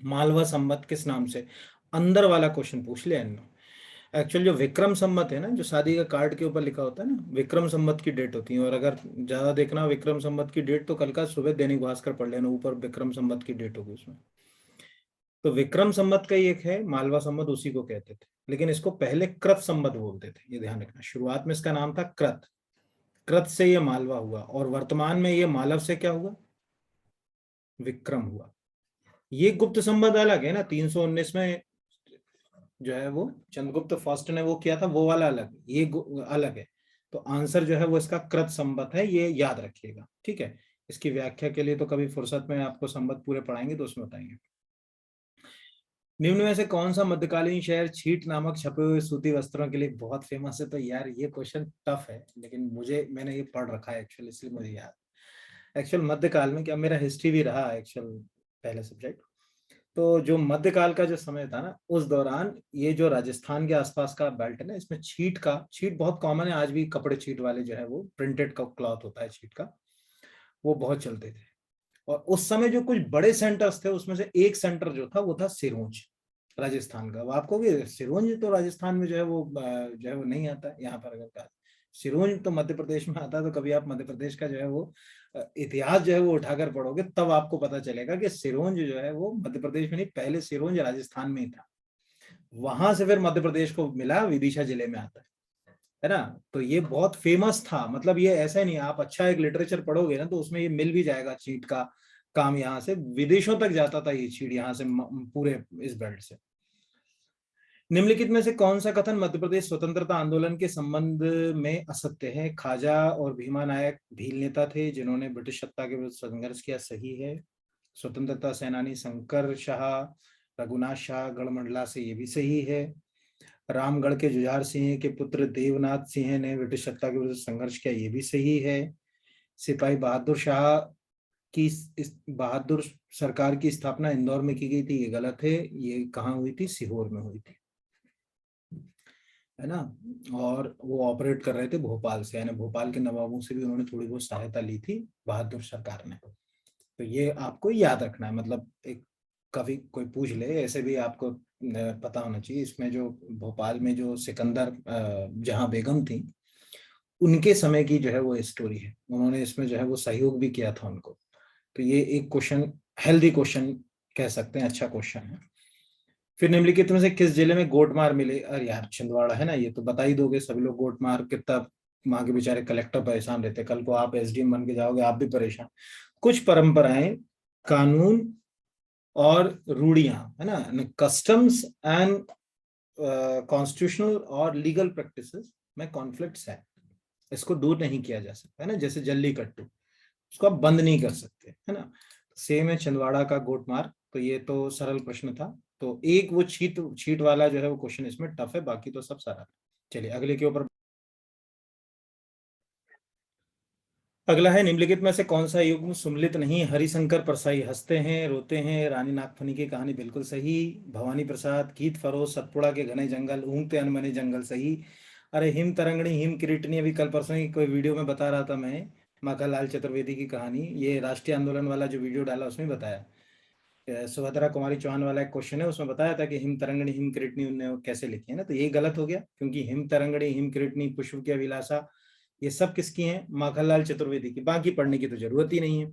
मालवा संवत किस नाम से, अंदर वाला क्वेश्चन पूछ लिया इन्होंने। एक्चुअल जो विक्रम संवत है ना, जो शादी का कार्ड के ऊपर लिखा होता है ना, विक्रम संवत की डेट होती है। और अगर ज्यादा देखना विक्रम संवत की डेट, तो कल का सुबह दैनिक भास्कर पढ़ लेना, ऊपर विक्रम संवत की डेट होगी उसमें। तो विक्रम संवत का ही एक है, मालवा संवत उसी को कहते थे, लेकिन इसको पहले कृत संवत बोलते थे, ये ध्यान रखना। शुरुआत में इसका नाम था कृत, कृत से ये मालवा हुआ, और वर्तमान में ये मालव से क्या हुआ, विक्रम हुआ। ये गुप्त संवत अलग है ना, 319 में जो है वो चंद्रगुप्त फर्स्ट ने वो किया था, वो वाला अलग, ये अलग है। तो आंसर जो है वो इसका कृत संवत है, ये याद रखिएगा, ठीक है। इसकी व्याख्या के लिए तो कभी फुर्सत में आपको संवत पूरे पढ़ाएंगे तो उसमें बताएंगे। निम्न में से कौन सा मध्यकालीन शहर छीट नामक छपे हुए सूती वस्त्रों के लिए बहुत फेमस है? तो यार ये क्वेश्चन टफ है, लेकिन मैंने ये पढ़ रखा है एक्चुअली, इसलिए मुझे याद। एक्चुअल मध्यकाल में क्या, मेरा हिस्ट्री भी रहा एक्चुअल पहले सब्जेक्ट। तो जो मध्यकाल का जो समय था ना, उस दौरान ये जो राजस्थान के आसपास का बेल्ट है ना, इसमें छीट बहुत कॉमन है, आज भी कपड़े छीट वाले जो है वो प्रिंटेड का क्लॉथ होता है छीट का, वो बहुत चलते थे। और उस समय जो कुछ बड़े सेंटर्स थे, उसमें से एक सेंटर जो था वो था सिरोंज, राजस्थान का। अब आप कहोगे सिरोंज तो राजस्थान में जो है वो जो है वो नहीं आता है, यहाँ पर अगर कहा सिरोंज तो मध्य प्रदेश में आता है, तो कभी आप मध्य प्रदेश का जो है वो इतिहास जो है वो उठाकर पढ़ोगे, तब आपको पता चलेगा कि सिरोंज जो है वो मध्य प्रदेश में नहीं, पहले सिरोंज राजस्थान में ही था, वहां से फिर मध्य प्रदेश को मिला, विदिशा जिले में आता है ना। तो ये बहुत फेमस था, मतलब ये ऐसा ही नहीं, आप अच्छा एक लिटरेचर पढ़ोगे ना तो उसमें ये मिल भी जाएगा, चीट का काम यहाँ से विदेशों तक जाता था, ये चीट यहाँ से पूरे इस बेल्ट से। निम्नलिखित में से कौन सा कथन मध्य प्रदेश स्वतंत्रता आंदोलन के संबंध में असत्य है? खाजा और भीमा नायक भील नेता थे जिन्होंने ब्रिटिश सत्ता के विरुद्ध संघर्ष किया, सही है। स्वतंत्रता सेनानी शंकर शाह रघुनाथ शाह गढ़मंडला से, ये भी सही है। रामगढ़ के जुझार सिंह के पुत्र देवनाथ सिंह ने ब्रिटिश सत्ता के विरुद्ध संघर्ष किया, ये भी सही है। सिपाही बहादुर शाह की बहादुर सरकार की स्थापना इंदौर में की गई थी, ये गलत है, ये कहाँ हुई थी, सीहोर में हुई थी, है ना। और वो ऑपरेट कर रहे थे भोपाल से, यानी भोपाल के नवाबों से भी उन्होंने थोड़ी बहुत सहायता ली थी बहादुर सरकार ने। तो ये आपको याद रखना है, मतलब एक कभी कोई पूछ ले ऐसे भी आपको पता होना चाहिए। इसमें जो भोपाल में जो सिकंदर जहां बेगम थी, उनके समय की जो है वो स्टोरी है, उन्होंने इसमें जो है वो सहयोग भी किया था उनको। तो ये एक क्वेश्चन, हेल्दी क्वेश्चन कह सकते हैं, अच्छा क्वेश्चन है। फिर निम्नलिखित में से किस जिले में गोटमार मिले? अरे यार छिंदवाड़ा है ना, ये तो बता ही दोगे सभी लोग, गोटमार कितना, वहां के बेचारे कलेक्टर परेशान रहते, कल को आप SDM बन के जाओगे आप भी परेशान। कुछ परंपराएं, कानून और रूढ़ियां, है ना, कस्टम्स एंड कॉन्स्टिट्यूशनल और लीगल प्रैक्टिसेस में कॉन्फ्लिक्ट्स है, इसको दूर नहीं किया जा सकता, है ना। जैसे जल्लीकट्टू, उसको आप बंद नहीं कर सकते, है ना। सेम है छिंदवाड़ा का गोटमार। तो ये तो सरल प्रश्न था, तो एक वो छीट छीट वाला जो है वो क्वेश्चन इसमें टफ है, बाकी तो सब सरल। चलिए अगले के ऊपर। अगला है, निम्नलिखित में से कौन सा युग्म सुमलित नहीं? हरिशंकर परसाई हंसते हैं रोते हैं, रानी नागफनी की कहानी, बिल्कुल सही। भवानी प्रसाद, गीत फरोज, सतपुड़ा के घने जंगल, ऊँगते अनमने जंगल, सही। अरे हिम तरंगणी हिम किरीटनी, अभी कल परसों ही कोई वीडियो में बता रहा था मैं, माखनलाल चतुर्वेदी की कहानी, ये राष्ट्रीय आंदोलन वाला जो वीडियो डाला उसमें बताया। सुभद्रा कुमारी चौहान वाला एक क्वेश्चन है, उसमें बताया था कि हिम तरंगणी हिम किरीटनी उनने वो कैसे लिखी है ना, तो ये गलत हो गया, क्योंकि हिम तरंगणी हिम किरीटनी पुष्प की अभिलाषा, ये सब किसकी हैं? माखनलाल चतुर्वेदी की, बाकी पढ़ने की तो जरूरत ही नहीं है।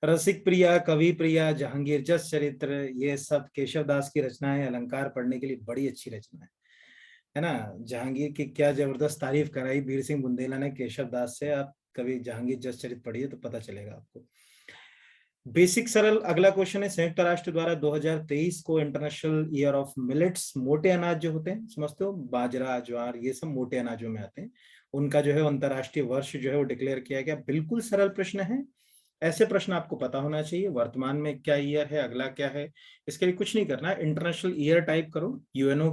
रसिक प्रिया, कवि प्रिया, जहांगीर जस चरित्र, ये सब केशव दास की रचना है, अलंकार पढ़ने के लिए बड़ी अच्छी रचना है ना। जहांगीर की क्या जबरदस्त तारीफ कराई वीर सिंह बुंदेला ने केशव दास से, आप कभी जहांगीर जस चरित्र पढ़िए तो पता चलेगा आपको। बेसिक सरल अगला क्वेश्चन है, संयुक्त राष्ट्र द्वारा 2023 को इंटरनेशनल ईयर ऑफ मिलेट्स, मोटे अनाज जो होते हैं समझते हो, बाजरा ज्वार ये सब मोटे अनाजों में आते हैं, उनका जो है अंतरराष्ट्रीय वर्ष जो है वो डिक्लेयर किया गया। बिल्कुल सरल प्रश्न है, ऐसे प्रश्न आपको पता होना चाहिए। वर्तमान में क्या ईयर है, अगला क्या है, इसके लिए कुछ नहीं करना है, इंटरनेशनल ईयर टाइप करो, यूएनओ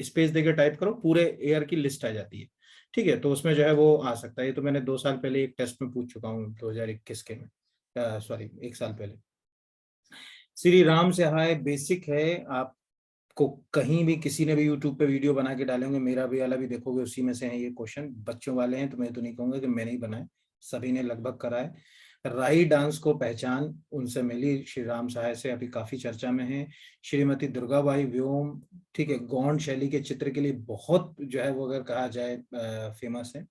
स्पेस देकर टाइप करो, पूरे ईयर की लिस्ट आ जाती है। ठीक है, तो उसमें जो है वो आ सकता है। ये तो मैंने 2 साल पहले एक टेस्ट में पूछ चुका हूँ, 2021 के में, सॉरी 1 साल पहले। श्री राम से हाय बेसिक है, आपको कहीं भी किसी ने भी यूट्यूब पे वीडियो बना के डाले होंगे, मेरा भी वाला भी देखोगे उसी में से है ये क्वेश्चन। बच्चों वाले हैं तो मैं तो नहीं कहूंगा कि मैंने ही बनाए, सभी ने लगभग करा है। राई डांस को पहचान उनसे मिली, श्री राम सहाय से अभी काफी चर्चा में है। श्रीमती दुर्गाबाई व्योम, ठीक है, गौंड शैली के चित्र के लिए बहुत जो है वो अगर कहा जाए फेमस है।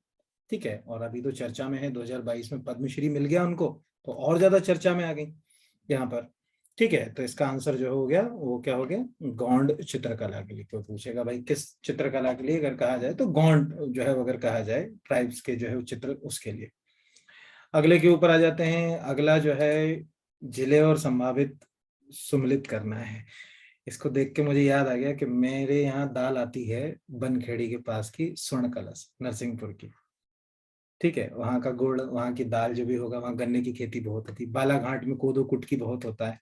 ठीक है, और अभी तो चर्चा में है, 2022 में पद्मश्री मिल गया उनको, तो और ज्यादा चर्चा में आ गई यहाँ पर। ठीक है, तो इसका आंसर जो हो गया वो क्या हो गया, गौंड चित्रकला के लिए। कोई पूछेगा भाई किस चित्रकला के लिए अगर कहा जाए, तो गौंड जो है अगर कहा जाए ट्राइब्स के जो है चित्र, उसके लिए। अगले के ऊपर आ जाते हैं। अगला जो है जिले और संभावित सुमिलित करना है। इसको देख के मुझे याद आ गया कि मेरे यहाँ दाल आती है बनखेड़ी के पास की स्वर्ण कलश, नरसिंहपुर की। ठीक है, वहाँ का गुड़, वहाँ की दाल जो भी होगा, वहाँ गन्ने की खेती बहुत होती है। बालाघाट में कोदो कुटकी बहुत होता है।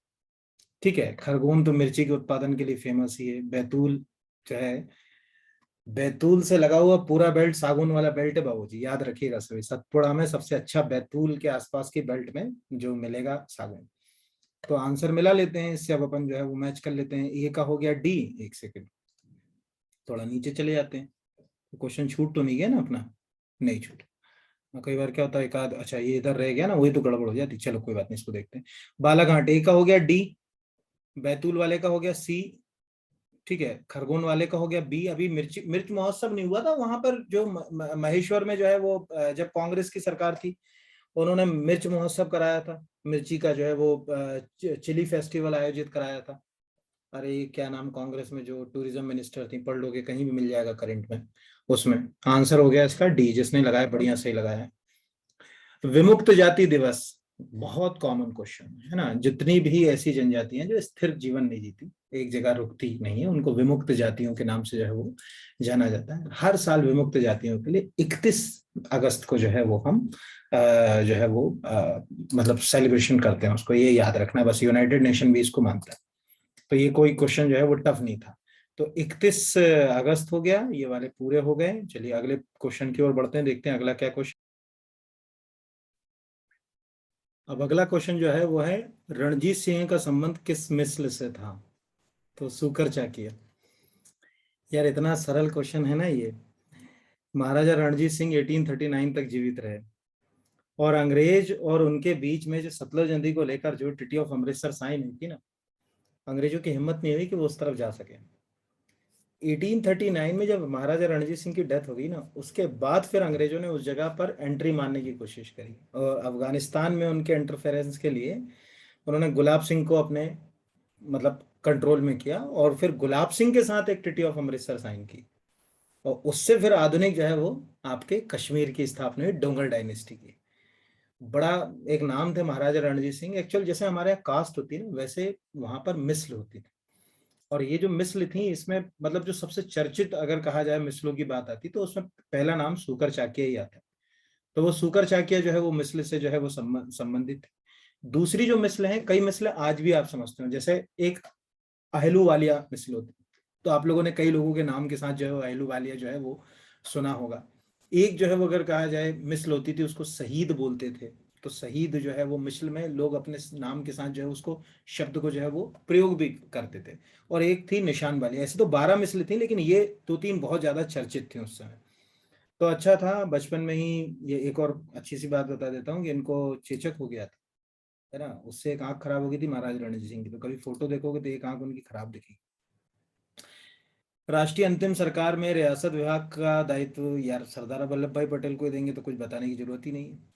ठीक है, खरगोन तो मिर्ची के उत्पादन के लिए फेमस ही है। बैतूल जो है, बैतूल से लगा हुआ पूरा बेल्ट सागौन वाला बेल्ट है बाबूजी, याद रखिएगा सभी। सतपुड़ा में सबसे अच्छा बैतूल के आसपास की बेल्ट में जो मिलेगा सागौन। तो आंसर मिला लेते हैं इससे, अब अपन जो है वो मैच कर लेते हैं। ए का हो गया डी। एक सेकेंड, थोड़ा नीचे चले जाते हैं। क्वेश्चन छूट तो नहीं गया ना अपना? नहीं छूट। कई बार क्या होता है, एक आध, अच्छा ये इधर रह गया ना, वही तो गड़बड़ हो जाती। चलो कोई बात नहीं, इसको देखते हैं। बालाघाट ए का हो गया डी, बैतूल वाले का हो गया सी, ठीक है, खरगोन वाले का हो गया बी। अभी मिर्च महोत्सव नहीं हुआ था वहां पर, जो महेश्वर में जो है वो जब कांग्रेस की सरकार थी, उन्होंने मिर्च महोत्सव कराया था, मिर्ची का जो है वो चिली फेस्टिवल आयोजित कराया था। अरे ये क्या नाम, कांग्रेस में जो टूरिज्म मिनिस्टर थी, पढ़ लोगे कहीं भी मिल जाएगा करंट में, उसमें। आंसर हो गया इसका डी, जिसने लगाया बढ़िया सही लगाया है। विमुक्त जाति दिवस, बहुत कॉमन क्वेश्चन है ना। जितनी भी ऐसी जनजातियां जो स्थिर जीवन नहीं जीती, एक जगह रुकती नहीं है, उनको विमुक्त जातियों के नाम से जो है वो जाना जाता है। हर साल विमुक्त जातियों के लिए 31 अगस्त को जो है वो हम जो है वो मतलब सेलिब्रेशन करते हैं उसको, ये याद रखना बस। यूनाइटेड नेशन भी इसको मानता है। तो ये कोई क्वेश्चन जो है वो टफ नहीं था। तो 31 अगस्त हो गया, ये वाले पूरे हो गए। चलिए अगले क्वेश्चन की ओर बढ़ते हैं, देखते हैं अगला क्या क्वेश्चन। अब अगला क्वेश्चन जो है वो है, रणजीत सिंह का संबंध किस मिस्र से था? तो सुकर चाकिया। यार इतना सरल क्वेश्चन है ना ये। महाराजा रणजीत सिंह 1839 तक जीवित रहे, और अंग्रेज और उनके बीच में जो सतलज नदी को लेकर जो ट्रीटी ऑफ अमृतसर साइन हुई थी ना, अंग्रेजों की हिम्मत नहीं हुई कि वो उस तरफ जा सके। 1839 में जब महाराजा रणजीत सिंह की डेथ हो गई ना, उसके बाद फिर अंग्रेजों ने उस जगह पर एंट्री मारने की कोशिश करी, और अफगानिस्तान में उनके इंटरफेरेंस के लिए उन्होंने गुलाब सिंह को अपने मतलब कंट्रोल में किया, और फिर गुलाब सिंह के साथ एक ट्रीटी ऑफ अमृतसर साइन की, और उससे फिर आधुनिक जो है वो आपके कश्मीर की स्थापना हुई, डोंगर डायनेस्टी की। बड़ा एक नाम थे महाराजा रणजीत सिंह। एक्चुअल जैसे हमारे यहाँ कास्ट होती है ना, वैसे वहां पर मिस्ल होती थी। और ये जो मिस्ल थी, इसमें मतलब जो सबसे चर्चित अगर कहा जाए मिस्लों की बात आती, तो उसमें पहला नाम सूकर चाकिया ही आता है। तो वो सूकर चाकिया जो है वो मिस्ल से जो है वो संबंधित है। दूसरी जो मिस्ल है, कई मिस्ल आज भी आप समझते हो, जैसे एक अहलूवालिया मिस्ल होती है, तो आप लोगों ने कई लोगों के नाम के साथ जो है अहलूवालिया जो है वो सुना होगा। एक जो है वो अगर कहा जाए मिस्ल होती थी, उसको शहीद बोलते थे। तो शहीद जो है वो मिस्ल में लोग अपने नाम के साथ जो है उसको, शब्द को जो है वो प्रयोग भी करते थे। और एक थी निशान वाली। ऐसे तो 12 मिस्ल थी, लेकिन ये 2-3 बहुत ज्यादा चर्चित थे उस समय। तो अच्छा था बचपन में ही। ये एक और अच्छी सी बात बता देता हूँ कि इनको चेचक हो गया था, है ना, उससे एक आंख खराब हो गई थी महाराज रणजीत सिंह की। तो कभी फोटो देखोगे तो एक आंख उनकी खराब दिखेगी। राष्ट्रीय अंतिम सरकार में रियासत विभाग का दायित्व यार सरदार वल्लभ भाई पटेल को ही देंगे, तो कुछ बताने की जरूरत ही नहीं है।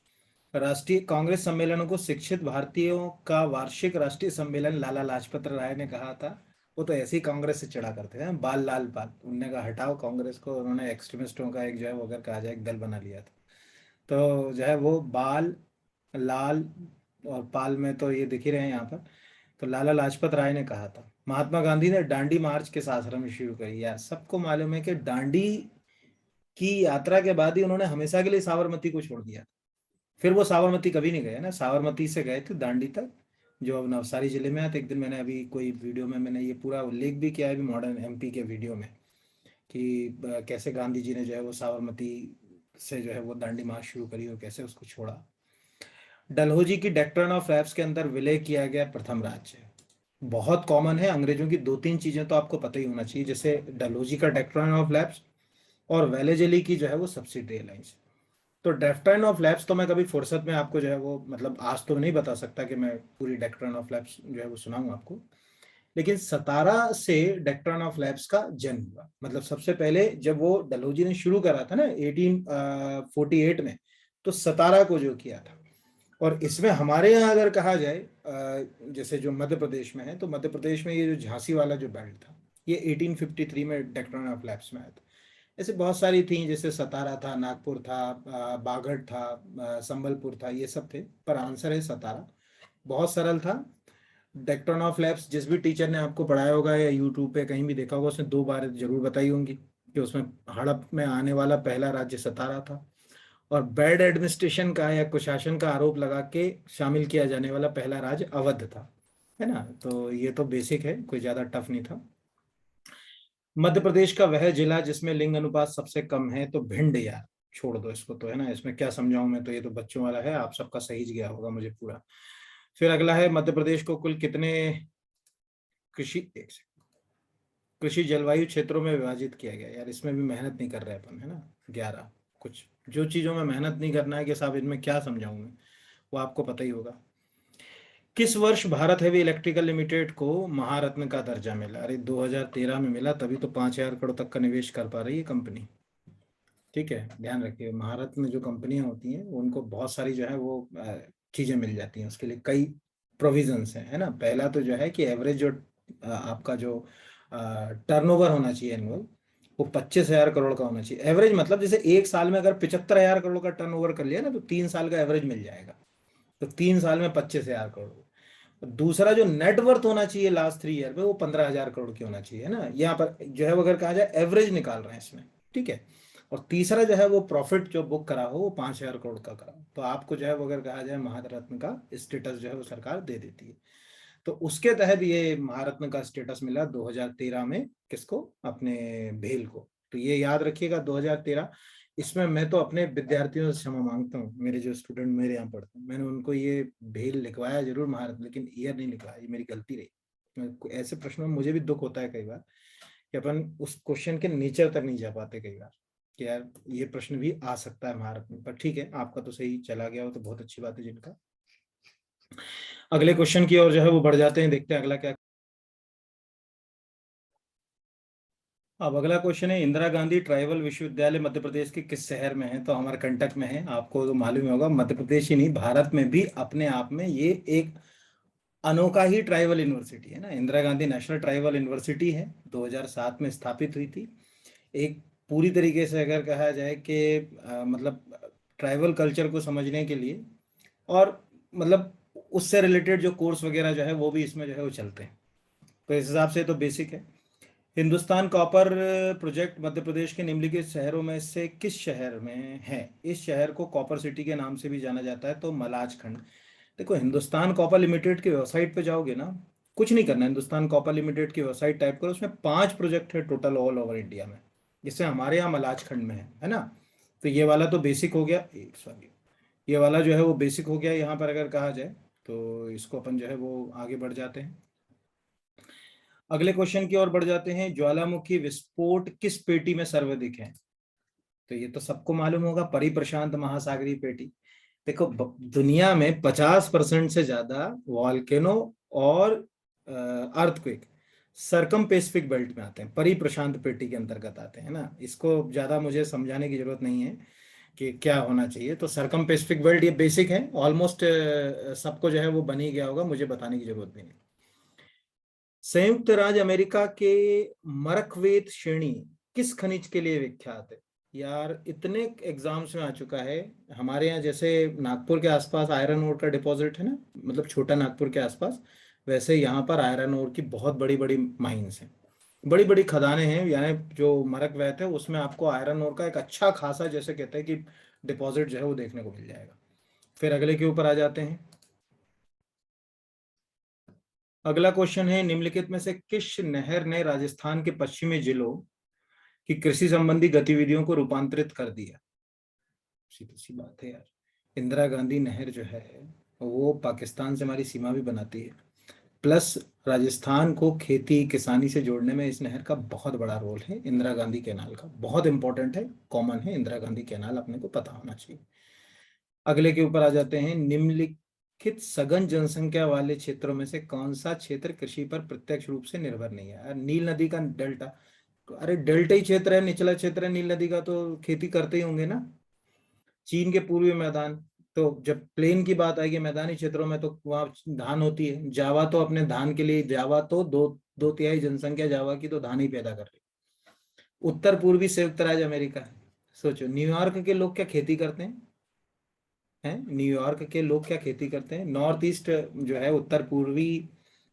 राष्ट्रीय कांग्रेस सम्मेलनों को शिक्षित भारतीयों का वार्षिक राष्ट्रीय सम्मेलन लाला लाजपत राय ने कहा था। वो तो ऐसे ही कांग्रेस से चढ़ा करते थे, बाल लाल पाल, उनने कहा हटाओ कांग्रेस को, उन्होंने एक्सट्रीमिस्टों का एक जो है वो अगर कहा जाए एक दल बना लिया था। तो जो है वो बाल, लाल और पाल में तो ये दिख ही रहे हैं यहाँ पर। तो लाला लाजपत राय ने कहा था। महात्मा गांधी ने दांडी मार्च किस आश्रम में शुरू करी? यार सबको मालूम है कि दांडी की यात्रा के बाद ही उन्होंने हमेशा के लिए साबरमती को छोड़ दिया। फिर वो साबरमती कभी नहीं गए ना, साबरमती से गए थे दांडी तक, जो अब नवसारी जिले में है। तो एक दिन मैंने अभी कोई वीडियो में मैंने ये पूरा उल्लेख भी किया है अभी मॉडर्न एमपी के वीडियो में, कि कैसे गांधी जी ने जो है वो साबरमती से जो है वो दांडी मार्च शुरू करी और कैसे उसको छोड़ा। डलहौजी की डॉक्ट्रिन ऑफ लैब्स के अंदर विलय किया गया प्रथम राज्य। बहुत कॉमन है, अंग्रेजों की दो तीन चीजें तो आपको पता ही होना चाहिए, जैसे डलहौजी का डॉक्ट्रिन ऑफ लैब्स और वेलेजली की जो है वो सब्सिडी एलायंस। तो डॉक्ट्रिन ऑफ लैब्स तो मैं कभी फुर्सत में आपको जो है वो मतलब आज तो नहीं बता सकता कि मैं पूरी डॉक्ट्रिन ऑफ लैब्स जो है वो सुनाऊं आपको, लेकिन सतारा से डॉक्ट्रिन ऑफ लैब्स का जन्म हुआ। मतलब सबसे पहले जब वो डलहौजी ने शुरू करा था ना 1848 में, तो सतारा को जो किया था। और इसमें हमारे यहाँ अगर कहा जाए जैसे जो मध्य प्रदेश में है, तो मध्य प्रदेश में ये जो झांसी वाला जो बेल्ट था, ये 1853 में डॉक्ट्रिन ऑफ लैब्स में आया था। ऐसे बहुत सारी थी, जैसे सतारा था, नागपुर था, बागड़ था, संबलपुर था, ये सब थे, पर आंसर है सतारा। बहुत सरल था। डॉक्ट्रिन ऑफ लैब्स जिस भी टीचर ने आपको पढ़ाया होगा या यूट्यूब पे कहीं भी देखा होगा, उसने 2 बार जरूर बताई होंगी कि उसमें हड़प में आने वाला पहला राज्य सतारा था, और बैड एडमिनिस्ट्रेशन का या कुशासन का आरोप लगा के शामिल किया जाने वाला पहला राज्य अवध था, है ना। तो ये तो बेसिक है, कोई ज्यादा टफ नहीं था। मध्य प्रदेश का वह जिला जिसमें लिंग अनुपात सबसे कम है, तो भिंड यार, छोड़ दो इसको तो, है ना, इसमें क्या समझाऊं मैं, तो ये तो बच्चों वाला है, आप सबका सही गया होगा मुझे पूरा। फिर अगला है, मध्य प्रदेश को कुल कितने कृषि एक सेकंड, कृषि जलवायु क्षेत्रों में विभाजित किया गया। यार इसमें भी मेहनत नहीं कर रहे अपन, है ना। 11। कुछ जो चीजों में मेहनत नहीं करना है कि साहब इनमें क्या समझाऊं मैं, वो आपको पता ही होगा। किस वर्ष भारत हेवी इलेक्ट्रिकल लिमिटेड को महारत्न का दर्जा मिला? अरे 2013 में मिला, तभी तो 5,000 करोड़ तक का निवेश कर पा रही है कंपनी। ठीक है, ध्यान रखिए, महारत्न जो कंपनियां होती हैं उनको बहुत सारी जो है वो चीजें मिल जाती हैं, उसके लिए कई प्रोविजंस हैं, है ना। पहला तो जो है कि एवरेज जो आपका जो टर्नओवर होना चाहिए एनुअल, वो 25,000 करोड़ का होना चाहिए एवरेज। मतलब जैसे एक साल में अगर 75,000 करोड़ का टर्नओवर कर लिया ना, तो 3 साल का एवरेज मिल जाएगा। तो 3 साल में 25,000 करोड़। दूसरा जो नेटवर्थ होना चाहिए लास्ट 3 ईयर में, वो 15,000 करोड़ की होना चाहिए, है ना। यहाँ पर जो है वो अगर कहा जाए एवरेज निकाल रहे हैं इसमें, ठीक है। और तीसरा जो है वो प्रॉफिट जो बुक करा हो वो 5,000 करोड़ का करा हो, तो आपको जो है वो अगर कहा जाए महारत्न का स्टेटस जो है वो सरकार दे देती है। तो उसके तहत ये महारत्न का स्टेटस मिला 2013 में, किसको? अपने भेल को। तो ये याद रखिएगा 2013। इसमें मैं तो अपने विद्यार्थियों से क्षमा मांगता हूँ, मेरे जो स्टूडेंट मेरे यहाँ पढ़ते हैं, मैंने उनको ये भेल लिखवाया जरूर महारत्न, लेकिन ईयर नहीं लिखवाया, ये मेरी गलती रही। ऐसे प्रश्नों में मुझे भी दुख होता है कई बार कि अपन उस क्वेश्चन के नेचर तक नहीं जा पाते कई बार, कि यार ये प्रश्न भी आ सकता है महारत्न पर। ठीक है, आपका तो सही चला गया हो तो बहुत अच्छी बात है जिनका। अगले क्वेश्चन की ओर जो है वो बढ़ जाते हैं, देखते हैं अगला क्या। अब अगला क्वेश्चन है, इंदिरा गांधी ट्राइबल विश्वविद्यालय मध्य प्रदेश के किस शहर में है? तो हमारे कंटक में है। आपको तो मालूम ही होगा, मध्य प्रदेश ही नहीं भारत में भी अपने आप में ये एक अनोखा ही ट्राइबल यूनिवर्सिटी है ना। Indira Gandhi national tribal university है, 2007 में स्थापित हुई थी। एक पूरी तरीके से अगर कहा जाए कि मतलब ट्राइबल कल्चर को समझने के लिए, और मतलब उससे रिलेटेड जो कोर्स वगैरह जो है वो भी इसमें जो है वो चलते हैं। तो इस हिसाब से तो बेसिक है। हिंदुस्तान कॉपर प्रोजेक्ट मध्य प्रदेश के निम्नलिखित शहरों में से किस शहर में है? इस शहर को कॉपर सिटी के नाम से भी जाना जाता है, तो मलाज खंड। देखो, हिंदुस्तान कॉपर लिमिटेड की वेबसाइट पे जाओगे ना, कुछ नहीं करना, हिंदुस्तान कॉपर लिमिटेड की वेबसाइट टाइप करो, उसमें 5 प्रोजेक्ट है टोटल ऑल ओवर इंडिया में, जिससे हमारे यहाँ मलाज खंड में है ना। तो ये वाला तो बेसिक हो गया, सॉरी, ये वाला जो है वो बेसिक हो गया यहाँ पर अगर कहा जाए। तो इसको अपन जो है वो आगे बढ़ जाते हैं, अगले क्वेश्चन की ओर बढ़ जाते हैं। ज्वालामुखी विस्फोट किस पेटी में सर्वाधिक है? तो ये तो सबको मालूम होगा, परिप्रशांत महासागरीय पेटी। देखो, दुनिया में 50% से ज्यादा वॉल्केनो और अर्थक्वेक सरकम पेसिफिक बेल्ट में आते हैं, परिप्रशांत पेटी के अंतर्गत आते हैं ना। इसको ज्यादा मुझे समझाने की जरूरत नहीं है कि क्या होना चाहिए। तो सरकम पेसिफिक बेल्ट ये बेसिक है, ऑलमोस्ट सबको जो है वो बन ही गया होगा, मुझे बताने की जरूरत भी नहीं। संयुक्त राज्य अमेरिका के मरकवेत श्रेणी किस खनिज के लिए विख्यात है? यार इतने एग्जाम्स में आ चुका है। हमारे यहाँ जैसे नागपुर के आसपास आयरन ओर का डिपॉजिट है ना, मतलब छोटा नागपुर के आसपास, वैसे यहाँ पर आयरन ओर की बहुत बड़ी बड़ी माइंस हैं, बड़ी बड़ी खदानें हैं। यानी जो मरकवेत है उसमें आपको आयरन ओर का एक अच्छा खासा, जैसे कहते हैं कि डिपॉजिट जो है वो देखने को मिल जाएगा। फिर अगले के ऊपर आ जाते हैं। अगला क्वेश्चन है, निम्नलिखित में से किस नहर ने राजस्थान के पश्चिमी जिलों की कृषि संबंधी गतिविधियों को रूपांतरित कर दिया? सीधी सी बात है यार, इंदिरा गांधी नहर जो है वो पाकिस्तान से हमारी सीमा भी बनाती है, प्लस राजस्थान को खेती किसानी से जोड़ने में इस नहर का बहुत बड़ा रोल है। इंदिरा गांधी कैनाल का बहुत इंपॉर्टेंट है, कॉमन है, इंदिरा गांधी कैनाल अपने को पता होना चाहिए। अगले के ऊपर आ जाते हैं, निम्नलिखित सघन जनसंख्या वाले क्षेत्रों में से कौन सा क्षेत्र कृषि पर प्रत्यक्ष रूप से निर्भर नहीं है? नील नदी का डेल्टा, अरे डेल्टा ही क्षेत्र है, निचला क्षेत्र है नील नदी का, तो खेती करते ही होंगे ना। चीन के पूर्वी मैदान, तो जब प्लेन की बात आएगी मैदानी क्षेत्रों में तो वहां धान होती है। जावा तो अपने धान के लिए, जावा तो दो दो तिहाई जनसंख्या जावा की तो धान ही पैदा कर रही। उत्तर पूर्वी संयुक्त राज्य अमेरिका है। सोचो न्यूयॉर्क के लोग क्या खेती करते हैं? न्यूयॉर्क के लोग क्या खेती करते हैं? नॉर्थ ईस्ट जो है, उत्तर पूर्वी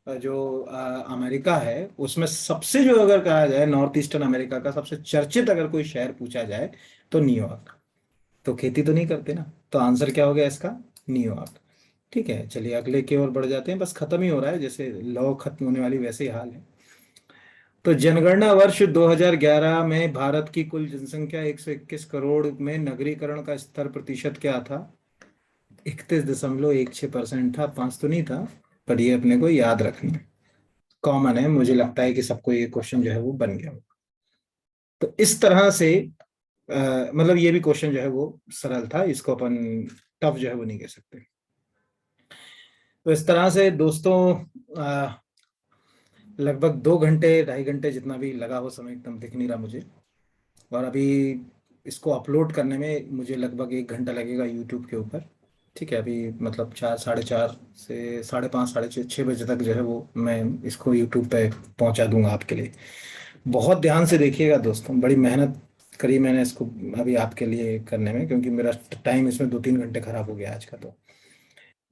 जो अमेरिका है, उसमें सबसे जो अगर कहा जाए नॉर्थ ईस्टर्न अमेरिका का सबसे चर्चित अगर कोई शहर पूछा जाए तो न्यूयॉर्क। तो खेती तो नहीं करते ना, तो आंसर क्या हो गया इसका? न्यूयॉर्क। ठीक है, चलिए अगले की ओर बढ़ जाते हैं, बस खत्म ही हो रहा है, जैसे लॉ खत्म होने वाली वैसे ही हाल है। तो जनगणना वर्ष 2011 में भारत की कुल जनसंख्या 121 करोड़ में नगरीकरण का स्तर प्रतिशत क्या था? 31.16% था, 5 तो नहीं था, पर ये अपने को याद रखना कॉमन है। मुझे लगता है कि सबको ये क्वेश्चन जो है वो बन गया होगा। तो इस तरह से मतलब ये भी क्वेश्चन जो है वो सरल था, इसको अपन टफ जो है वो नहीं कह सकते। तो इस तरह से दोस्तों लगभग 2 घंटे 2.5 घंटे जितना भी लगा वो समय एकदम दिख नहीं रहा मुझे, और अभी इसको अपलोड करने में मुझे लगभग 1 घंटा लगेगा यूट्यूब के ऊपर। ठीक है, अभी मतलब 4, 4:30 से 5:30, 6:30, 6 बजे तक जो है वो मैं इसको यूट्यूब पे पहुंचा दूंगा आपके लिए। बहुत ध्यान से देखिएगा दोस्तों, बड़ी मेहनत करी मैंने इसको अभी आपके लिए करने में, क्योंकि मेरा टाइम इसमें 2-3 घंटे खराब हो गया आज का। तो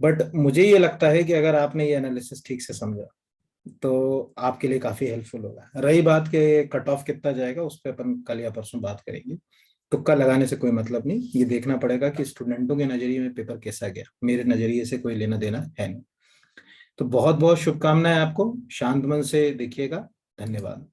बट मुझे ये लगता है कि अगर आपने ये एनालिसिस ठीक से समझा तो आपके लिए काफी हेल्पफुल होगा। रही बात के कट ऑफ कितना जाएगा, उस पर अपन कल या परसों बात करेंगे। तुक्का लगाने से कोई मतलब नहीं, ये देखना पड़ेगा कि स्टूडेंटों के नजरिए में पेपर कैसा गया, मेरे नजरिए से कोई लेना देना है नहीं। तो बहुत बहुत शुभकामनाएं आपको, शांत मन से देखिएगा। धन्यवाद।